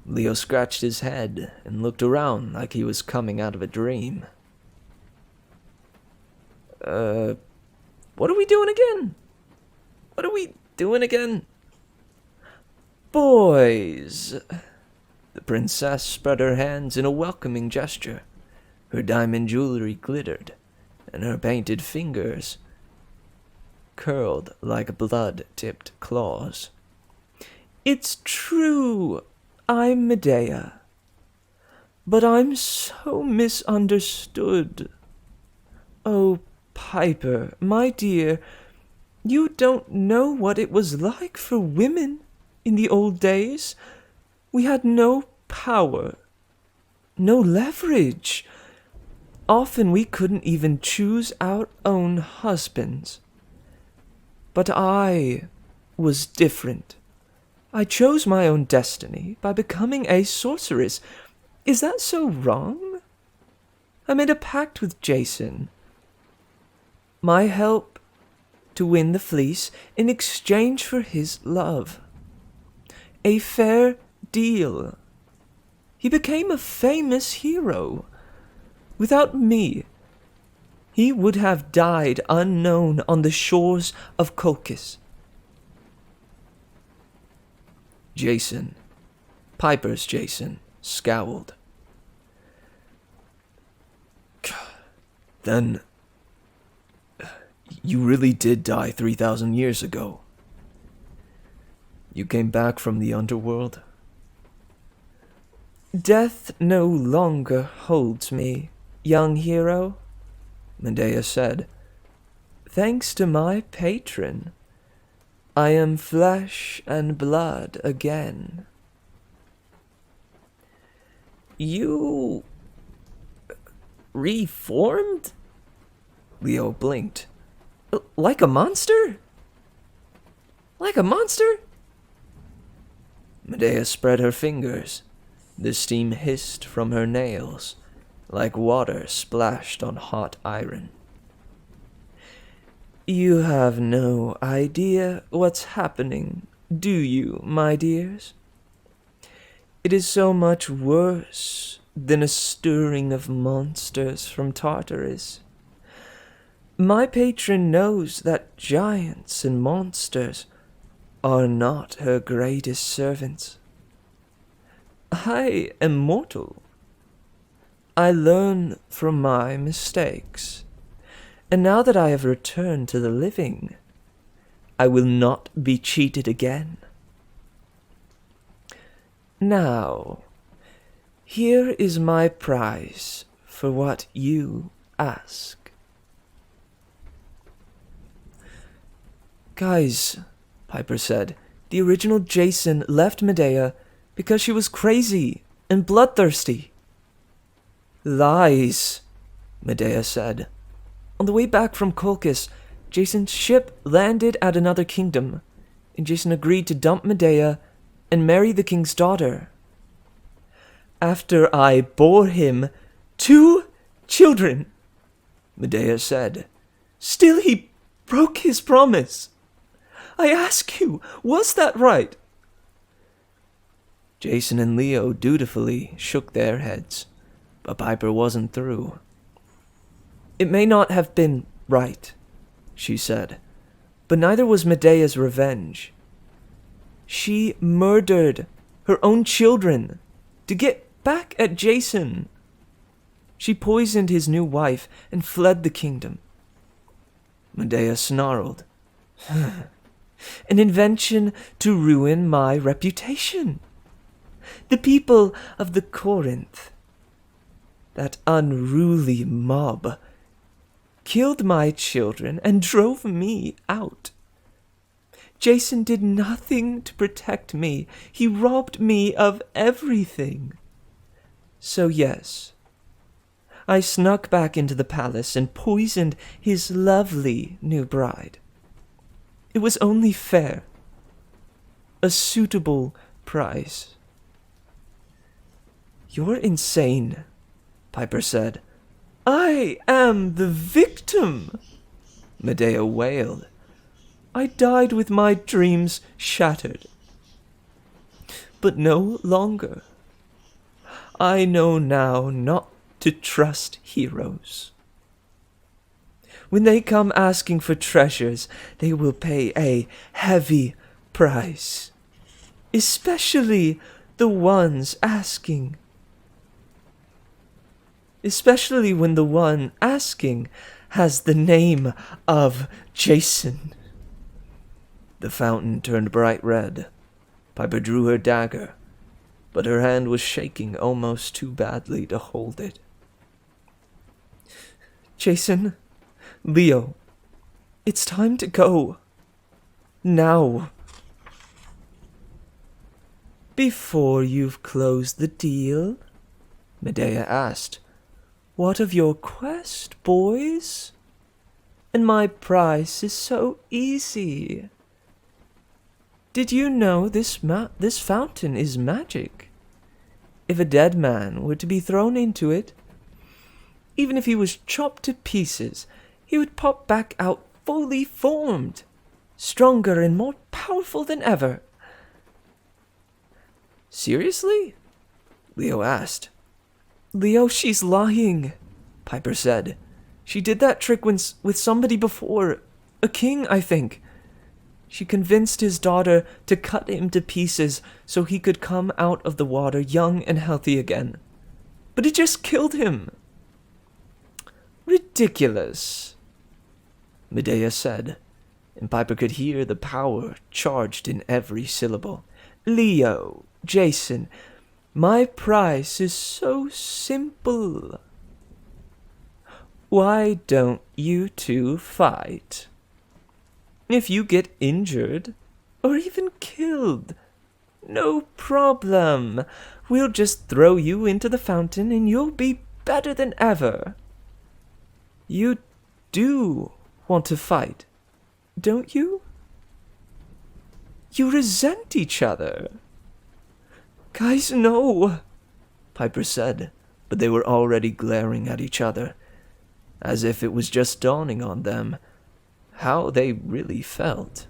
Leo scratched his head and looked around like he was coming out of a dream. What are we doing again? What are we doing again? Boys! The princess spread her hands in a welcoming gesture. Her diamond jewelry glittered, and her painted fingers curled like blood-tipped claws. It's true, I'm Medea, but I'm so misunderstood. Oh, Piper, my dear, you don't know what it was like for women in the old days. We had no power, no leverage. Often we couldn't even choose our own husbands. But I was different. I chose my own destiny by becoming a sorceress. Is that so wrong? I made a pact with Jason. My help to win the fleece in exchange for his love. A fair deal. He became a famous hero. Without me, he would have died unknown on the shores of Colchis. Jason, Piper's Jason, scowled. Then, you really did die 3,000 years ago. You came back from the underworld? Death no longer holds me, young hero, Medea said. Thanks to my patron, I am flesh and blood again. You reformed? Leo blinked. Like a monster? Like a monster? Medea spread her fingers. The steam hissed from her nails, like water splashed on hot iron. You have no idea what's happening, do you, my dears? It is so much worse than a stirring of monsters from Tartarus. My patron knows that giants and monsters are not her greatest servants. I am mortal. I learn from my mistakes, and now that I have returned to the living, I will not be cheated again. Now, here is my prize for what you ask. Guys, Piper said, the original Jason left Medea because she was crazy and bloodthirsty. Lies, Medea said. On the way back from Colchis, Jason's ship landed at another kingdom, and Jason agreed to dump Medea and marry the king's daughter. After I bore him 2 children, Medea said. Still he broke his promise. I ask you, was that right? Jason and Leo dutifully shook their heads, but Piper wasn't through. It may not have been right, she said, but neither was Medea's revenge. She murdered her own children to get back at Jason. She poisoned his new wife and fled the kingdom. Medea snarled. An invention to ruin my reputation. The people of the Corinth, that unruly mob, killed my children and drove me out. Jason did nothing to protect me. He robbed me of everything. So yes, I snuck back into the palace and poisoned his lovely new bride. It was only fair. A suitable price. You're insane, Piper said. I am the victim, Medea wailed. I died with my dreams shattered. But no longer. I know now not to trust heroes. When they come asking for treasures, they will pay a heavy price. Especially the ones asking. Especially when the one asking has the name of Jason. The fountain turned bright red. Piper drew her dagger, but her hand was shaking almost too badly to hold it. Jason, Leo, it's time to go. Now. Before you've closed the deal, Medea asked, what of your quest, boys? And my price is so easy. Did you know this fountain is magic? If a dead man were to be thrown into it, even if he was chopped to pieces, he would pop back out fully formed, stronger and more powerful than ever. Seriously? Leo asked. Leo, she's lying, Piper said. She did that trick with somebody before, a king, I think. She convinced his daughter to cut him to pieces so he could come out of the water young and healthy again. But it just killed him. Ridiculous, Medea said, and Piper could hear the power charged in every syllable. Leo, Jason, my price is so simple. Why don't you two fight? If you get injured, or even killed, no problem. We'll just throw you into the fountain and you'll be better than ever. You do want to fight, don't you? You resent each other. Guys, no, Piper said, but they were already glaring at each other, as if it was just dawning on them how they really felt.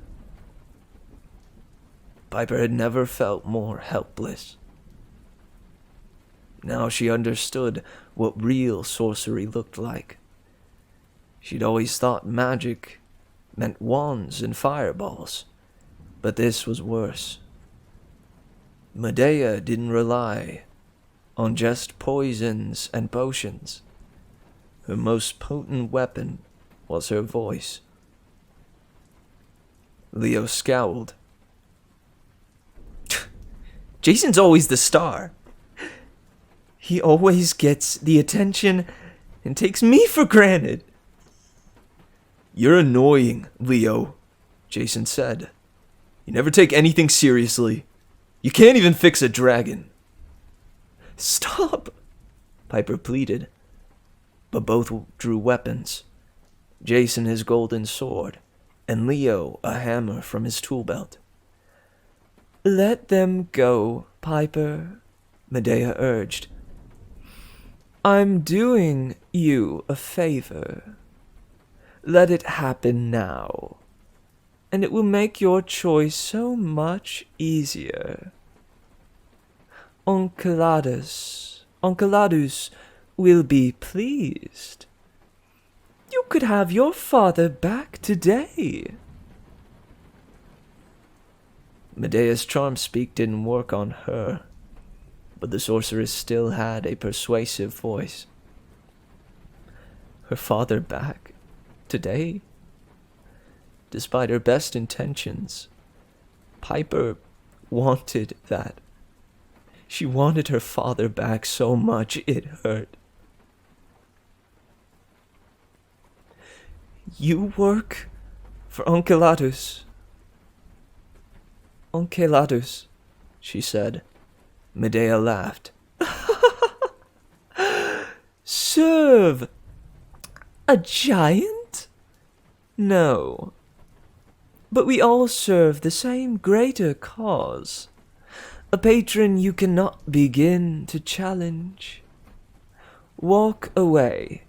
Piper had never felt more helpless. Now she understood what real sorcery looked like. She'd always thought magic meant wands and fireballs, but this was worse. Medea didn't rely on just poisons and potions. Her most potent weapon was her voice. Leo scowled. Jason's always the star. He always gets the attention and takes me for granted. You're annoying, Leo, Jason said. You never take anything seriously. You can't even fix a dragon. Stop, Piper pleaded. But both drew weapons. Jason his golden sword, and Leo a hammer from his tool belt. Let them go, Piper, Medea urged. I'm doing you a favor. Let it happen now, and it will make your choice so much easier. Enceladus will be pleased. You could have your father back today. Medea's charm speak didn't work on her, but the sorceress still had a persuasive voice. Her father back today? Despite her best intentions, Piper wanted that. She wanted her father back so much it hurt. You work for Enceladus, on Caeladdus, she said. Medea laughed. Serve a giant? No. But we all serve the same greater cause. A patron you cannot begin to challenge. Walk away,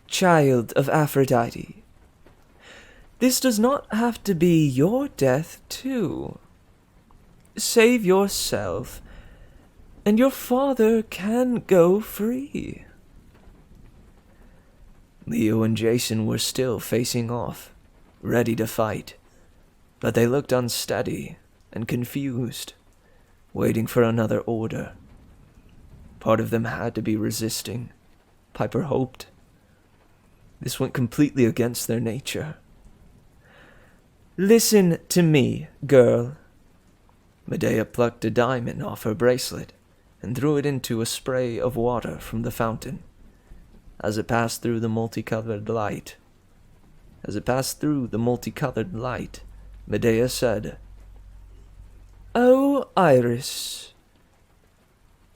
child of Aphrodite. This does not have to be your death, too. Save yourself, and your father can go free. Leo and Jason were still facing off, ready to fight, but they looked unsteady and confused, waiting for another order. Part of them had to be resisting, Piper hoped. This went completely against their nature. Listen to me, girl. Medea plucked a diamond off her bracelet and threw it into a spray of water from the fountain. As it passed through the multicolored light, Medea said, "O Iris,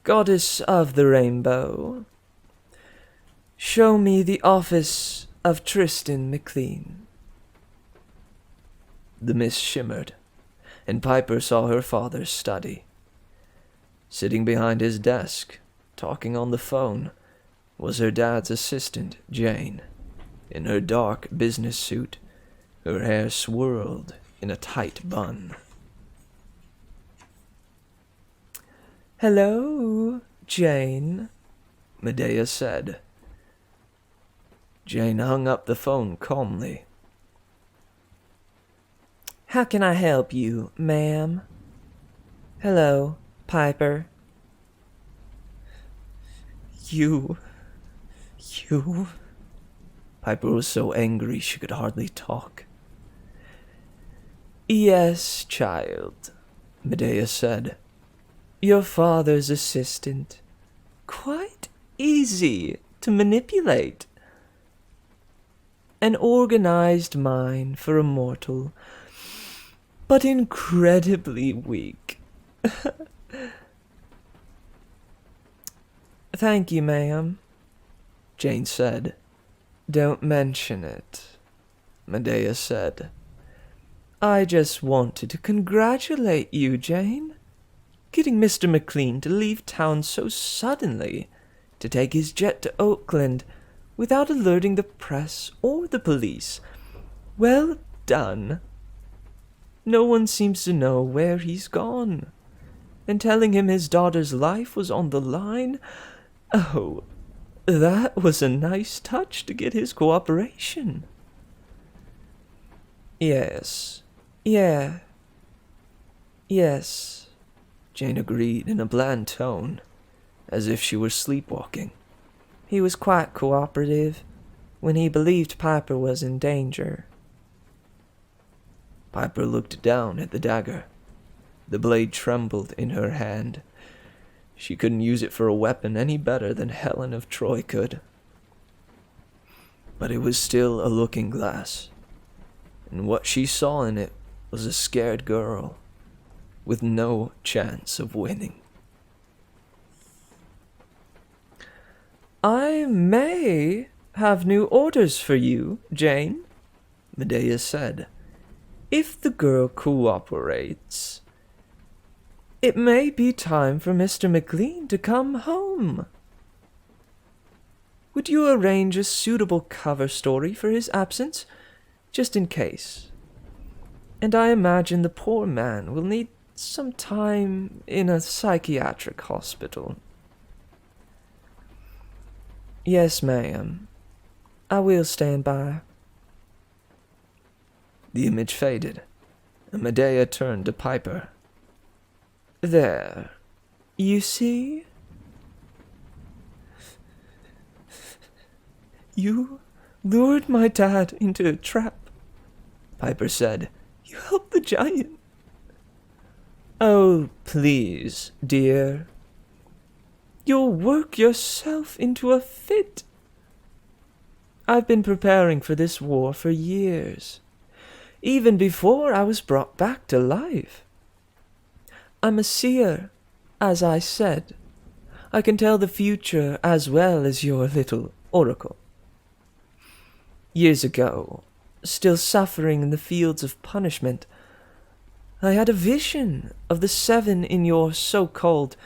goddess of the rainbow, show me the office of Tristan MacLean." The mist shimmered, and Piper saw her father's study. Sitting behind his desk, talking on the phone, was her dad's assistant, Jane, in her dark business suit, her hair swirled in a tight bun. "Hello, Jane," Medea said. Jane hung up the phone calmly. "How can I help you, ma'am?" "Hello, Piper." You... Piper was so angry she could hardly talk. "Yes, child," Medea said. "Your father's assistant. Quite easy to manipulate. An organized mind for a mortal, but incredibly weak." "Thank you, ma'am," Jane said. "Don't mention it," Medea said. "I just wanted to congratulate you, Jane. Getting Mr. MacLean to leave town so suddenly, to take his jet to Oakland without alerting the press or the police. Well done. No one seems to know where he's gone. And telling him his daughter's life was on the line? Oh, that was a nice touch to get his cooperation." "Yes. Yes," Jane agreed in a bland tone, as if she were sleepwalking. "He was quite cooperative when he believed Piper was in danger." Piper looked down at the dagger. The blade trembled in her hand. She couldn't use it for a weapon any better than Helen of Troy could. But it was still a looking glass, and what she saw in it was a scared girl with no chance of winning. "I may have new orders for you, Jane," Medea said. "If the girl cooperates, it may be time for Mr. MacLean to come home. Would you arrange a suitable cover story for his absence, just in case? And I imagine the poor man will need some time in a psychiatric hospital." "Yes, ma'am. I will stand by." The image faded, and Medea turned to Piper. "There, you see? You lured my dad into a trap," Piper said. "You helped the giant." "Oh, please, dear. You'll work yourself into a fit. I've been preparing for this war for years, even before I was brought back to life. I'm a seer, as I said. I can tell the future as well as your little oracle. Years ago, still suffering in the fields of punishment, I had a vision of the 7 in your so-called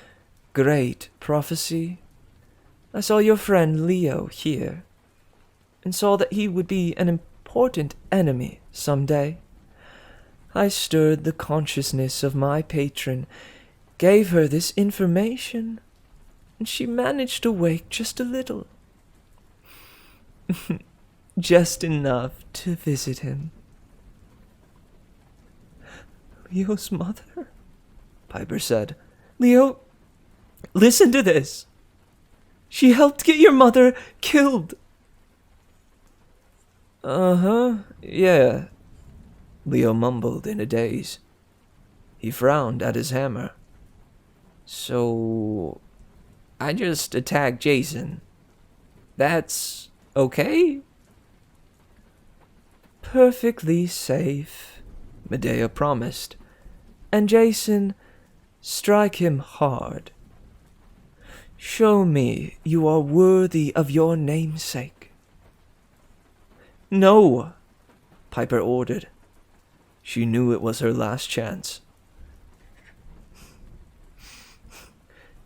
great prophecy. I saw your friend Leo here, and saw that he would be an important enemy someday. I stirred the consciousness of my patron, gave her this information, and she managed to wake just a little. Just enough to visit him. Leo's mother? Piper said. Leo, listen to this. She helped get your mother killed. Yeah. Leo mumbled in a daze. He frowned at his hammer. So, I just attacked Jason. That's okay? Perfectly safe, Medea promised. And Jason, strike him hard. Show me you are worthy of your namesake. No, Piper ordered. She knew it was her last chance.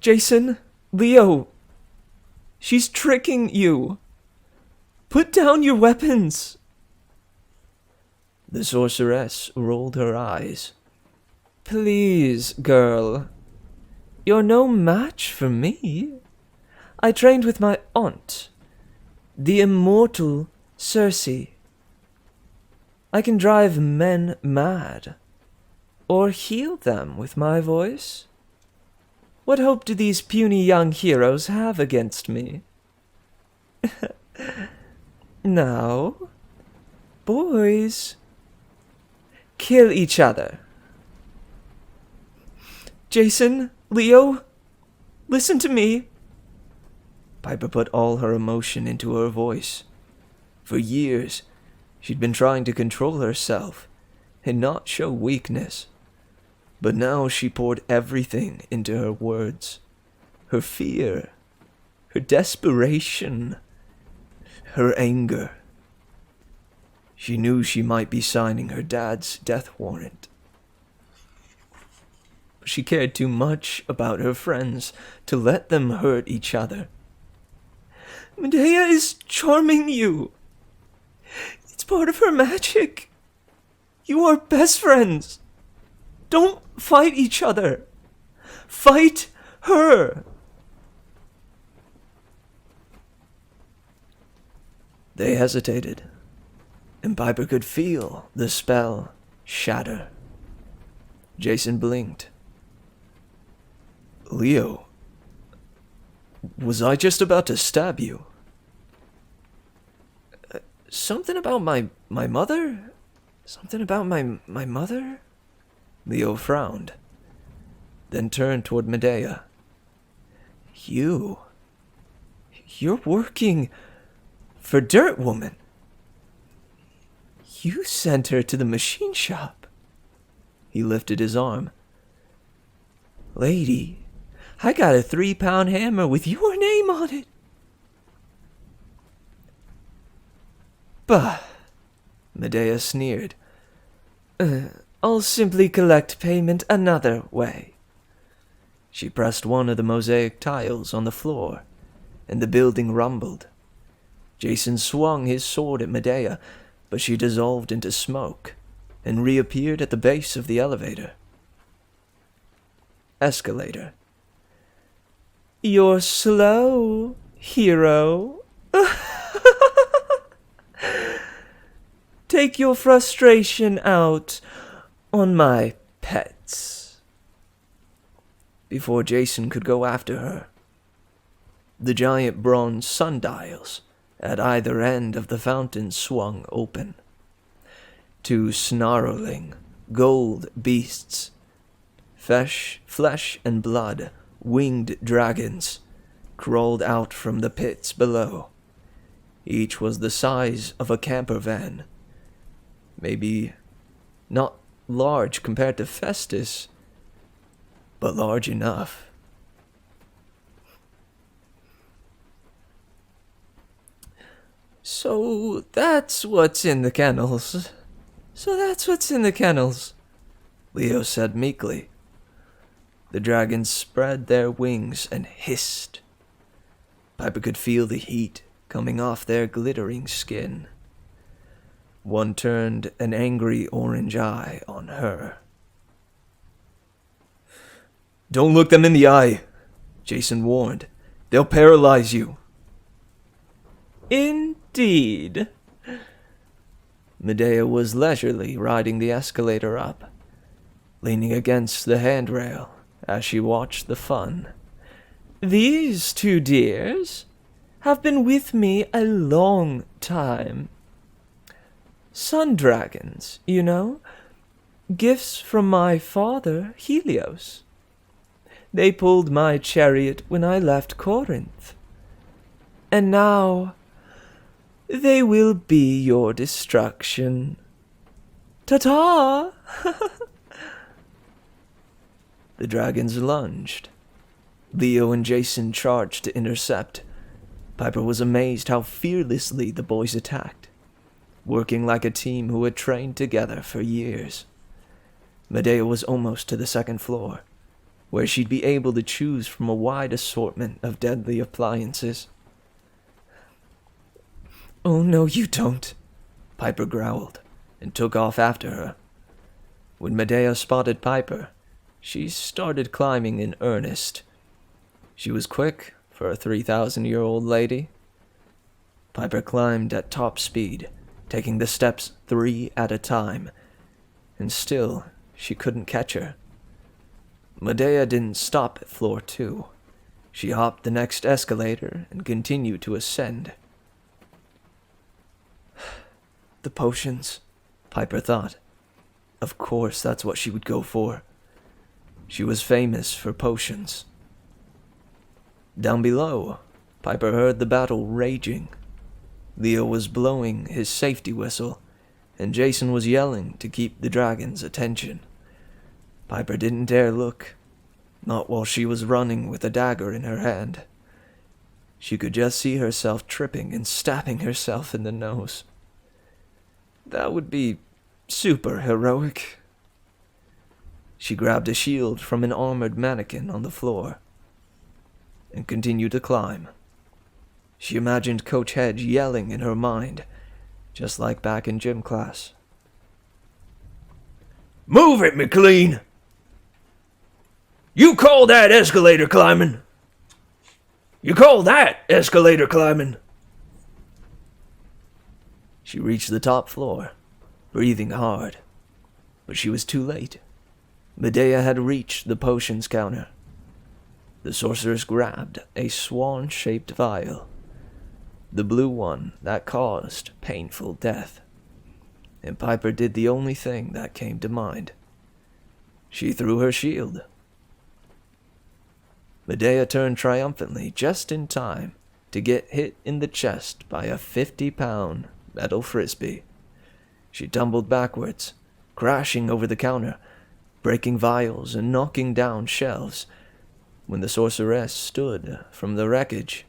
Jason, Leo, she's tricking you. Put down your weapons. The sorceress rolled her eyes. Please, girl. You're no match for me. I trained with my aunt, the immortal Circe. I can drive men mad, or heal them with my voice. What hope do these puny young heroes have against me? Now, boys, kill each other. Jason, Leo, listen to me. Piper put all her emotion into her voice. For years, she'd been trying to control herself and not show weakness. But now she poured everything into her words. Her fear, her desperation, her anger. She knew she might be signing her dad's death warrant. She cared too much about her friends to let them hurt each other. Medea is charming you. It's part of her magic. You are best friends. Don't fight each other. Fight her. They hesitated, and Piper could feel the spell shatter. Jason blinked. Leo, was I just about to stab you? Something about my mother? Something about my mother? Leo frowned, then turned toward Medea. You're working for Dirt Woman. You sent her to the machine shop. He lifted his arm. Lady, I got a 3-pound hammer with your name on it. Bah, Medea sneered. I'll simply collect payment another way. She pressed one of the mosaic tiles on the floor, and the building rumbled. Jason swung his sword at Medea, but she dissolved into smoke and reappeared at the base of the elevator. Escalator. You're slow, hero. Take your frustration out on my pets. Before Jason could go after her, the giant bronze sundials at either end of the fountain swung open. 2 snarling, gold beasts, flesh and blood, winged dragons, crawled out from the pits below. Each was the size of a camper van. Maybe not large compared to Festus, but large enough. So that's what's in the kennels. Leo said meekly. The dragons spread their wings and hissed. Piper could feel the heat coming off their glittering skin. One turned an angry orange eye on her. "Don't look them in the eye," Jason warned. "They'll paralyze you." "Indeed." Medea was leisurely riding the escalator up, leaning against the handrail as she watched the fun. "These two dears have been with me a long time. Sun dragons, you know, gifts from my father, Helios. They pulled my chariot when I left Corinth. And now they will be your destruction. Ta-ta!" The dragons lunged. Leo and Jason charged to intercept. Piper was amazed how fearlessly the boys attacked, working like a team who had trained together for years. Medea was almost to the second floor, where she'd be able to choose from a wide assortment of deadly appliances. "Oh, no, you don't," Piper growled, and took off after her. When Medea spotted Piper, she started climbing in earnest. She was quick for a 3,000-year-old lady. Piper climbed at top speed, taking the steps 3 at a time, and still she couldn't catch her. Medea didn't stop at floor 2. She hopped the next escalator and continued to ascend. The potions, Piper thought. Of course, that's what she would go for. She was famous for potions. Down below, Piper heard the battle raging. Leo was blowing his safety whistle, and Jason was yelling to keep the dragon's attention. Piper didn't dare look, not while she was running with a dagger in her hand. She could just see herself tripping and stabbing herself in the nose. That would be super heroic. She grabbed a shield from an armored mannequin on the floor and continued to climb. She imagined Coach Hedge yelling in her mind, just like back in gym class. "Move it, McLean! You call that escalator climbing? You call that escalator climbing?" She reached the top floor, breathing hard, but she was too late. Medea had reached the potions counter. The sorceress grabbed a swan-shaped vial, the blue one that caused painful death, and Piper did the only thing that came to mind. She threw her shield. Medea turned triumphantly just in time to get hit in the chest by a 50-pound metal frisbee. She tumbled backwards, crashing over the counter, breaking vials and knocking down shelves. When the sorceress stood from the wreckage,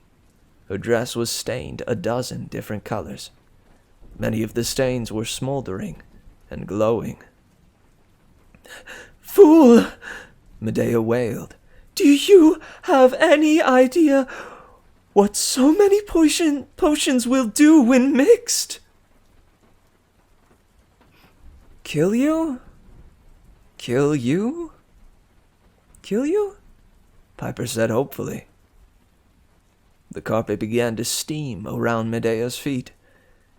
her dress was stained a dozen different colors. Many of the stains were smoldering and glowing. "Fool!" Medea wailed. "Do you have any idea what so many potions will do when mixed?" "Kill you? Kill you? Kill you?" Piper said hopefully. The carpet began to steam around Medea's feet.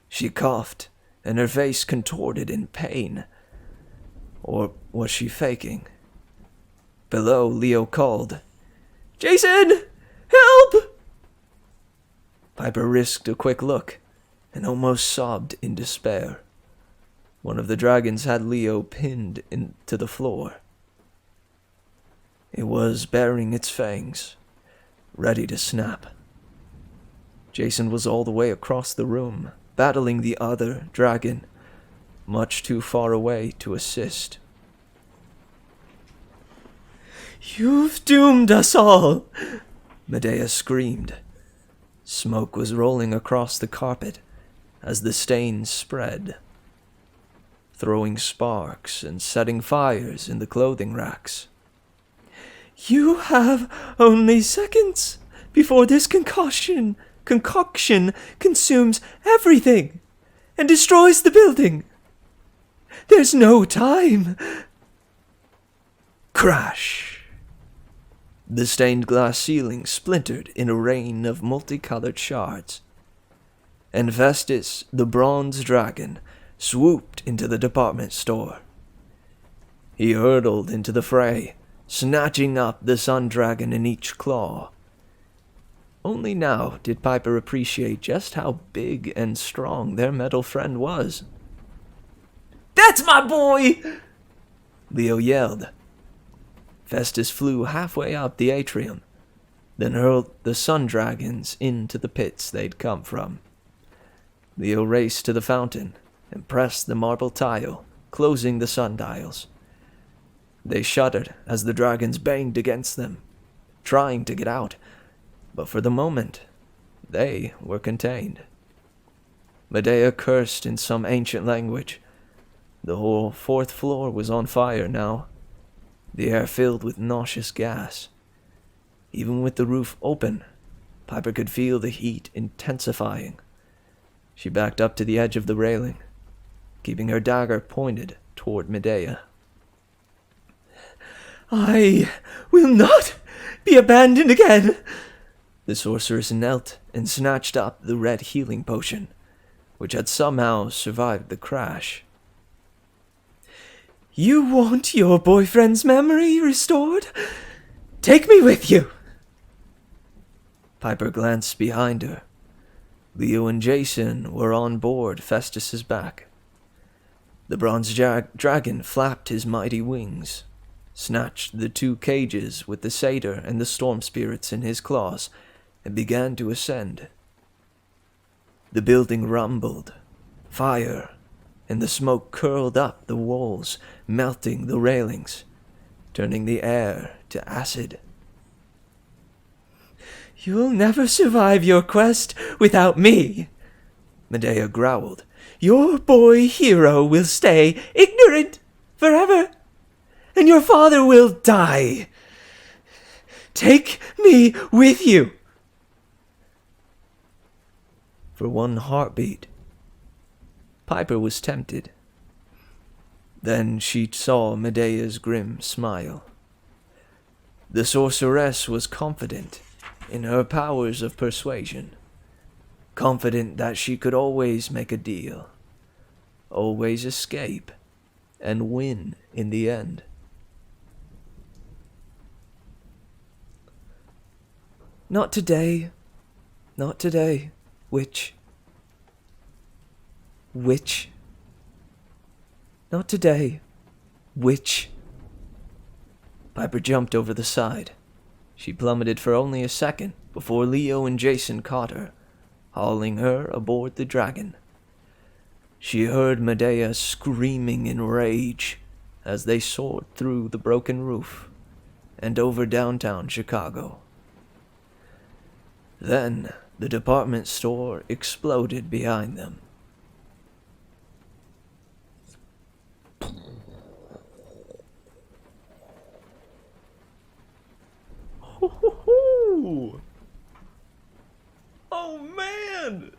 She coughed, and her face contorted in pain. Or was she faking? Below, Leo called, "Jason! Help!" Piper risked a quick look and almost sobbed in despair. One of the dragons had Leo pinned into the floor. It was baring its fangs, ready to snap. Jason was all the way across the room, battling the other dragon, much too far away to assist. You've doomed us all! Medea screamed. Smoke was rolling across the carpet as the stains spread, throwing sparks and setting fires in the clothing racks. You have only seconds before this concoction consumes everything and destroys the building. There's no time. Crash! The stained glass ceiling splintered in a rain of multicolored shards, and Festus, the bronze dragon, swooped into the department store. He hurtled into the fray, snatching up the sun dragon in each claw. Only now did Piper appreciate just how big and strong their metal friend was. "That's my boy!" Leo yelled. Festus flew halfway up the atrium, then hurled the sun dragons into the pits they'd come from. Leo raced to the fountain and pressed the marble tile, closing the sundials. They shuddered as the dragons banged against them, trying to get out, but for the moment, they were contained. Medea cursed in some ancient language. The whole fourth floor was on fire now, the air filled with nauseous gas. Even with the roof open, Piper could feel the heat intensifying. She backed up to the edge of the railing, keeping her dagger pointed toward Medea. "I will not be abandoned again!" The sorceress knelt and snatched up the red healing potion, which had somehow survived the crash. "You want your boyfriend's memory restored? Take me with you!" Piper glanced behind her. Leo and Jason were on board Festus's back. The bronze dragon flapped his mighty wings, snatched the two cages with the satyr and the storm spirits in his claws, and began to ascend. The building rumbled. Fire and the smoke curled up the walls, melting the railings, turning the air to acid. "You'll never survive your quest without me," Medea growled. "Your boy hero will stay ignorant forever, and your father will die. Take me with you." For one heartbeat, Piper was tempted. Then she saw Medea's grim smile. The sorceress was confident in her powers of persuasion, confident that she could always make a deal, always escape, and win in the end. "Not today. Not today, witch. Witch. Not today, witch." Piper jumped over the side. She plummeted for only a second before Leo and Jason caught her, hauling her aboard the dragon. She heard Medea screaming in rage as they soared through the broken roof and over downtown Chicago. Then the department store exploded behind them. Oh man!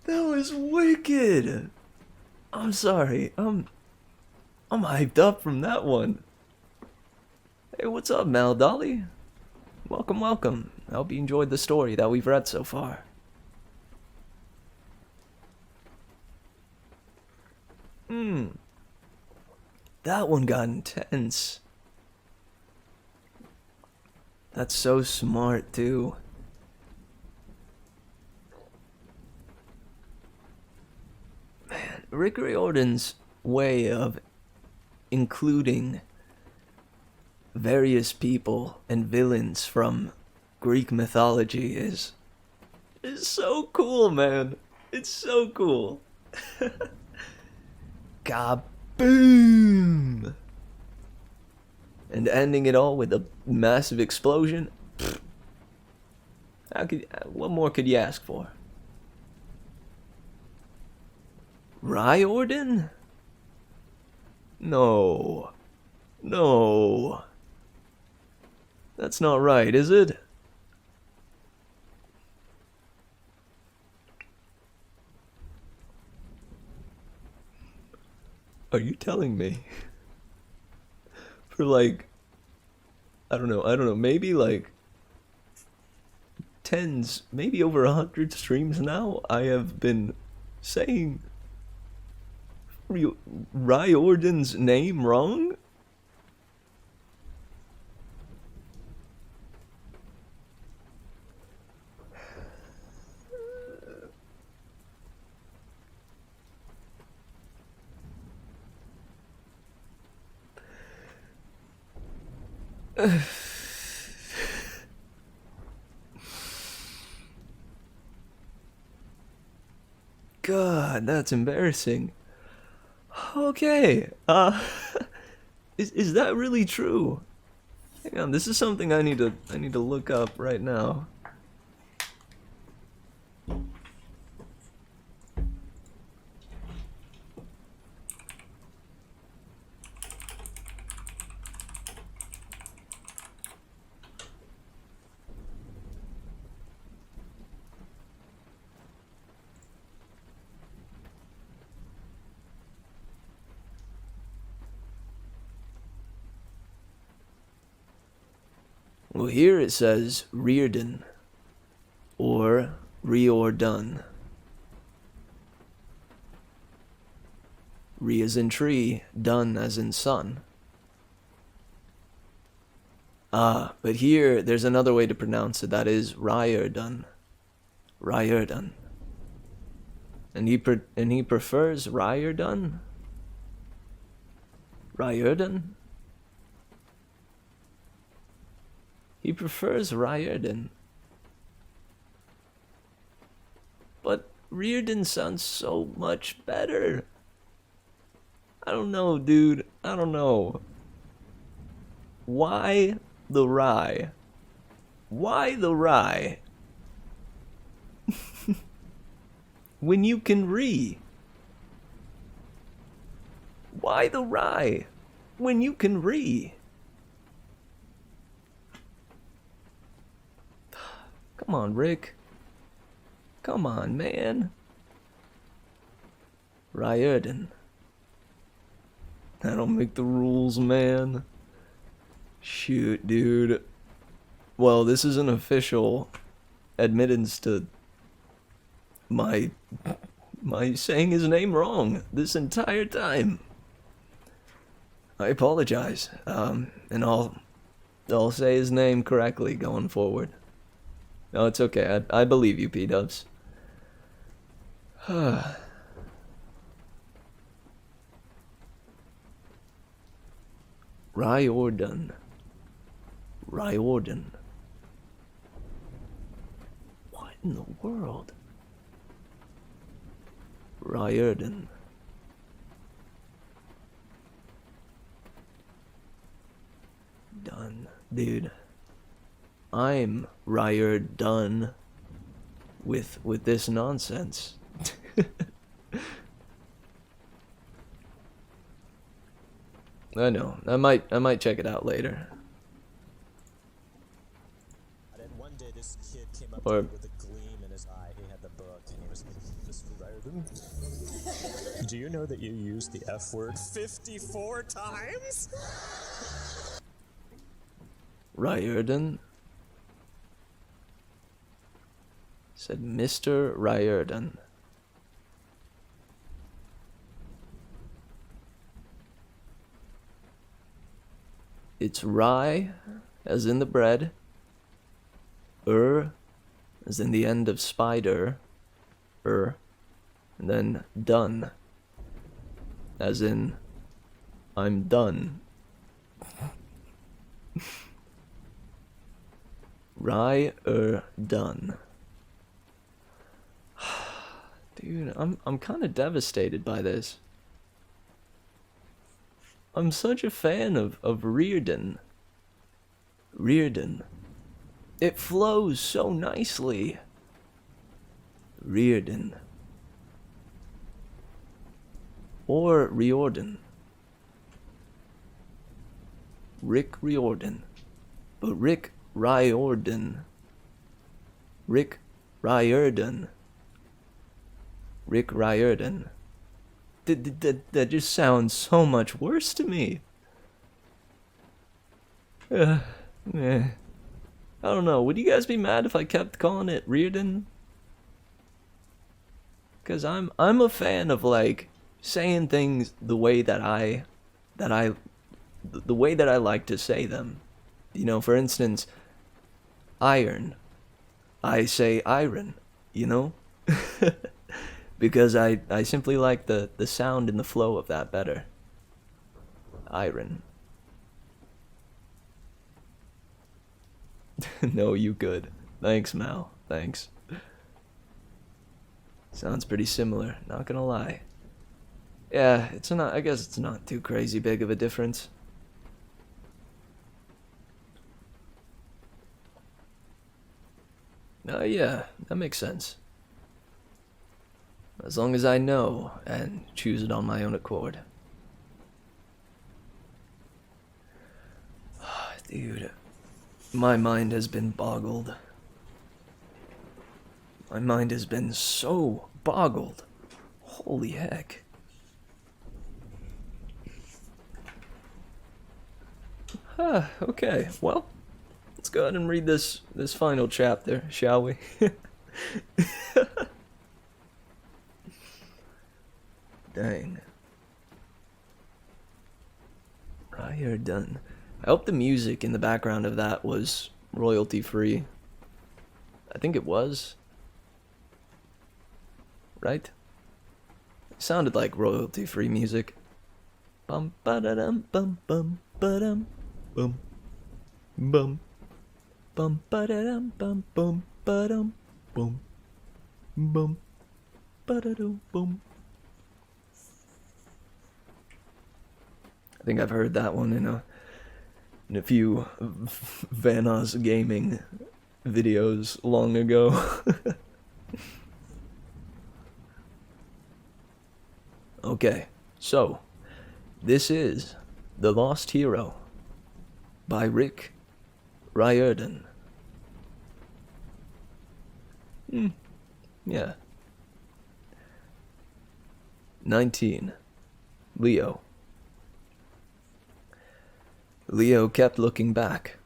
That was wicked! I'm sorry, I'm hyped up from that one. Hey, what's up, Mal Dolly? Welcome, welcome. I hope you enjoyed the story that we've read so far. That one got intense. That's so smart, too. Man, Rick Riordan's way of including various people and villains from Greek mythology is so cool, man. It's so cool. Kaboom! and ending it all with a massive explosion. Pfft. What more could you ask for? Riordan? No. No. That's not right, is it? Are you telling me? For like, I don't know, maybe like tens, maybe over 100 streams now, I have been saying Riordan's name wrong? God, that's embarrassing. Okay, is that really true? Hang on, this is something I need to look up right now. Well, here it says Reardon or Riordan. Re as in tree, dun as in sun. Ah, but here there's another way to pronounce it. That is Riordan. Riordan. And he prefers Riordan? Riordan? He prefers Riordan. But Reardon sounds so much better. I don't know, dude. I don't know. Why the rye? Why the rye? When you can re. Why the rye? When you can re. Come on, Rick. Come on, man. Riordan. I don't make the rules, man. Shoot, dude. Well, this is an official admittance to my saying his name wrong this entire time. I apologize. And I'll say his name correctly going forward. No, it's okay. I believe you, P-dubs. Riordan. Riordan. What in the world? Riordan. Done. Dude. I'm Riordan with this nonsense. I know. I might check it out later. And then one day this kid came up Or- to me with a gleam in his eye. He had the book and he was Mr. Riordan. Do you know that you used the F word 54 times? Riordan? Said Mr. Riordan. It's rye, as in the bread. As in the end of spider. And then done, as in I'm done. Done. Dude, I'm kind of devastated by this. I'm such a fan of Reardon. Reardon. It flows so nicely. Reardon. Or Riordan. Rick Riordan. But Rick Riordan. Rick Riordan. Rick Riordan. That just sounds so much worse to me. I don't know. Would you guys be mad if I kept calling it Reardon? Cause I'm a fan of like saying things the way that I like to say them. You know, for instance, iron. I say iron, you know? Because I simply like the sound and the flow of that better. Iron. No, you good. Thanks, Mal. Thanks. Sounds pretty similar, not gonna lie. Yeah, I guess it's not too crazy big of a difference. Yeah, that makes sense. As long as I know and choose it on my own accord. Dude, my mind has been boggled. My mind has been so boggled. Holy heck. Okay, well, let's go ahead and read this final chapter, shall we? Dang. Riordan. I hope the music in the background of that was royalty free. I think it was. Right? It sounded like royalty free music. Bum ba da dum bum bum ba dum bum bum bum ba da dum bum bum ba dum bum bum ba da dum bum. I think I've heard that one in a few Vanoss gaming videos long ago. Okay, so this is The Lost Hero by Rick Riordan. Yeah. 19. Leo. Leo kept looking back.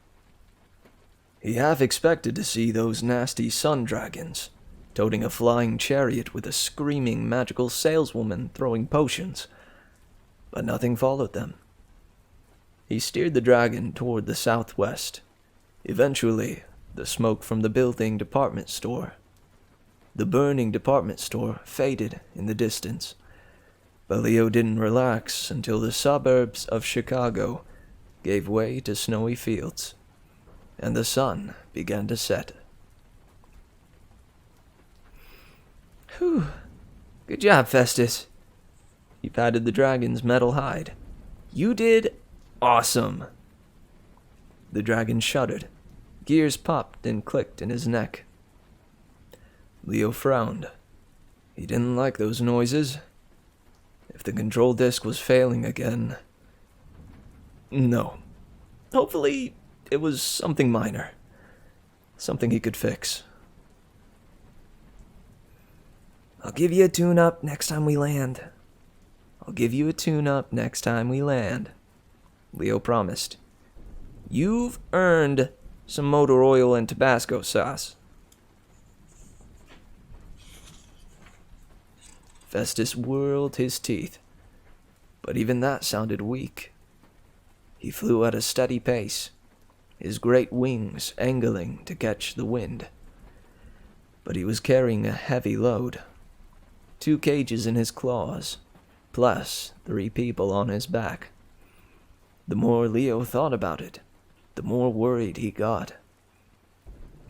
He half expected to see those nasty sun dragons, toting a flying chariot with a screaming magical saleswoman throwing potions, but nothing followed them. He steered the dragon toward the southwest. Eventually, the smoke from the building department store. The burning department store faded in the distance, but Leo didn't relax until the suburbs of Chicago gave way to snowy fields, and the sun began to set. Whew. Good job, Festus. He patted the dragon's metal hide. You did awesome. The dragon shuddered. Gears popped and clicked in his neck. Leo frowned. He didn't like those noises. If the control disc was failing again... No. Hopefully, it was something minor. Something he could fix. I'll give you a tune-up next time we land. I'll give you a tune-up next time we land, Leo promised. You've earned some motor oil and Tabasco sauce. Festus whirled his teeth, but even that sounded weak. He flew at a steady pace, his great wings angling to catch the wind. But he was carrying a heavy load. 2 cages in his claws, plus 3 people on his back. The more Leo thought about it, the more worried he got.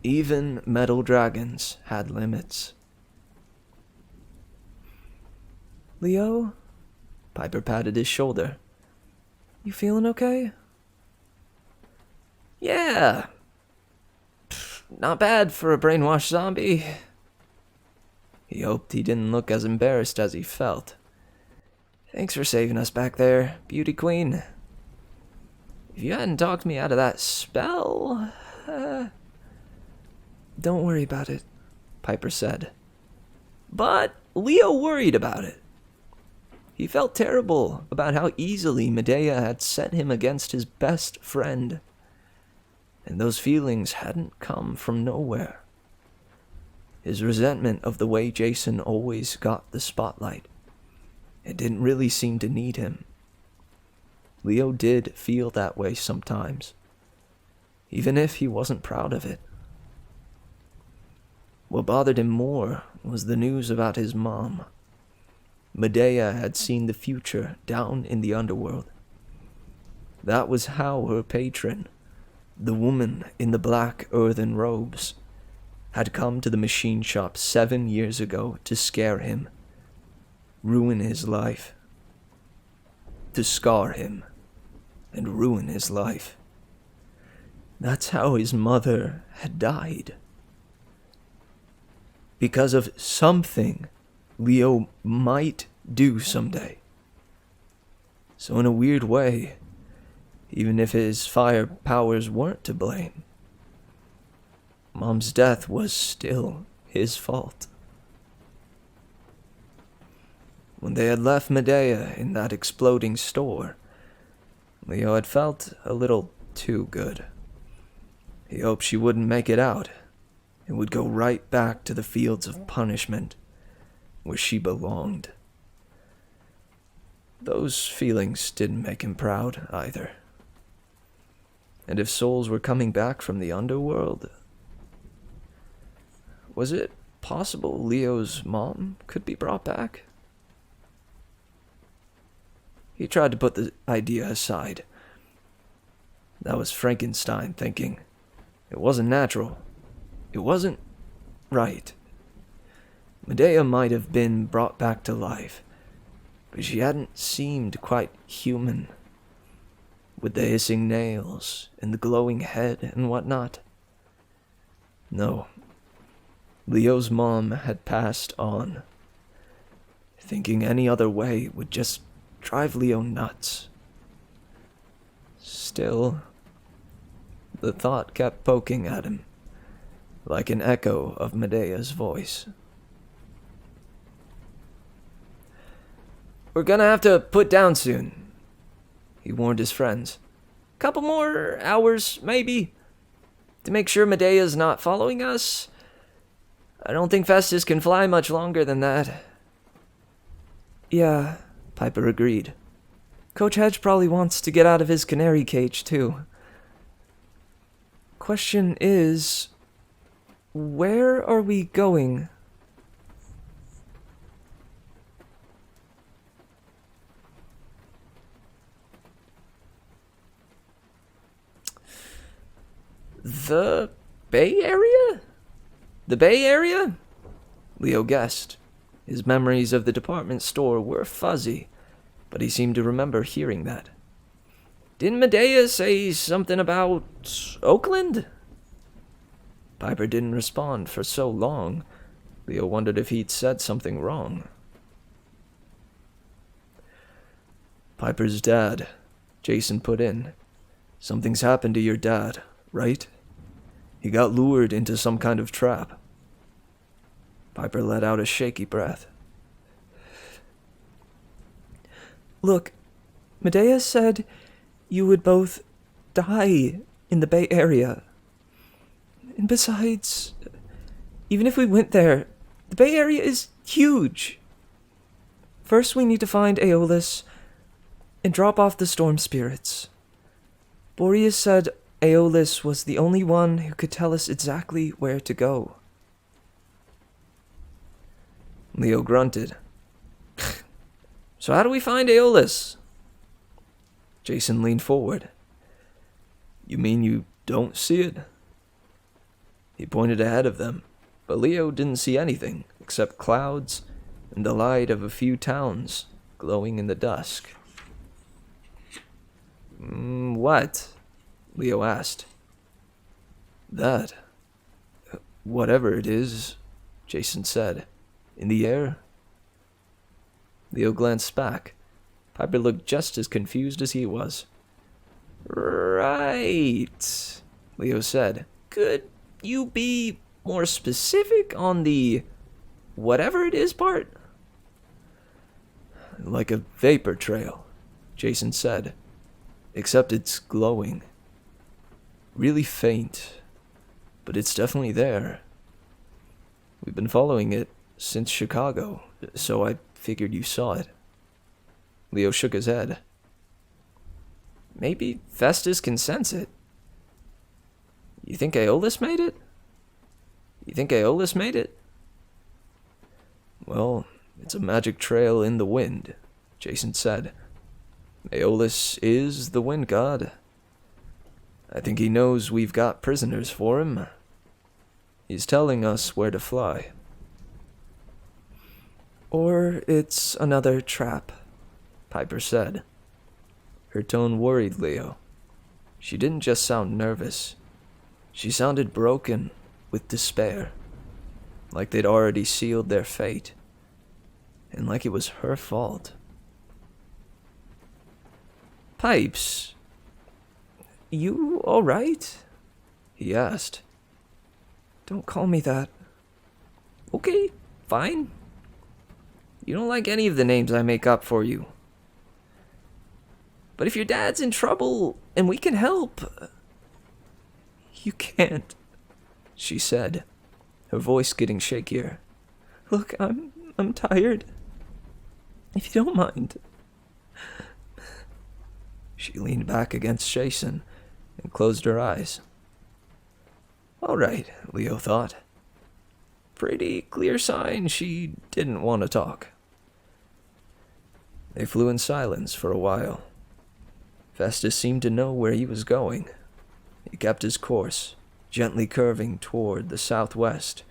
Even metal dragons had limits. Leo? Piper patted his shoulder. You feeling okay? Yeah. Not bad for a brainwashed zombie. He hoped he didn't look as embarrassed as he felt. Thanks for saving us back there, beauty queen. If you hadn't talked me out of that spell... Don't worry about it, Piper said. But Leo worried about it. He felt terrible about how easily Medea had set him against his best friend. And those feelings hadn't come from nowhere. His resentment of the way Jason always got the spotlight. It didn't really seem to need him. Leo did feel that way sometimes, even if he wasn't proud of it. What bothered him more was the news about his mom. Medea had seen the future down in the underworld. That was how her patron, the woman in the black earthen robes, had come to the machine shop 7 years ago to scare him, ruin his life, to scar him, and ruin his life. That's how his mother had died. Because of something Leo might do someday. So in a weird way, even if his fire powers weren't to blame, Mom's death was still his fault. When they had left Medea in that exploding store, Leo had felt a little too good. He hoped she wouldn't make it out and would go right back to the fields of punishment where she belonged. Those feelings didn't make him proud either. And if souls were coming back from the underworld, was it possible Leo's mom could be brought back? He tried to put the idea aside. That was Frankenstein thinking. It wasn't natural. It wasn't right. Medea might have been brought back to life, but she hadn't seemed quite human, with the hissing nails and the glowing head and whatnot. No, Leo's mom had passed on. Thinking any other way would just drive Leo nuts. Still, the thought kept poking at him, like an echo of Medea's voice. We're gonna have to put down soon, he warned his friends. Couple more hours, maybe, to make sure Medea's not following us. I don't think Festus can fly much longer than that. Yeah, Piper agreed. Coach Hedge probably wants to get out of his canary cage, too. Question is, where are we going? The Bay Area? The Bay Area? Leo guessed. His memories of the department store were fuzzy, but he seemed to remember hearing that. Didn't Medea say something about Oakland? Piper didn't respond for so long, Leo wondered if he'd said something wrong. Piper's dad, Jason put in. Something's happened to your dad, right? He got lured into some kind of trap. Piper let out a shaky breath. Look, Medea said you would both die in the Bay Area. And besides, even if we went there, the Bay Area is huge. First, we need to find Aeolus and drop off the storm spirits. Boreas said Aeolus was the only one who could tell us exactly where to go. Leo grunted. So how do we find Aeolus? Jason leaned forward. You mean you don't see it? He pointed ahead of them, but Leo didn't see anything except clouds and the light of a few towns glowing in the dusk. What? Leo asked. That. Whatever it is, Jason said. In the air? Leo glanced back. Piper looked just as confused as he was. Right, Leo said. Could you be more specific on the whatever it is part? Like a vapor trail, Jason said. Except it's glowing. Really faint. But it's definitely there. We've been following it since Chicago, so I figured you saw it. Leo shook his head. Maybe Festus can sense it. You think Aeolus made it? Well, it's a magic trail in the wind, Jason said. Aeolus is the wind god. I think he knows we've got prisoners for him. He's telling us where to fly. Or it's another trap, Piper said. Her tone worried Leo. She didn't just sound nervous. She sounded broken with despair. Like they'd already sealed their fate. And like it was her fault. Pipes, you alright? He asked. Don't call me that. Okay, fine. You don't like any of the names I make up for you. But if your dad's in trouble and we can help... You can't, she said, her voice getting shakier. Look, I'm tired. If you don't mind. She leaned back against Jason and closed her eyes. All right, Leo thought. Pretty clear sign she didn't want to talk. They flew in silence for a while. Festus seemed to know where he was going. He kept his course, gently curving toward the southwest,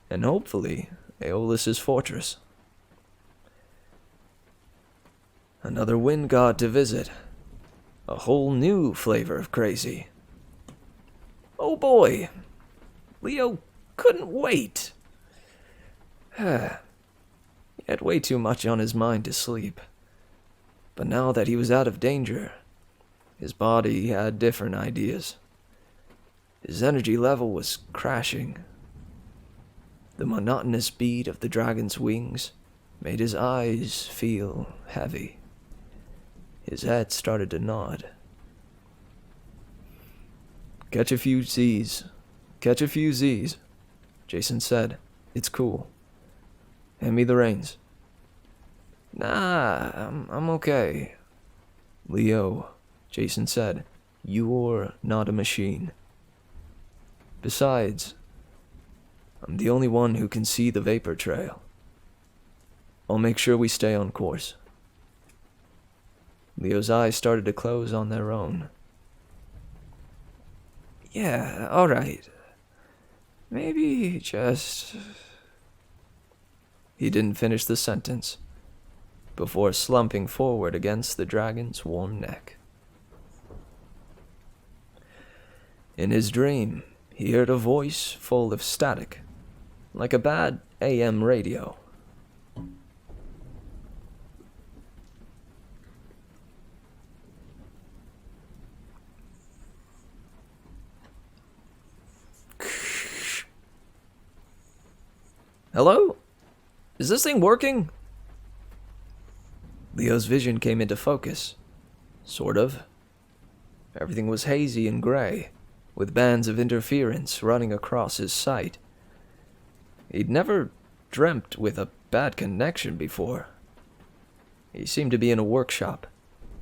and hopefully Aeolus's fortress. Another wind god to visit. A whole new flavor of crazy. Oh boy! Leo couldn't wait. He had way too much on his mind to sleep. But now that he was out of danger, his body had different ideas. His energy level was crashing. The monotonous beat of the dragon's wings made his eyes feel heavy. His head started to nod. Catch a few Z's, Jason said. It's cool. Hand me the reins. Nah, I'm okay. Leo, Jason said, you're not a machine. Besides, I'm the only one who can see the vapor trail. I'll make sure we stay on course. Leo's eyes started to close on their own. Yeah, alright. Maybe just... He didn't finish the sentence before slumping forward against the dragon's warm neck. In his dream, he heard a voice full of static, like a bad AM radio. Hello? Is this thing working? Leo's vision came into focus. Sort of. Everything was hazy and gray, with bands of interference running across his sight. He'd never dreamt with a bad connection before. He seemed to be in a workshop.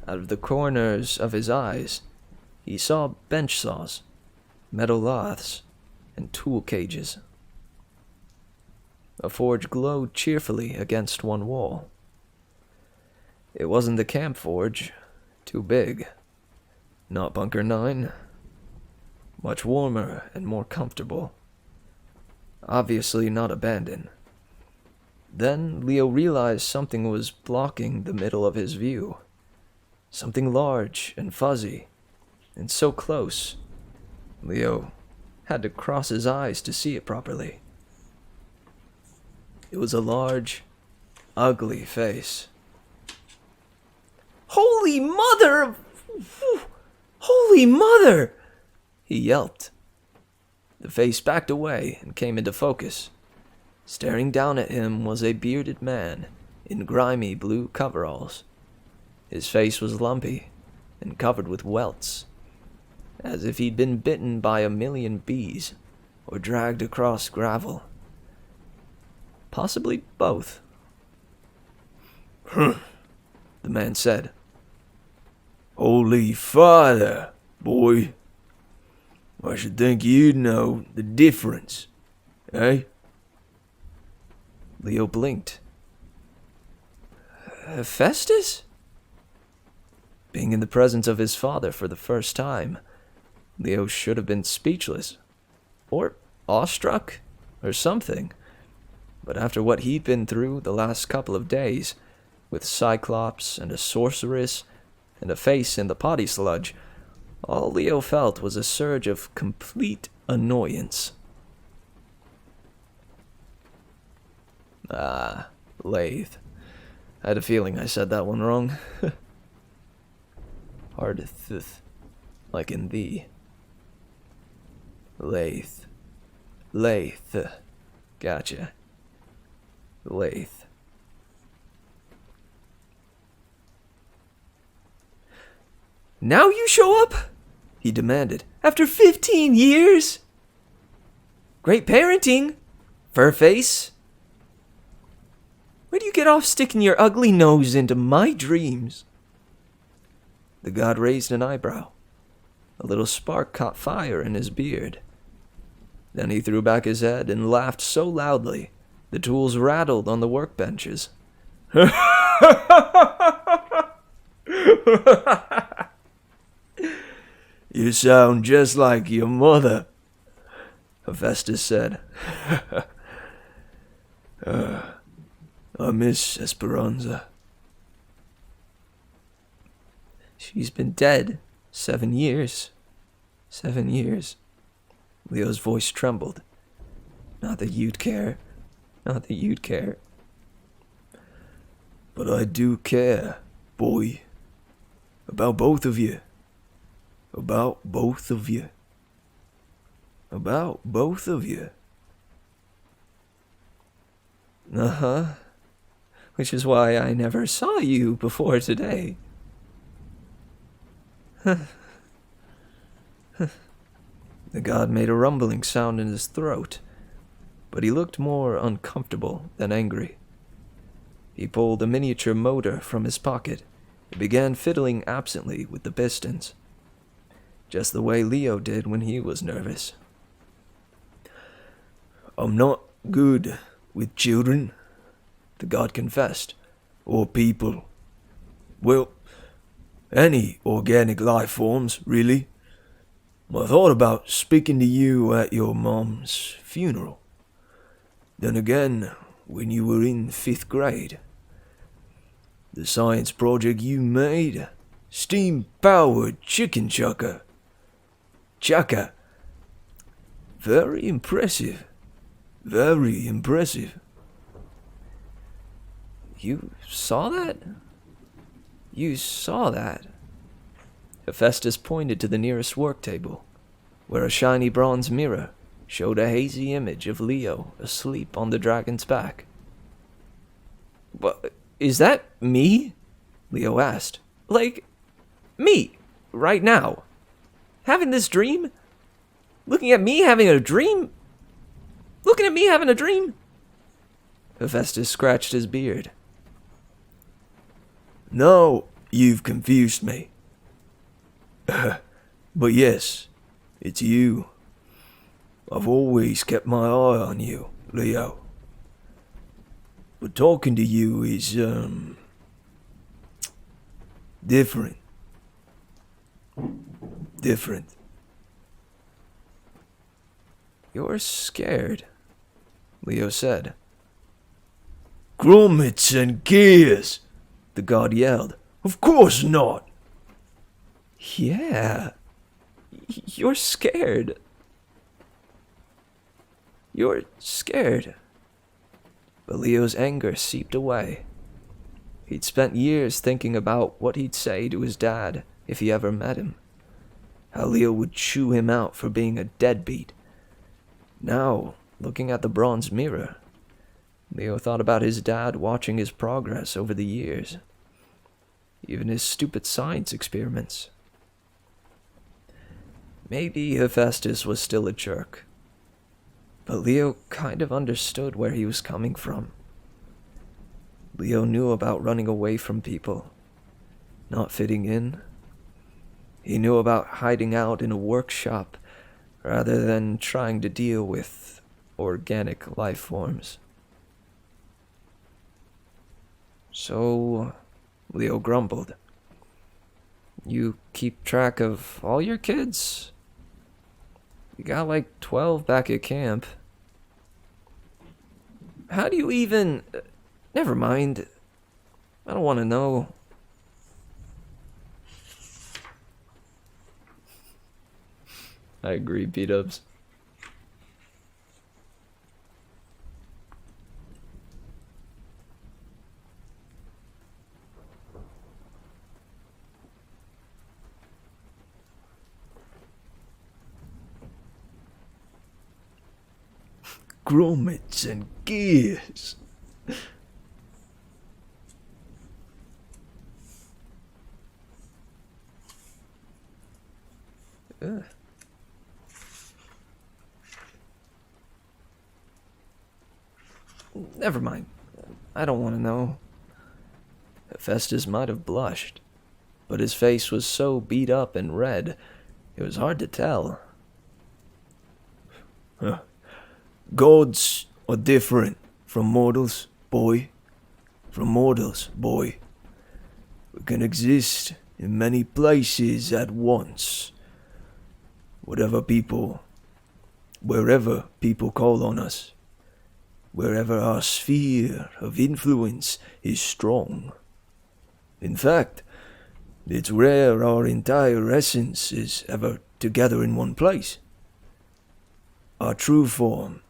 Out of the corners of his eyes, he saw bench saws, metal laths, and tool cages. A forge glowed cheerfully against one wall. It wasn't the camp forge. Too big. Not Bunker 9. Much warmer and more comfortable. Obviously not abandoned. Then Leo realized something was blocking the middle of his view. Something large and fuzzy, and so close, Leo had to cross his eyes to see it properly. It was a large, ugly face. "Holy mother! Holy mother!" he yelped. The face backed away and came into focus. Staring down at him was a bearded man in grimy blue coveralls. His face was lumpy and covered with welts, as if he'd been bitten by 1,000,000 bees or dragged across gravel. Possibly both. "Huh," the man said. "Holy Father, boy. I should think you'd know the difference, eh?" Leo blinked. Festus? Being in the presence of his father for the first time, Leo should have been speechless, or awestruck, or something. But after what he'd been through the last couple of days, with Cyclops and a sorceress and a face in the potty sludge, all Leo felt was a surge of complete annoyance. Lathe. I had a feeling I said that one wrong. Hard th, like in thee. Lathe. Lathe. Gotcha. Lathe. "Now you show up?" he demanded. "After 15 years? Great parenting, Furface. Where do you get off sticking your ugly nose into my dreams?" The god raised an eyebrow. A little spark caught fire in his beard. Then he threw back his head and laughed so loudly the tools rattled on the workbenches. "You sound just like your mother," Hephaestus said. I miss Esperanza. She's been dead 7 years. 7 years. Leo's voice trembled. Not that you'd care. Not that you'd care. But I do care, boy. About both of you. About both of you. About both of you. Uh-huh. Which is why I never saw you before today. The god made a rumbling sound in his throat, but he looked more uncomfortable than angry. He pulled a miniature motor from his pocket and began fiddling absently with the pistons, just the way Leo did when he was nervous. I'm not good with children, the god confessed, or people. Well, any organic life forms, really. I thought about speaking to you at your mom's funeral. Then again, when you were in 5th grade. The science project you made, steam-powered chicken chucker. Chucker. Very impressive. Very impressive. You saw that? You saw that? Hephaestus pointed to the nearest work table, where a shiny bronze mirror showed a hazy image of Leo asleep on the dragon's back. But is that me? Leo asked. Like, me, right now. Having this dream? Looking at me having a dream? Looking at me having a dream? Hephaestus scratched his beard. No, you've confused me. But yes, it's you. I've always kept my eye on you, Leo. But talking to you is, different. Different. You're scared, Leo said. Grommets and gears, the god yelled. Of course not. Yeah. You're scared. You're scared. But Leo's anger seeped away. He'd spent years thinking about what he'd say to his dad if he ever met him. How Leo would chew him out for being a deadbeat. Now, looking at the bronze mirror, Leo thought about his dad watching his progress over the years. Even his stupid science experiments. Maybe Hephaestus was still a jerk. But Leo kind of understood where he was coming from. Leo knew about running away from people, not fitting in. He knew about hiding out in a workshop rather than trying to deal with organic life forms. So, Leo grumbled. You keep track of all your kids? You got like 12 back at camp. How do you even... Never mind. I don't want to know. I agree, B-dubs. Grommets and gears. Ugh. Never mind. I don't want to know. Hephaestus might have blushed, but his face was so beat up and red, it was hard to tell. Gods are different from mortals, boy. From mortals, boy. We can exist in many places at once. Wherever people call on us. Wherever our sphere of influence is strong. In fact, it's rare our entire essence is ever together in one place. Our true form.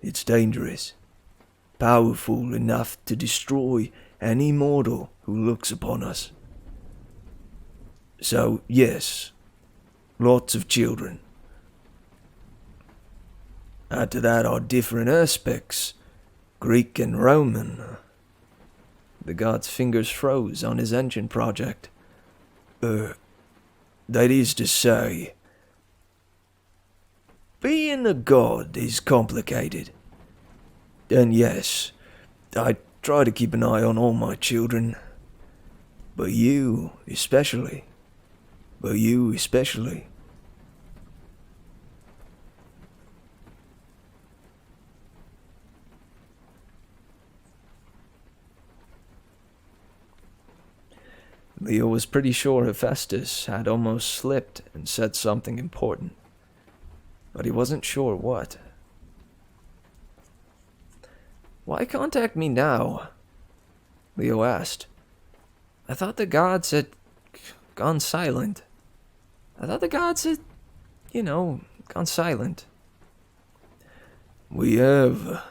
It's dangerous. Powerful enough to destroy any mortal who looks upon us. So, yes, lots of children. Add to that our different aspects, Greek and Roman. The god's fingers froze on his engine project. That is to say, being a god is complicated. And yes, I try to keep an eye on all my children. But you especially. Leo was pretty sure Hephaestus had almost slipped and said something important, but he wasn't sure what. Why contact me now? Leo asked. I thought the gods had gone silent. Gone silent. We have,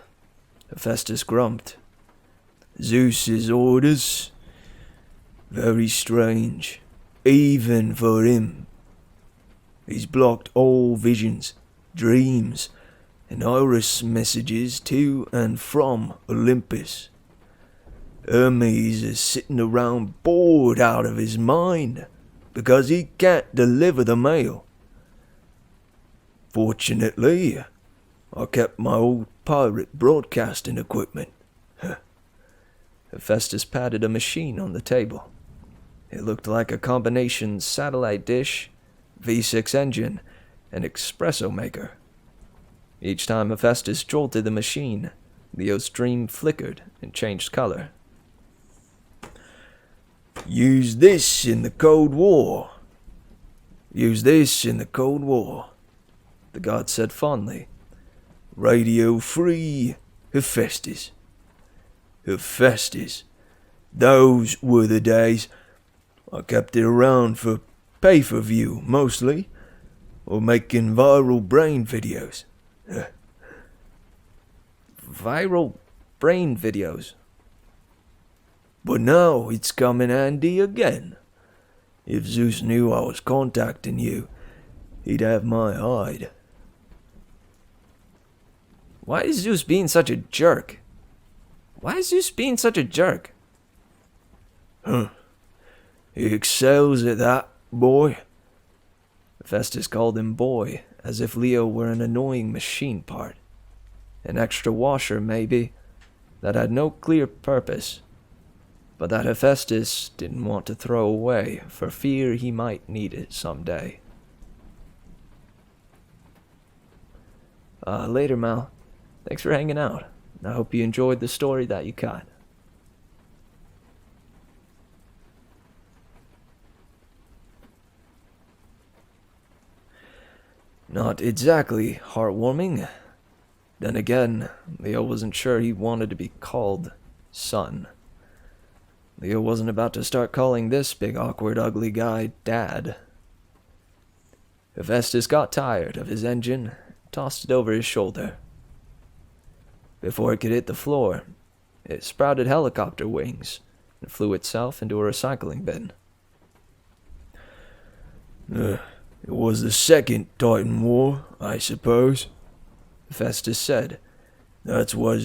Hephaestus grumped. Zeus's orders. Very strange, even for him. He's blocked all visions, dreams, and iris messages to and from Olympus. Hermes is sitting around bored out of his mind because he can't deliver the mail. Fortunately, I kept my old pirate broadcasting equipment. Hephaestus patted a machine on the table. It looked like a combination satellite dish, V6 engine, and espresso maker. Each time Hephaestus jolted the machine, Leo's dream flickered and changed color. Use this in the Cold War. The god said fondly. Radio-free Hephaestus. Those were the days. I kept it around for pay-per-view, mostly, or making viral brain videos. Viral brain videos. But now it's come in handy again. If Zeus knew I was contacting you, he'd have my hide. Why is Zeus being such a jerk? Why is Zeus being such a jerk? He excels at that, boy. Hephaestus called him boy, as if Leo were an annoying machine part. An extra washer, maybe, that had no clear purpose, but that Hephaestus didn't want to throw away for fear he might need it someday. Later, Mal. Thanks for hanging out. I hope you enjoyed the story that you caught. Not exactly heartwarming. Then again, Leo wasn't sure he wanted to be called son. Leo wasn't about to start calling this big, awkward, ugly guy Dad. Hephaestus got tired of his engine, tossed it over his shoulder. Before it could hit the floor, it sprouted helicopter wings and flew itself into a recycling bin. It was the second Titan War, I suppose, Hephaestus said. That's what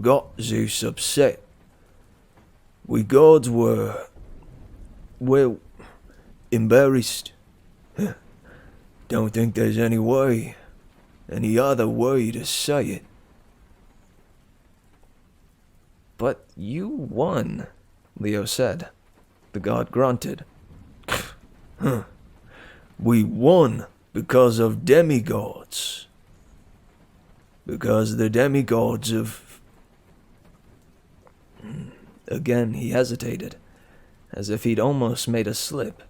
got Zeus upset. We gods were, well, embarrassed. Don't think there's any other way to say it. But you won, Leo said. The god grunted. We won because of demigods. Because the demigods of... Again he hesitated, as if he'd almost made a slip.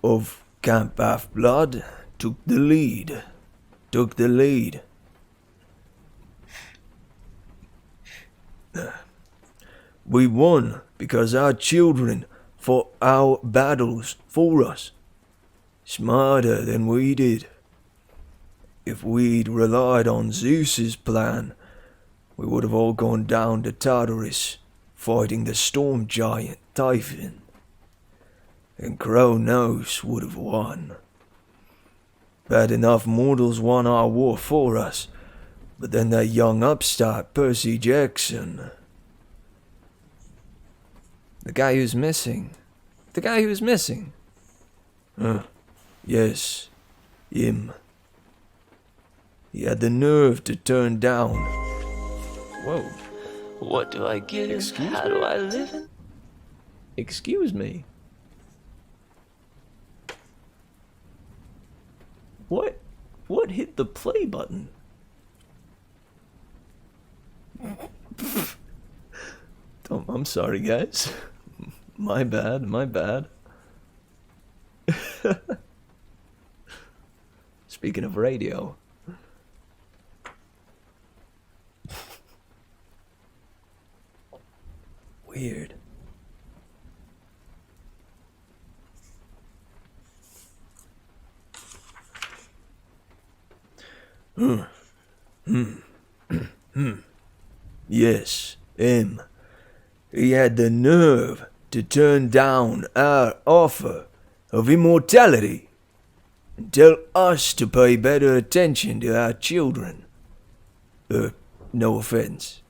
Of Camp Half-Blood took the lead. We won because our children fought our battles for us. Smarter than we did. If we'd relied on Zeus's plan, we would have all gone down to Tartarus, fighting the storm giant Typhon. And Kronos would have won. Bad enough mortals won our war for us, but then that young upstart Percy Jackson... The guy who's missing. Yes, him. He had the nerve to turn down. Whoa. What do I give? How do I live? Excuse me. What hit the play button? I'm sorry, guys. My bad. Speaking of radio. Weird. Yes, him. He had the nerve to turn down our offer of immortality and tell us to pay better attention to our children. No offense.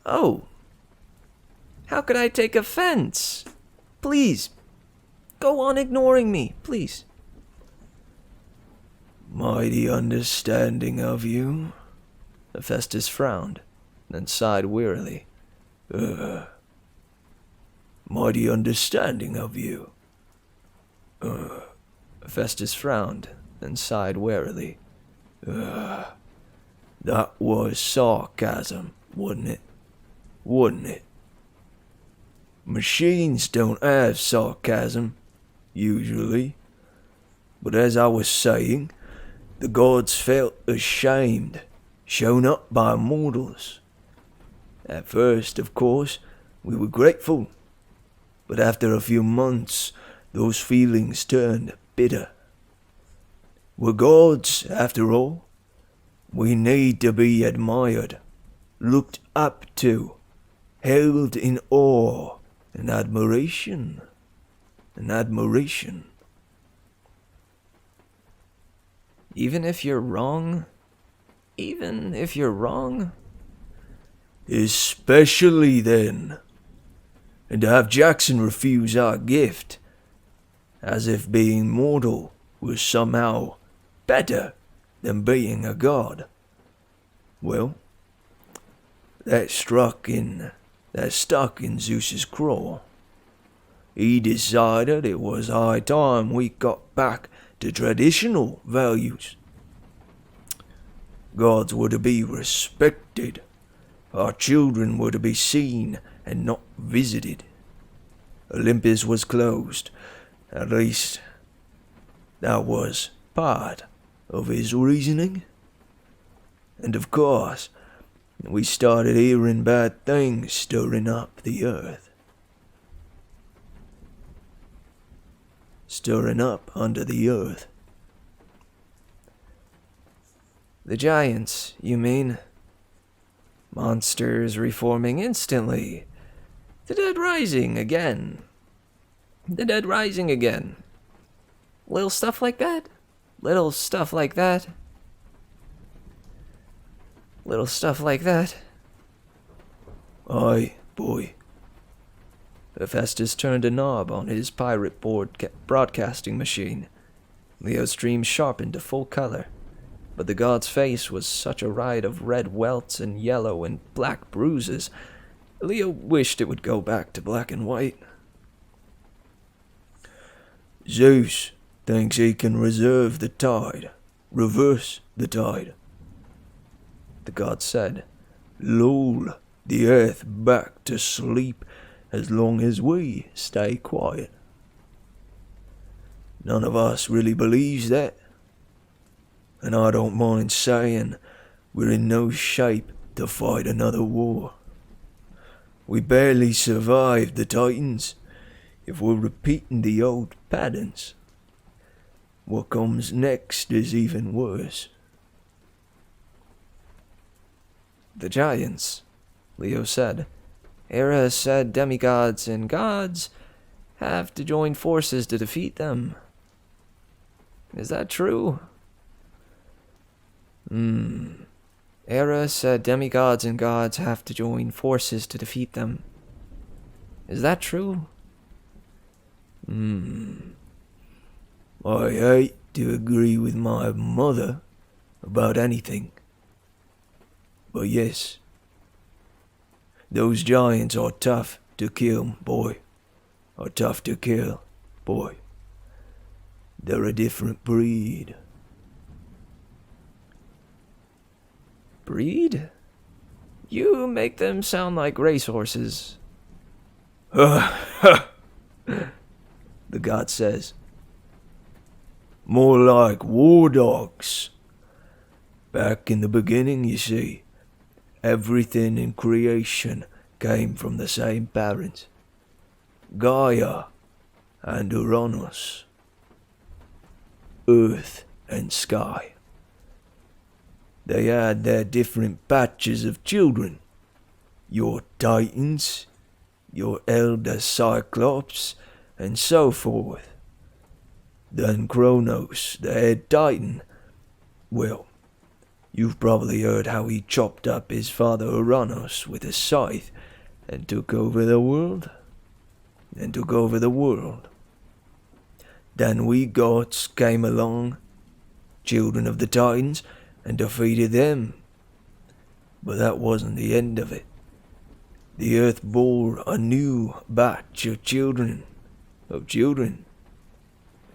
Oh. How could I take offense? Please, go on ignoring me, please. Mighty understanding of you. Hephaestus frowned, then sighed wearily. Mighty understanding of you. Hephaestus frowned, then sighed wearily. That was sarcasm, wasn't it? Machines don't have sarcasm, usually. But as I was saying, the gods felt ashamed, shown up by mortals. At first, of course, we were grateful, but after a few months, those feelings turned bitter. We're gods, after all. We need to be admired, looked up to, held in awe and admiration. Even if you're wrong? Even if you're wrong? Especially then. And to have Jackson refuse our gift, as if being mortal was somehow better than being a god. Well, that stuck in Zeus's craw. He decided it was high time we got back to traditional values. Gods were to be respected. Our children were to be seen and not visited. Olympus was closed. At least, that was part of his reasoning. And of course, we started hearing bad things stirring up the earth. Stirring up under the earth. The giants, you mean? Monsters reforming instantly. The dead rising again. The dead rising again. Little stuff like that? Little stuff like that? Little stuff like that? Aye, boy. Hephaestus turned a knob on his pirate broadcasting machine. Leo's stream sharpened to full color, but the god's face was such a riot of red welts and yellow and black bruises, Leo wished it would go back to black and white. Zeus thinks he can reverse the tide, the god said. lull the earth back to sleep as long as we stay quiet. None of us really believes that, and I don't mind saying we're in no shape to fight another war. We barely survived the Titans if we're repeating the old patterns. What comes next is even worse. The giants, Leo said. Hera said demigods and gods have to join forces to defeat them. Is that true? Hera said demigods and gods have to join forces to defeat them. Is that true? I hate to agree with my mother about anything. But yes, those giants are tough to kill, boy. Are tough to kill, boy. They're a different breed. Breed? You make them sound like racehorses. The god says. More like war dogs. Back in the beginning, you see, everything in creation came from the same parents, Gaia and Uranus, earth and sky. They had their different batches of children, your Titans, your elder Cyclops, and so forth. Then Kronos, the head Titan, well, you've probably heard how he chopped up his father Uranus with a scythe and took over the world. Then we gods came along, children of the Titans, and defeated them. But that wasn't the end of it. The earth bore a new batch of children.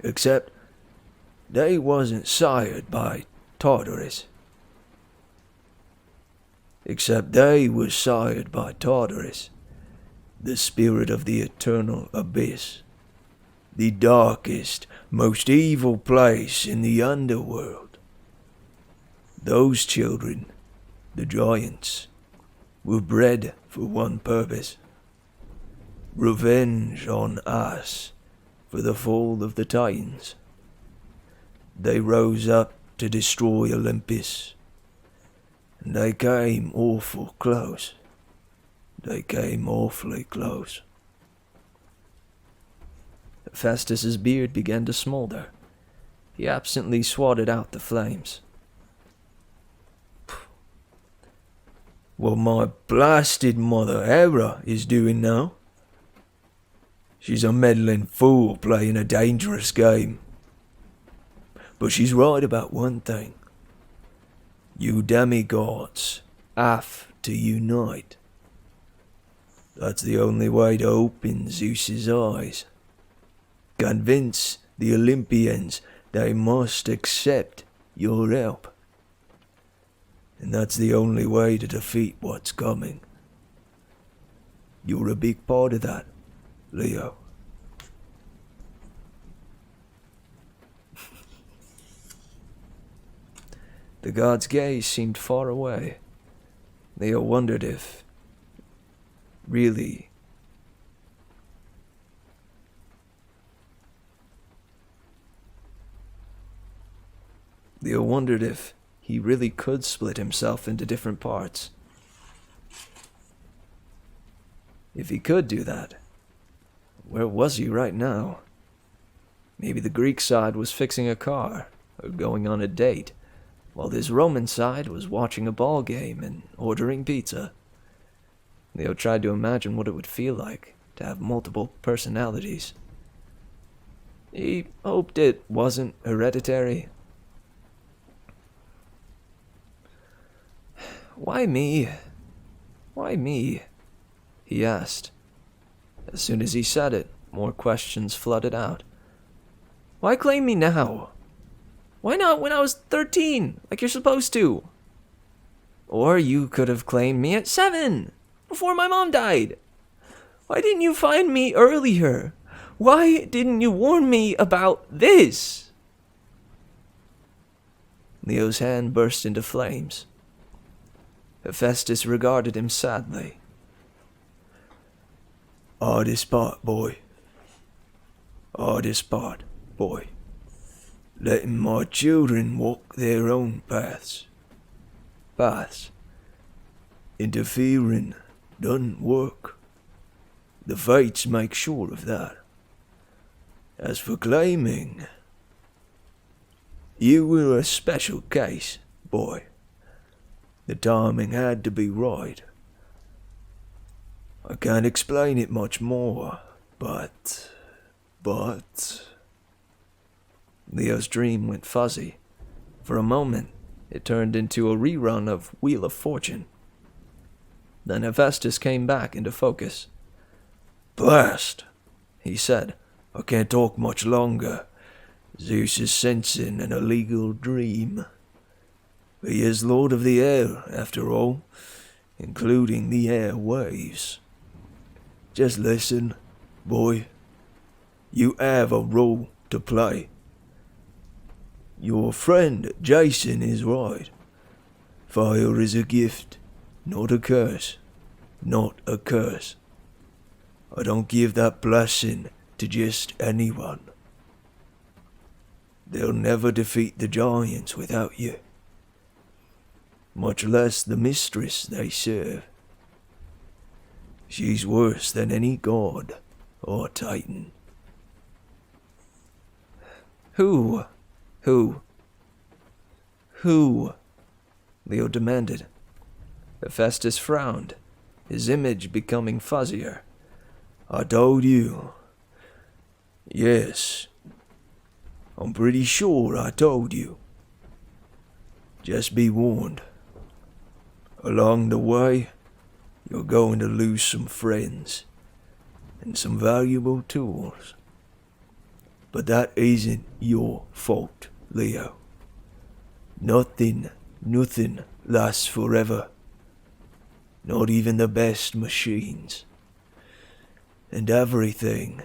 Except they wasn't sired by Tartarus. The spirit of the eternal abyss. The darkest, most evil place in the underworld. Those children, the giants, were bred for one purpose. Revenge on us for the fall of the Titans. They rose up to destroy Olympus, and they came awful close. They came awfully close. Festus's beard began to smolder. He absently swatted out the flames. What my blasted mother Hera is doing now? She's a meddling fool playing a dangerous game. But she's right about one thing. You demigods have to unite. That's the only way to open Zeus's eyes. Convince the Olympians they must accept your help. And that's the only way to defeat what's coming. You're a big part of that, Leo. The god's gaze seemed far away. Leo wondered if really he really could split himself into different parts. If he could do that, where was he right now? Maybe the Greek side was fixing a car or going on a date, while his Roman side was watching a ball game and ordering pizza. Leo tried to imagine what it would feel like to have multiple personalities. He hoped it wasn't hereditary. Why me? Why me? He asked. As soon as he said it, more questions flooded out. Why claim me now? Why not when I was 13, like you're supposed to? Or you could have claimed me at 7, before my mom died. Why didn't you find me earlier? Why didn't you warn me about this? Leo's hand burst into flames. Hephaestus regarded him sadly. Hardest part, boy. Hardest part, boy. Letting my children walk their own paths. Paths. Interfering doesn't work. The fates make sure of that. As for claiming, you were a special case, boy. The timing had to be right. I can't explain it much more, but... Leo's dream went fuzzy. For a moment, it turned into a rerun of Wheel of Fortune. Then Hephaestus came back into focus. Blast, he said. I can't talk much longer. Zeus is sensing an illegal dream. He is Lord of the Air, after all, including the air waves. Just listen, boy. You have a role to play. Your friend Jason is right. Fire is a gift, not a curse. Not a curse. I don't give that blessing to just anyone. They'll never defeat the giants without you. Much less the mistress they serve. She's worse than any god or titan. Who? Leo demanded. Hephaestus frowned, his image becoming fuzzier. I told you. Yes. I'm pretty sure I told you. Just be warned. Along the way, you're going to lose some friends and some valuable tools. But that isn't your fault, Leo. Nothing lasts forever. Not even the best machines. And everything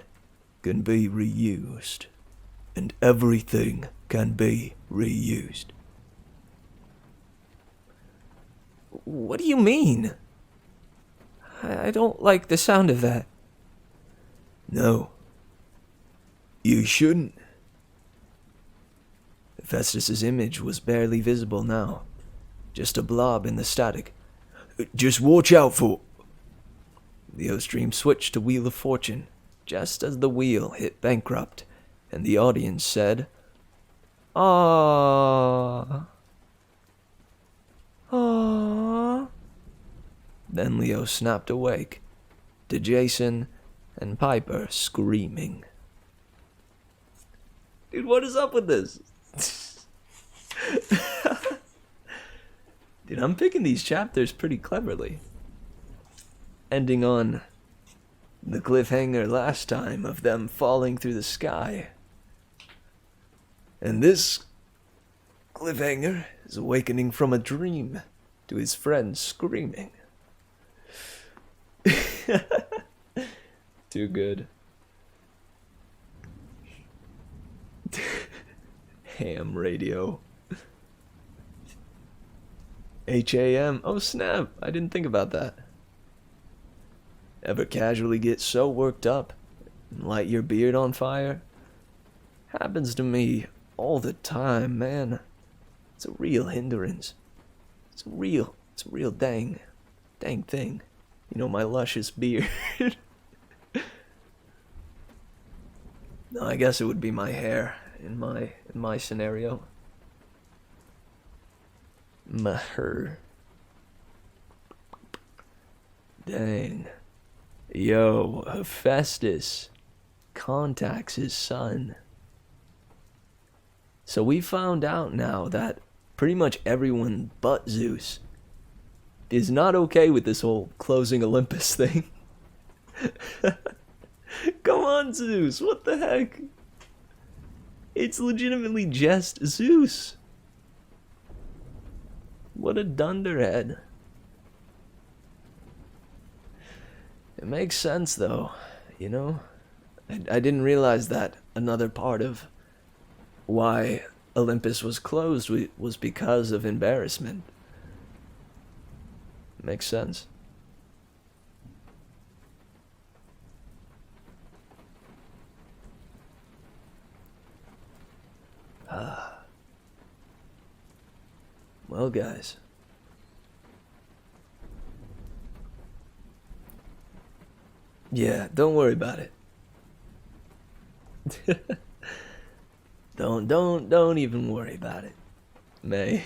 can be reused. And everything can be reused. What do you mean? I don't like the sound of that. No. You shouldn't. Hephaestus's image was barely visible now. Just a blob in the static. Just watch out for... Leo's dream switched to Wheel of Fortune, just as the wheel hit bankrupt, and the audience said, "Aww. Aww." Then Leo snapped awake, to Jason and Piper screaming. Dude, what is up with this? Dude, I'm picking these chapters pretty cleverly. Ending on the cliffhanger last time of them falling through the sky. And this cliffhanger is awakening from a dream to his friends screaming. Too good. Ham radio. HAM. Oh snap, I didn't think about that. Ever casually get so worked up and light your beard on fire? Happens to me all the time, man. It's a real hindrance. It's a real dang thing. You know, my luscious beard. No, I guess it would be my hair in my scenario. My hair. Dang. Yo, Hephaestus contacts his son. So we found out now that pretty much everyone but Zeus is not okay with this whole closing Olympus thing. Come on, Zeus, what the heck? It's legitimately just Zeus. What a dunderhead. It makes sense, though, you know? I didn't realize that another part of why Olympus was closed was because of embarrassment. Makes sense. Well, guys. Yeah, don't worry about it. Don't even worry about it, May.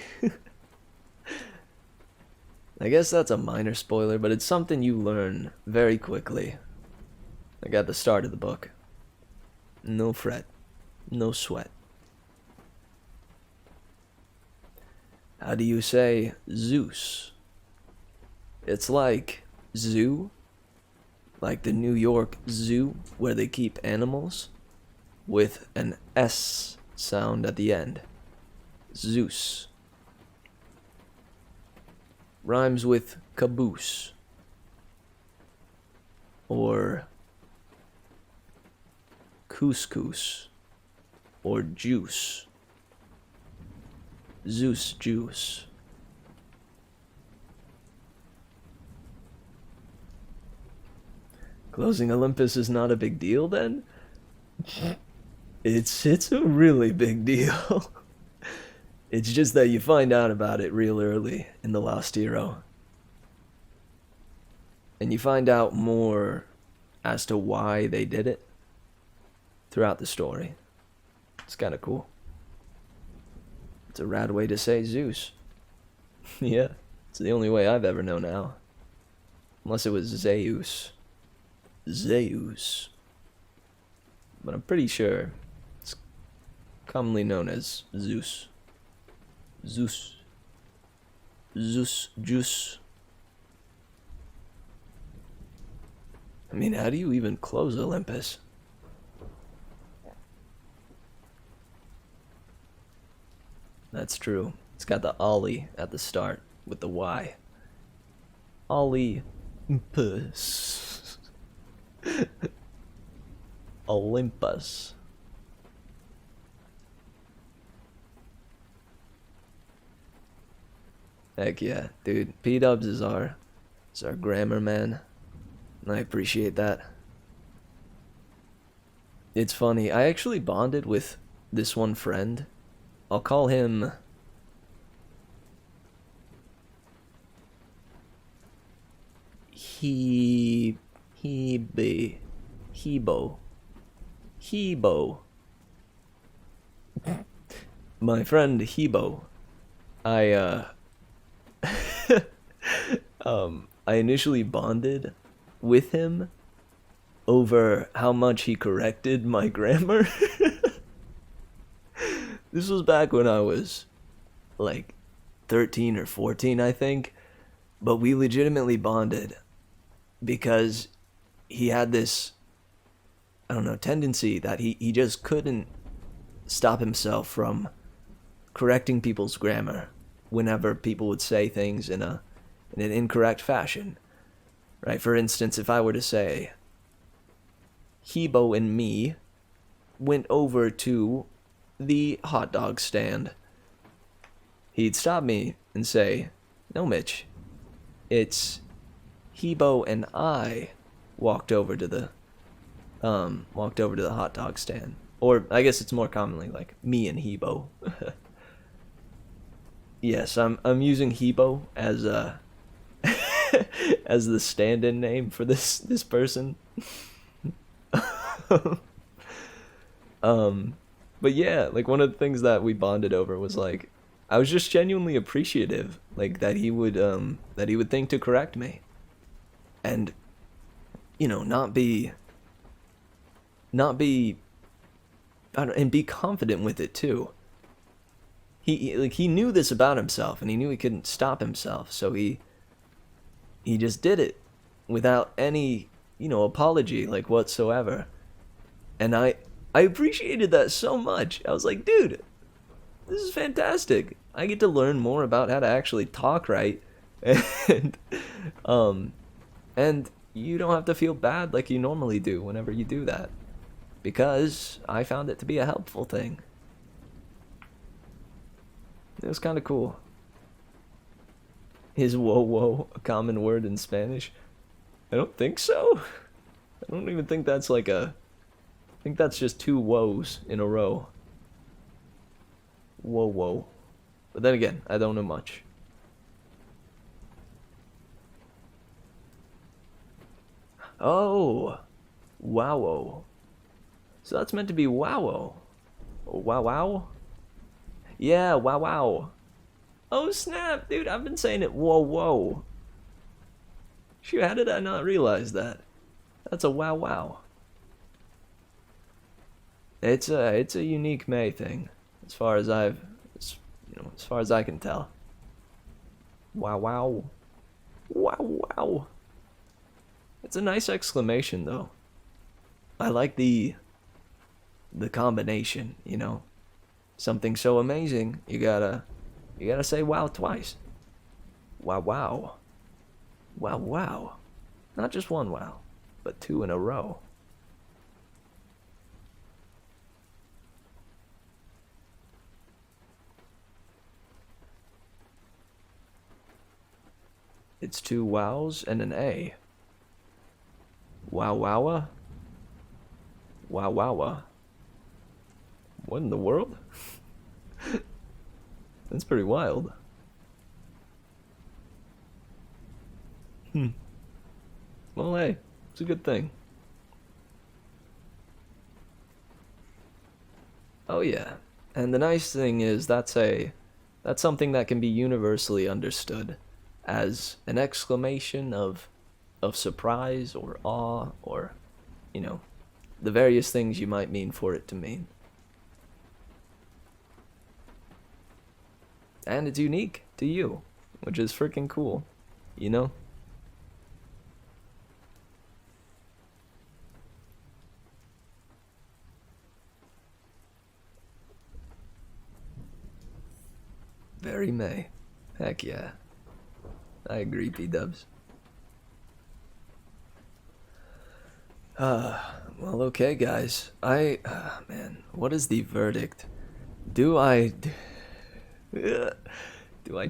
I guess that's a minor spoiler, but it's something you learn very quickly. Like at the start of the book. No fret. No sweat. How do you say Zeus? It's like zoo. Like the New York Zoo, where they keep animals, with an S sound at the end. Zeus. Rhymes with caboose. Or couscous. Or juice. Zeus juice. Closing Olympus is not a big deal then? It's a really big deal. It's just that you find out about it real early in The Lost Hero. And you find out more as to why they did it throughout the story. It's kind of cool. It's a rad way to say Zeus. Yeah, it's the only way I've ever known how. Unless it was Zeus. Zeus. But I'm pretty sure it's commonly known as Zeus. Zeus. Zeus juice. I mean, how do you even close Olympus? That's true. It's got the Ollie at the start with the Y. Olympus. Olympus. Heck yeah, dude. P-Dubs is our grammar man. I appreciate that. It's funny, I actually bonded with this one friend. I'll call him... Hebo. My friend Hebo. I I initially bonded with him over how much he corrected my grammar. This was back when I was like 13 or 14, I think. But we legitimately bonded because he had this, I don't know, tendency that he just couldn't stop himself from correcting people's grammar whenever people would say things in an incorrect fashion. Right? For instance, if I were to say, Hebo and me went over to the hot dog stand, he'd stop me and say, no, Mitch, it's Hebo and I walked over to the hot dog stand. Or I guess it's more commonly like me and Hebo. Yes, I'm using Hebo as a as the stand-in name for this person. But yeah, like one of the things that we bonded over was like I was just genuinely appreciative, like that he would think to correct me, and you know, not be and be confident with it too. He knew this about himself, and he knew he couldn't stop himself, so he just did it without any, you know, apology like whatsoever. And I appreciated that so much. I was like, dude, this is fantastic. I get to learn more about how to actually talk right. And you don't have to feel bad like you normally do whenever you do that, because I found it to be a helpful thing. It was kind of cool. Is whoa a common word in Spanish? I don't think so. I don't even think that's like I think that's just two woes in a row. Whoa. But then again, I don't know much. Oh, wow. So that's meant to be wow. Wow. Yeah, wow. Oh snap, dude! I've been saying it whoa. Shoot, how did I not realize that? That's a wow. It's a unique May thing, as far as as far as I can tell. Wow. It's a nice exclamation though. I like the combination, you know. Something so amazing, you gotta say wow twice. Wow. Not just one wow, but two in a row. It's two wows and an A. Wowa. What in the world? That's pretty wild. Well, hey, it's a good thing. Oh yeah, and the nice thing is that's something that can be universally understood as an exclamation of surprise or awe, or, you know, the various things you might mean for it to mean. And it's unique to you, which is freaking cool, you know? Very May. Heck yeah. I agree, P-dubs. Well, okay, guys. Man, what is the verdict? Do I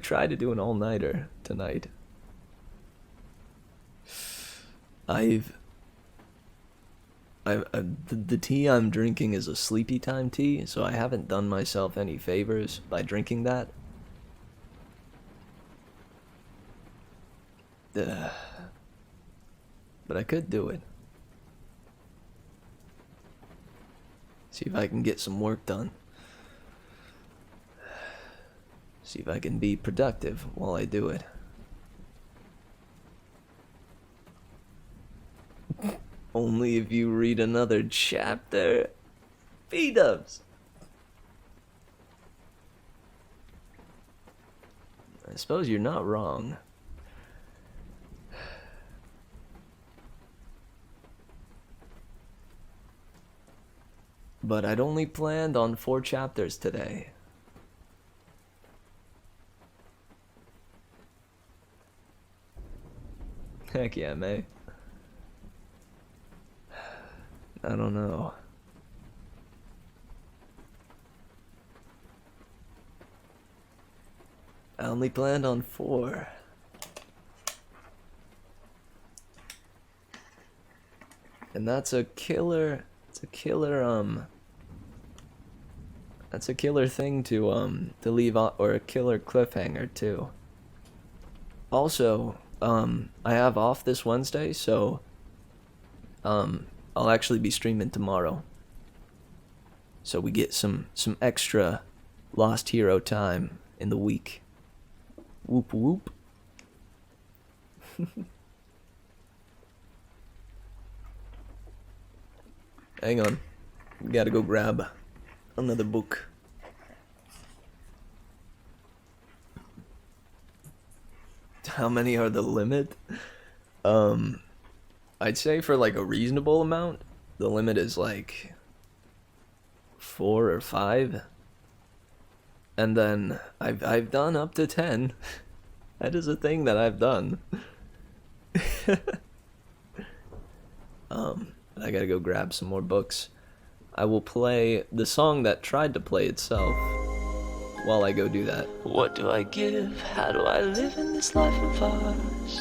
try to do an all-nighter tonight? the tea I'm drinking is a sleepy time tea, so I haven't done myself any favors by drinking that. But I could do it. See if I can get some work done. See if I can be productive while I do it. Only if you read another chapter. B-dubs. I suppose you're not wrong. But I'd only planned on 4 chapters today. Heck yeah, May. I don't know. I only planned on 4. And that's a killer, that's a killer thing to leave on, or a killer cliffhanger too. Also, I have off this Wednesday, so I'll actually be streaming tomorrow. So we get some extra Lost Hero time in the week. Whoop whoop. Hang on. Gotta go grab another book. How many are the limit? I'd say for like a reasonable amount, the limit is like 4 or 5. And then I've done up to 10. That is a thing that I've done. I gotta go grab some more books. I will play the song that tried to play itself while I go do that. What do I give? How do I live in this life of ours?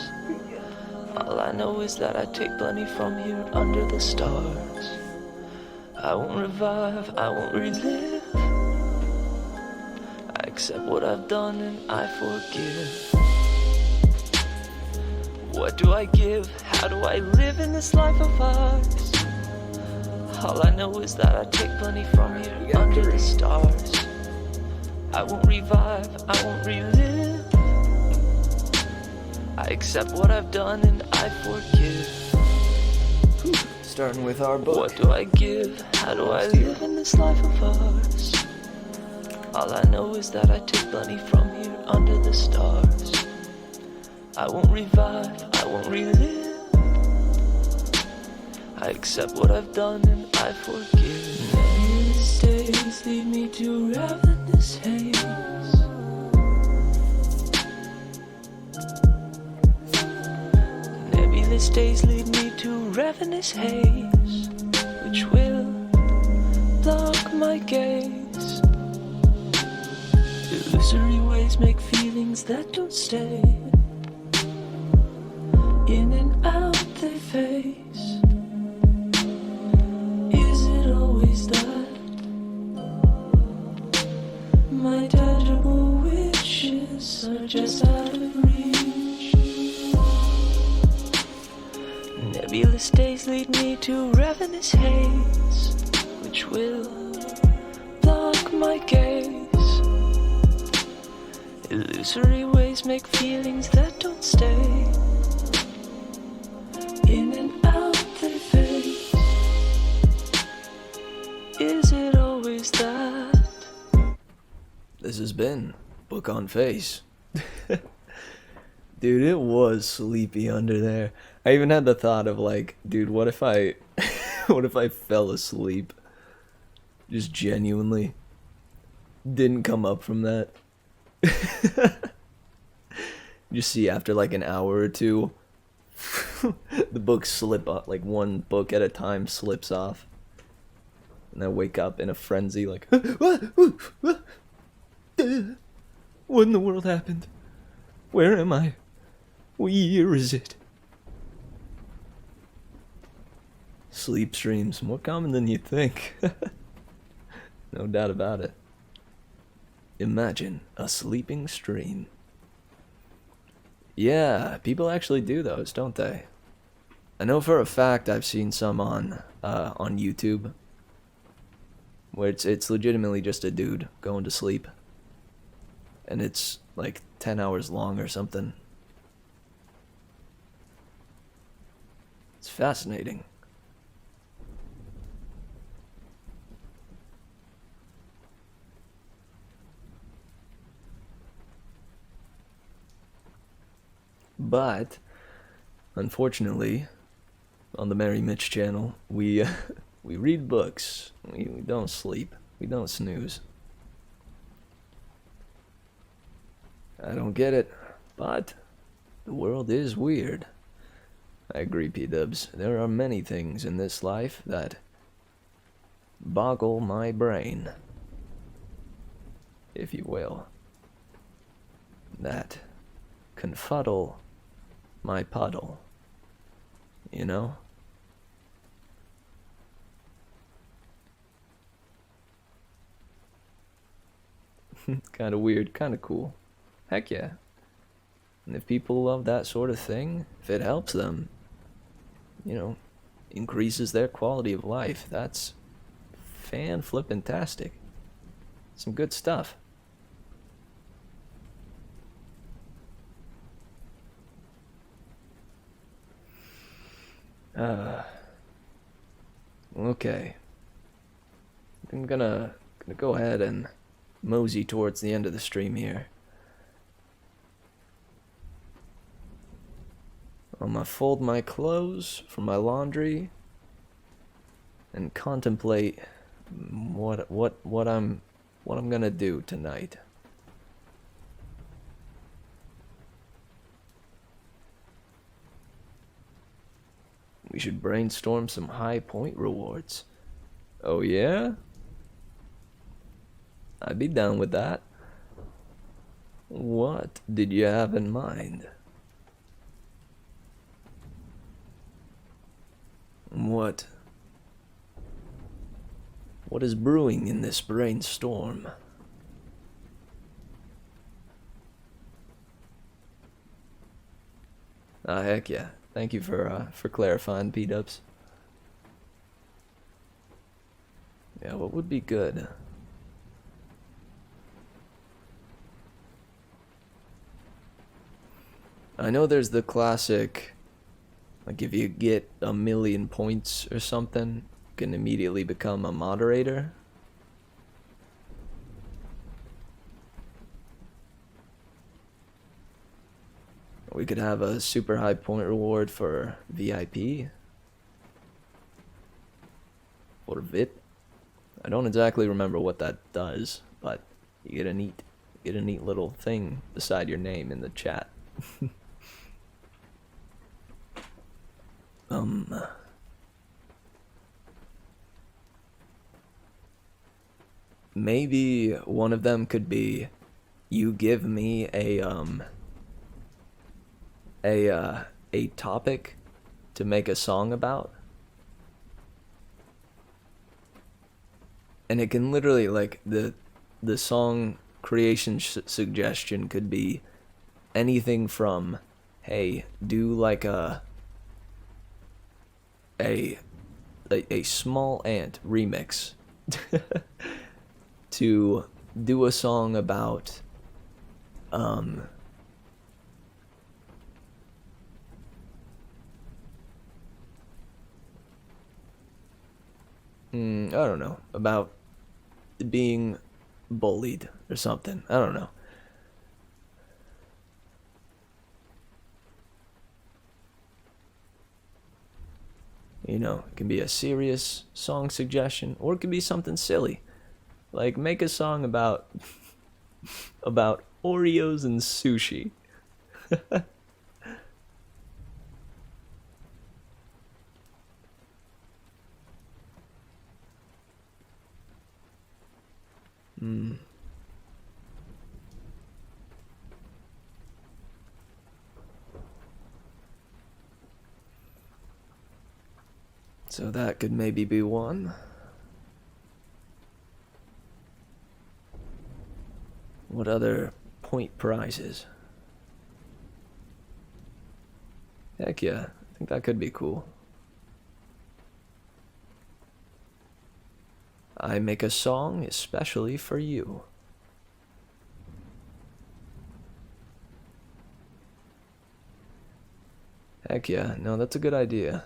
All I know is that I take plenty from here under the stars. I won't revive, I won't relive. I accept what I've done and I forgive. What do I give? How do I live in this life of ours? All I know is that I take plenty from here under the stars. I won't revive, I won't relive. I accept what I've done and I forgive. Starting with our book. What do I give? How do I live in this life of ours? All I know is that I take plenty from here under the stars. I won't revive, I won't relive. I accept what I've done and I forgive. Nebulous days lead me to ravenous haze. Nebulous days lead me to ravenous haze, which will block my gaze. Illusory ways make feelings that don't stay. In and out they face. Is it always that? My tangible wishes are just out of reach. Nebulous days lead me to ravenous haze, which will block my gaze. Illusory ways make feelings that don't stay. In and out they face. Is it always that? This has been Book on Face. Dude, it was sleepy under there. I even had the thought of like, dude, what if I what if I fell asleep? Just genuinely didn't come up from that. You see after like an hour or two the books slip off, like one book at a time slips off. And I wake up in a frenzy like, what in the world happened? Where am I? What year is it? Sleep streams, more common than you think. No doubt about it. Imagine a sleeping stream. Yeah, people actually do those, don't they? I know for a fact I've seen some on YouTube where it's legitimately just a dude going to sleep. And it's like 10 hours long or something. It's fascinating. But, unfortunately, on the Mary Mitch channel, we read books. We don't sleep. We don't snooze. I don't get it, but the world is weird. I agree, P-dubs. There are many things in this life that boggle my brain, if you will. That confuddle my puddle, you know? Kind of weird, kind of cool. Heck yeah. And if people love that sort of thing, if it helps them, you know, increases their quality of life, that's fan-flippin-tastic. Some good stuff. Okay. I'm gonna go ahead and mosey towards the end of the stream here. I'm gonna fold my clothes from my laundry and contemplate what I'm gonna do tonight. We should brainstorm some high point rewards. Oh yeah? I'd be down with that. What did you have in mind? What is brewing in this brainstorm? Ah, heck yeah. Thank you for clarifying, P-dubs. Yeah, what would be good? I know there's the classic, like if you get 1,000,000 points or something, you can immediately become a moderator. We could have a super high point reward for VIP. Or VIP. I don't exactly remember what that does, but you get a neat little thing beside your name in the chat. Maybe one of them could be, you give me a topic to make a song about, and it can literally, like, the song creation suggestion could be anything from, hey, do like a Small Ant remix to do a song about I don't know, about being bullied or something. I don't know. You know, it can be a serious song suggestion, or it could be something silly. Like, make a song about about Oreos and sushi. So that could maybe be one. What other point prizes? Heck yeah, I think that could be cool. I make a song especially for you. Heck yeah, no, that's a good idea.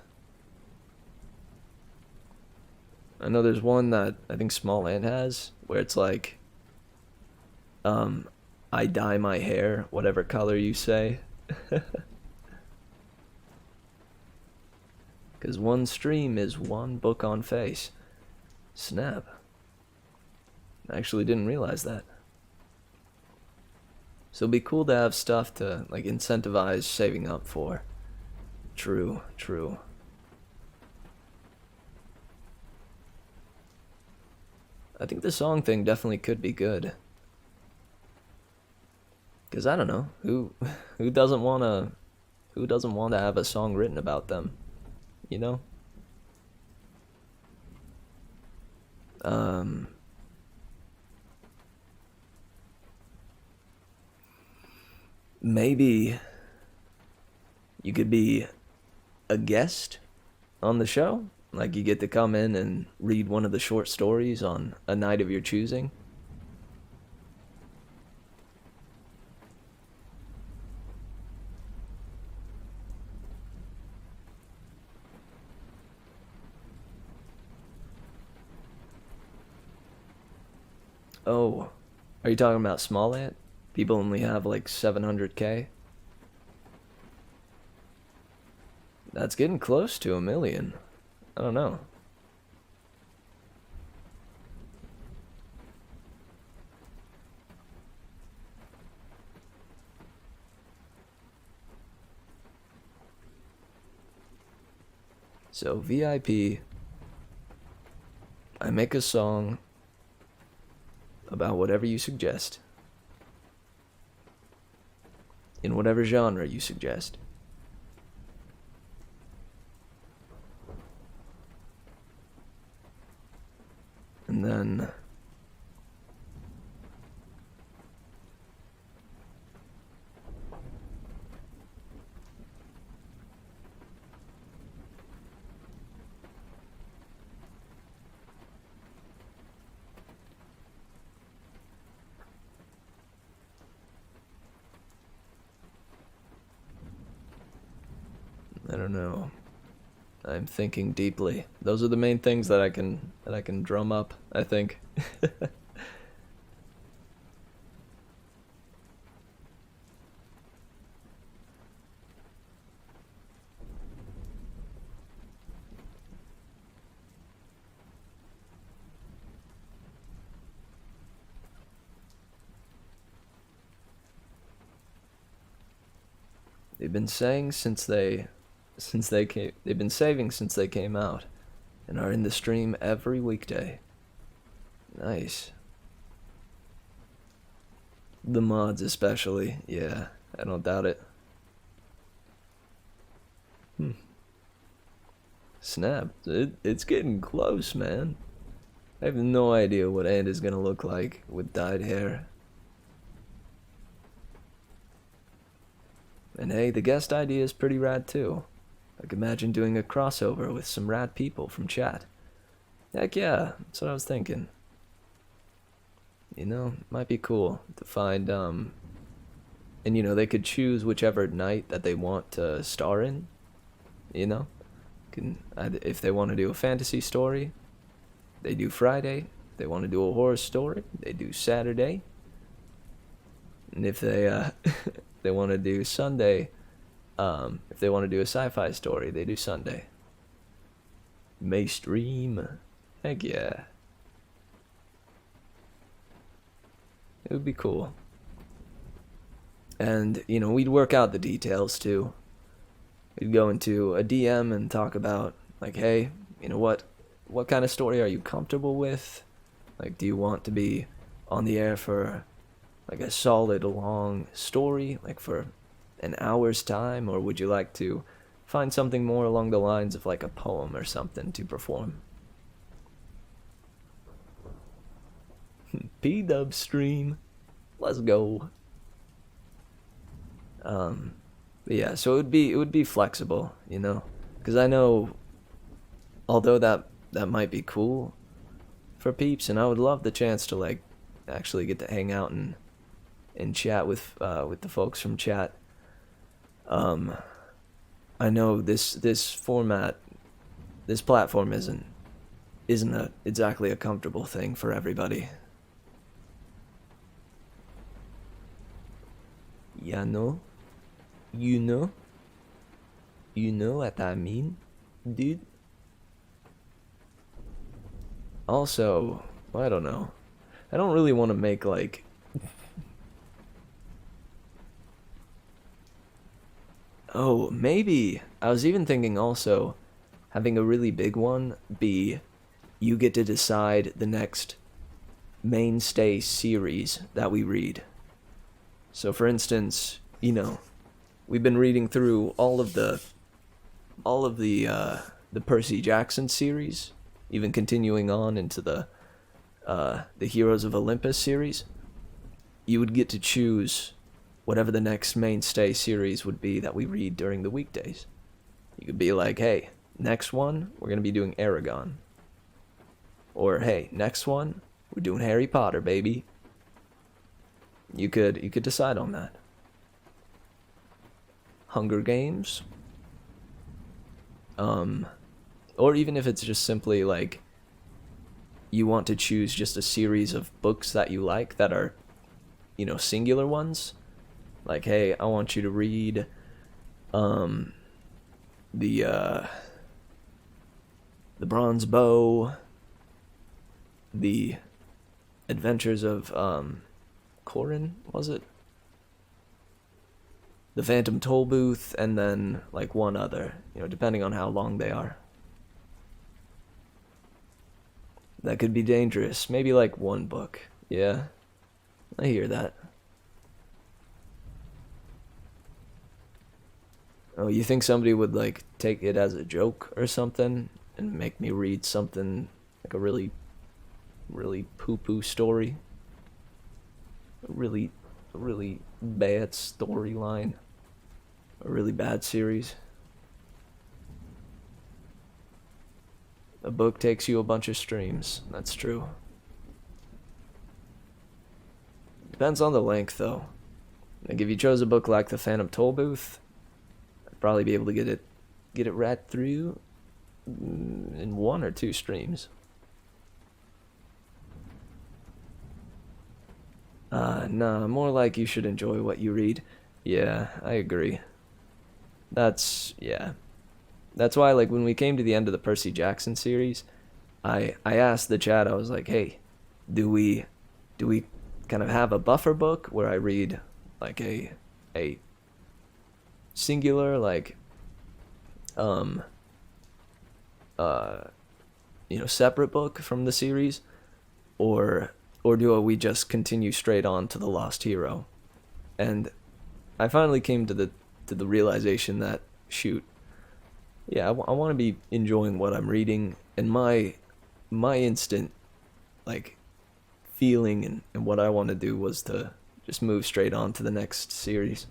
I know there's one that I think Small Ant has, where it's like, I dye my hair whatever color you say. Because one stream is one book on face. Snap. I actually didn't realize that. So it'd be cool to have stuff to like incentivize saving up for. True, true. I think the song thing definitely could be good. Cause I don't know, who doesn't wanna have a song written about them, you know? Maybe you could be a guest on the show. Like you get to come in and read one of the short stories on a night of your choosing. Oh, are you talking about Small Ant? People only have like 700K? That's getting close to 1 million. I don't know. So VIP, I make a song about whatever you suggest. In whatever genre you suggest. And then I don't know. I'm thinking deeply. Those are the main things that I can drum up, I think. They've been saying they've been saving since they came out and are in the stream every weekday. Nice. The mods especially, yeah, I don't doubt it. Snap, it's getting close, man. I have no idea what Ant is gonna look like with dyed hair. And hey, the guest idea is pretty rad too. I could imagine doing a crossover with some rad people from chat. Heck yeah, that's what I was thinking. You know, might be cool to find, and you know, they could choose whichever night that they want to star in, you know? If they want to do a fantasy story, they do Friday. If they want to do a horror story, they do Saturday. And if they, they want to do Sunday, if they want to do a sci-fi story, they do Sunday. May stream. Heck yeah. It would be cool. And, you know, we'd work out the details too. We'd go into a DM and talk about, like, hey, you know, what kind of story are you comfortable with? Like, do you want to be on the air for, like, a solid long story, like for an hour's time, or would you like to find something more along the lines of like a poem or something to perform. P-dub stream. Let's go. But yeah, so it would be flexible, you know, because I know, although that might be cool for peeps, and I would love the chance to like actually get to hang out and chat with the folks from chat. I know this format, this platform isn't exactly a comfortable thing for everybody. Yeah, no. You know what I mean, dude. Also, I don't know. I don't really want to make like oh, maybe I was even thinking also having a really big one be you get to decide the next mainstay series that we read. So for instance, you know, we've been reading through all of the Percy Jackson series, even continuing on into the Heroes of Olympus series. You would get to choose whatever the next mainstay series would be that we read during the weekdays. You could be like, hey, next one, we're going to be doing Aragon. Or, hey, next one, we're doing Harry Potter, baby. You could decide on that. Hunger Games. Or even if it's just simply like you want to choose just a series of books that you like that are, you know, singular ones. Like, hey, I want you to read the Bronze Bow, the Adventures of Corin, was it? The Phantom Tollbooth, and then like one other, you know, depending on how long they are. That could be dangerous. Maybe like one book. Yeah, I hear that. Oh, you think somebody would like take it as a joke or something and make me read something like a really poo-poo story? A really bad storyline. A really bad series. A book takes you a bunch of streams. That's true. Depends on the length, though. Like if you chose a book like The Phantom Tollbooth, I'd probably be able to get it right through in 1 or 2 streams. Nah, more like you should enjoy what you read. Yeah, I agree. That's why, like, when we came to the end of the Percy Jackson series, I asked the chat, I was like, hey, do we kind of have a buffer book where I read, like, a singular, like, you know, separate book from the series, or do we just continue straight on to The Lost Hero? And I finally came to the realization that, shoot, yeah, I want to be enjoying what I'm reading, and my instant, like, feeling and what I want to do was to just move straight on to the next series.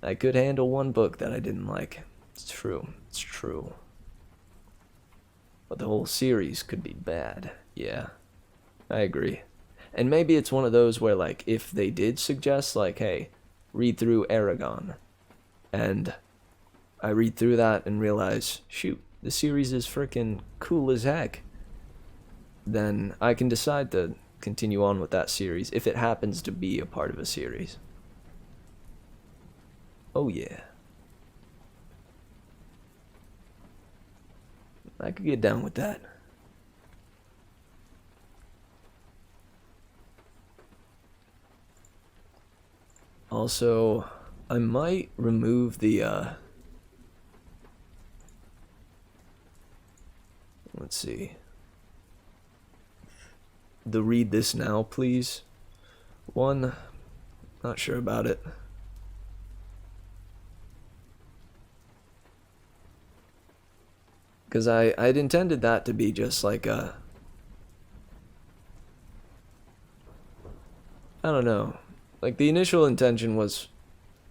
I could handle one book that I didn't like. It's true. But the whole series could be bad. Yeah, I agree. And maybe it's one of those where, like, if they did suggest, like, hey, read through Aragon, and I read through that and realize, shoot, the series is freaking cool as heck, then I can decide to continue on with that series if it happens to be a part of a series. Oh yeah. I could get down with that. Also, I might remove the, let's see. The read this now, please. One, not sure about it. Because I'd intended that to be just like a... I don't know. Like, the initial intention was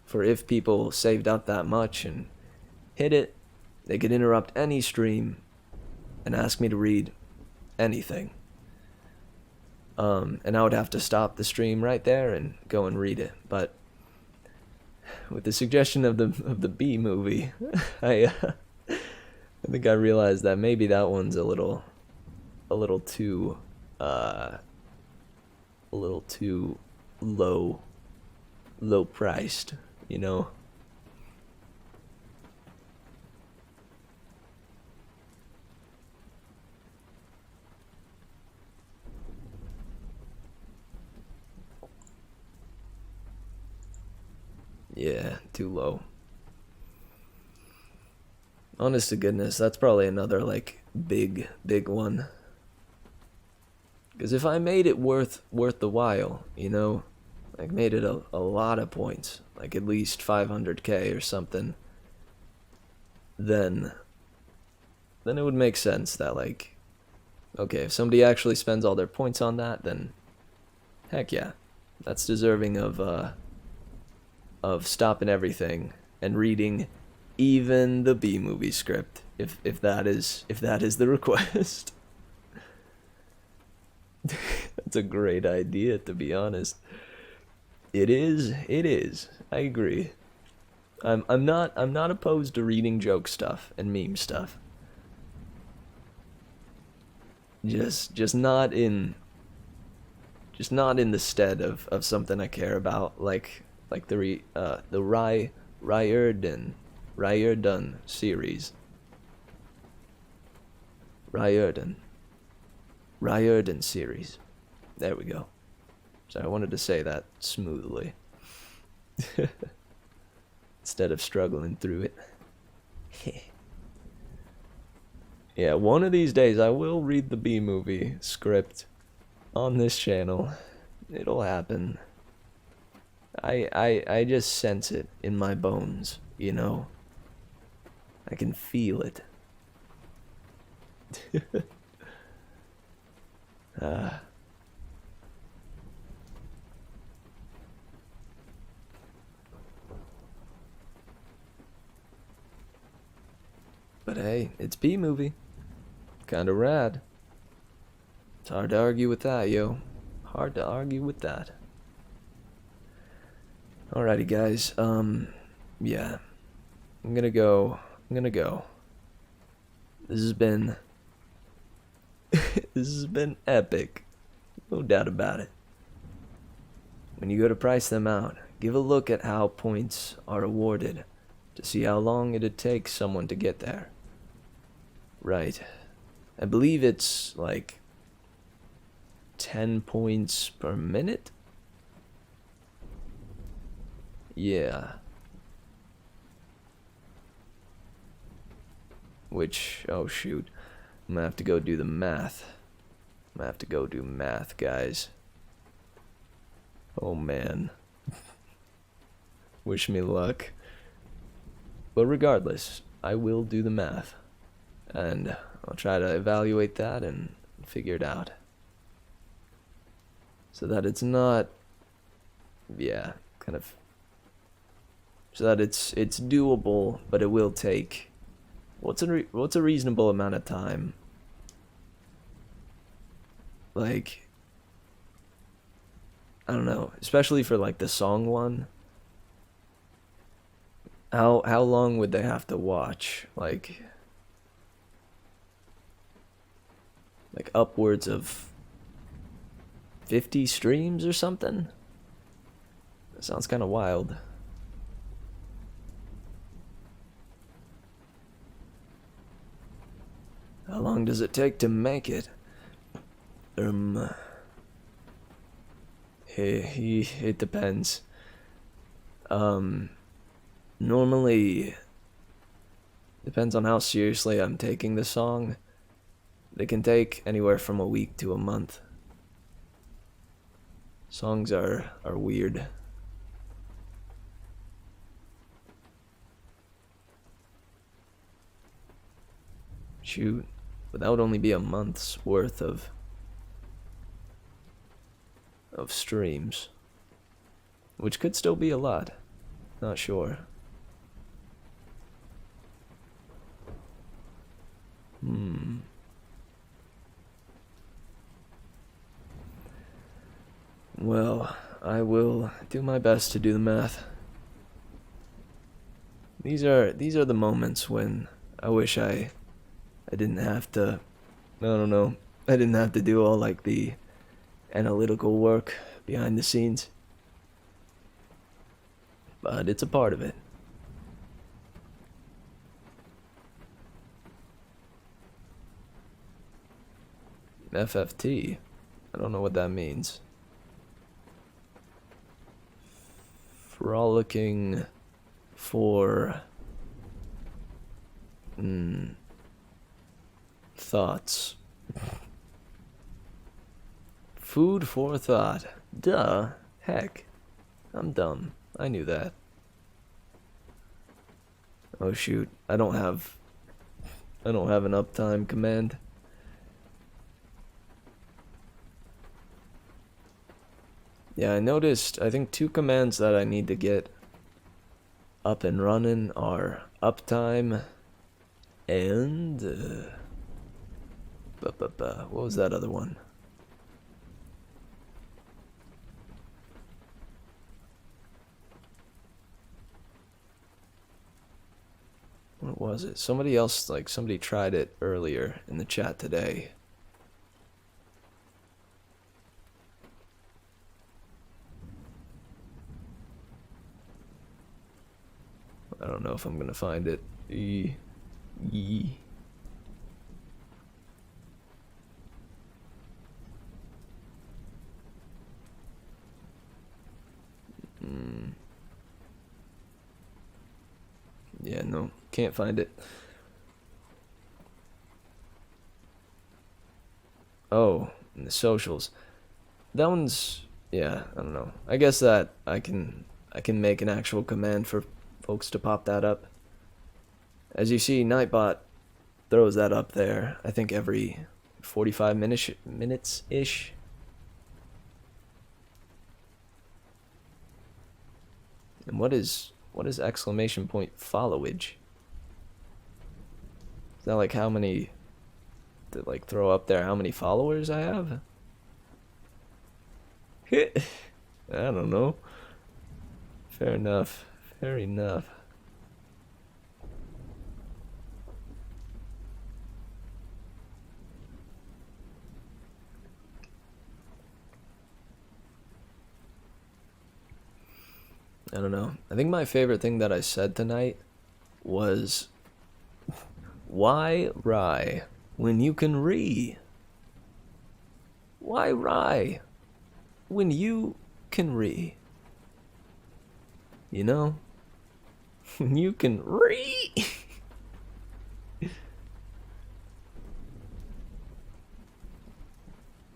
for if people saved up that much and hit it, they could interrupt any stream and ask me to read anything. And I would have to stop the stream right there and go and read it. But with the suggestion of the B movie, I think I realized that maybe that one's a little too low priced, you know. Yeah, too low. Honest to goodness, that's probably another, like, big one. Because if I made it worth the while, you know, like, made it a lot of points, like at least 500k or something, then it would make sense that, like, okay, if somebody actually spends all their points on that, then heck yeah, that's deserving of stopping everything and reading even the B movie script, if that is the request. That's a great idea, to be honest. It is. I agree. I'm not opposed to reading joke stuff and meme stuff. Just not in the stead of something I care about, like the Riordan series. Riordan series. There we go. So I wanted to say that smoothly instead of struggling through it. Yeah, one of these days I will read the B movie script on this channel. It'll happen. I just sense it in my bones, you know? I can feel it. But hey, it's B movie. Kinda rad. It's hard to argue with that, yo. Hard to argue with that. Alrighty, guys. Yeah. I'm gonna go. This has been epic. No doubt about it. When you go to price them out, give a look at how points are awarded to see how long it'd take someone to get there. Right. I believe it's like 10 points per minute? Yeah. Which, oh shoot, I'm gonna have to go do the math. I'm gonna have to go do math, guys. Oh man. Wish me luck. But regardless, I will do the math. And I'll try to evaluate that and figure it out. So that it's not, yeah, kind of, so that it's doable, but it will take, what's a reasonable amount of time? Like, I don't know, especially for like the song one. How long would they have to watch? Like upwards of 50 streams or something? That sounds kind of wild. How long does it take to make it? It depends. Normally, depends on how seriously I'm taking the song. They can take anywhere from a week to a month. Songs are weird. shoot, but that would only be a month's worth of streams, which could still be a lot. Not sure. Well, I will do my best to do the math. These are the moments when I wish I didn't have to, I don't know, I didn't have to do all like the analytical work behind the scenes. But it's a part of it. FFT. I don't know what that means. Frolicking for thoughts. Food for thought. Duh. Heck. I'm dumb. I knew that. Oh shoot. I don't have an uptime command. Yeah, I noticed, I think 2 commands that I need to get up and running are uptime and what was that other one? What was it? Somebody else, like somebody tried it earlier in the chat today. I don't know if I'm gonna find it. Yeah, no, can't find it. Oh, in the socials. That one's, yeah, I don't know. I guess that I can make an actual command for folks to pop that up. As you see, Nightbot throws that up there, I think every 45 minutes-ish. And what is exclamation point followage? Is that like how many, to like throw up there how many followers I have? I don't know. Fair enough. Fair enough. I don't know. I think my favorite thing that I said tonight was, why rye when you can re? Why rye when you can re? You know? When you can re.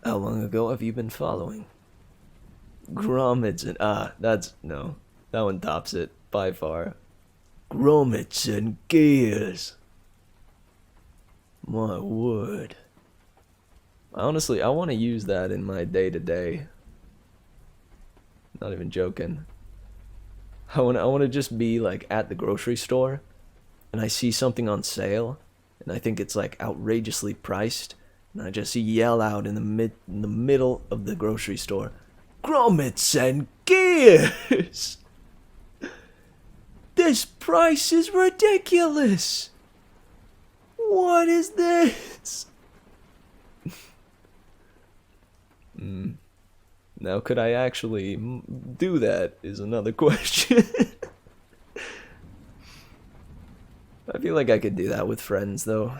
How long ago have you been following? Grommets and that's no. That one tops it by far. Grommets and gears. My word. Honestly, I want to use that in my day-to-day. Not even joking. I want to just be like at the grocery store and I see something on sale and I think it's like outrageously priced and I just yell out in the middle of the grocery store, grommets and gears. This price is ridiculous. What is this? Now, could I actually do that is another question. I feel like I could do that with friends, though.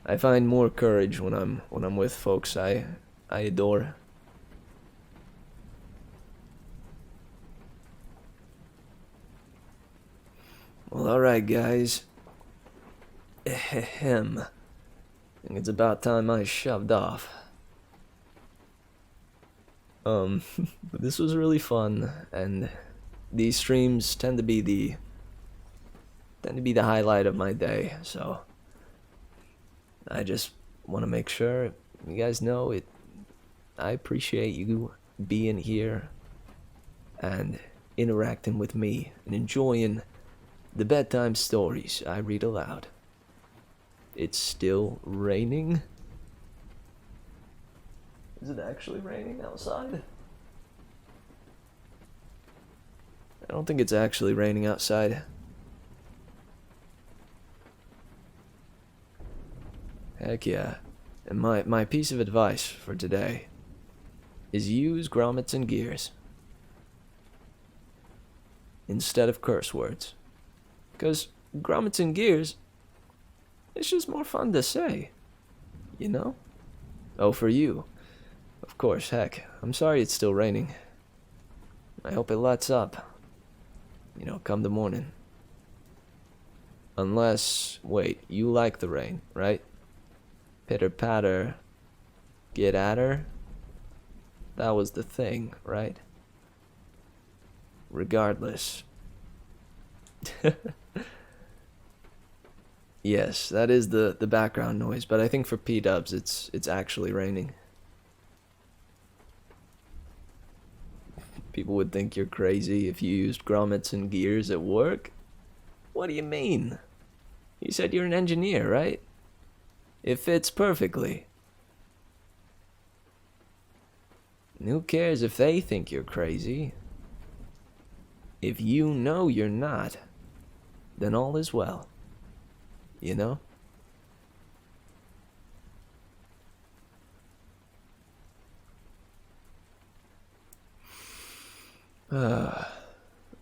I find more courage when I'm with folks I adore. Well, alright, guys. Ahem. I think it's about time I shoved off. But this was really fun, and these streams tend to be tend to be the highlight of my day, so I just want to make sure you guys know it. I appreciate you being here and interacting with me and enjoying the bedtime stories I read aloud. It's still raining. Is it actually raining outside? I don't think it's actually raining outside. Heck yeah. And my piece of advice for today is use grommets and gears instead of curse words. Because grommets and gears, it's just more fun to say, you know? Oh, for you. Of course, heck, I'm sorry it's still raining. I hope it lets up, you know, come the morning. Unless, wait, you like the rain, right? Pitter patter, get at her. That was the thing, right? Regardless. Yes, that is the background noise, but I think for P-dubs it's actually raining. People would think you're crazy if you used grommets and gears at work. What do you mean? You said you're an engineer, right? It fits perfectly. And who cares if they think you're crazy? If you know you're not, then all is well. You know?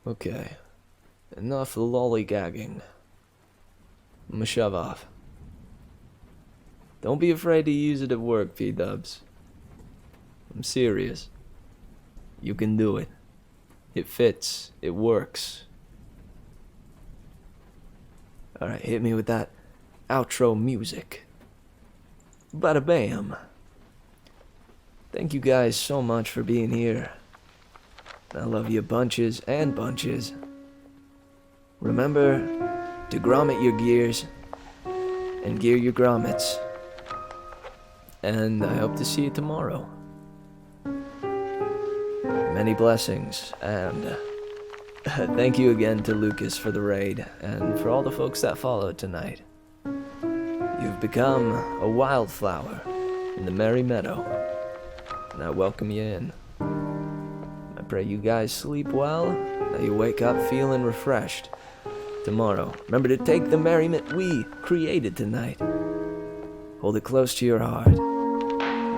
Okay. Enough lollygagging. I'ma shove off. Don't be afraid to use it at work, P-dubs. I'm serious. You can do it. It fits. It works. Alright, hit me with that outro music. Bada bam. Thank you guys so much for being here. I love you bunches and bunches. Remember to grommet your gears and gear your grommets. And I hope to see you tomorrow. Many blessings, and thank you again to Lucas for the raid, and for all the folks that followed tonight. You've become a wildflower in the Merry Meadow, and I welcome you in. I pray you guys sleep well, that you wake up feeling refreshed tomorrow. Remember to take the merriment we created tonight. Hold it close to your heart.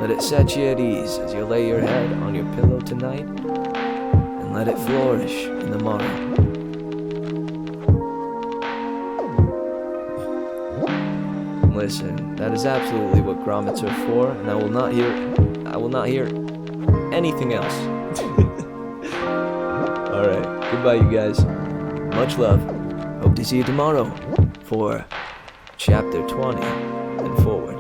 Let it set you at ease as you lay your head on your pillow tonight, and let it flourish in the morrow. Listen, that is absolutely what grommets are for, and I will not hear anything else. Alright, goodbye you guys. Much love. Hope to see you tomorrow for chapter 20 and forward.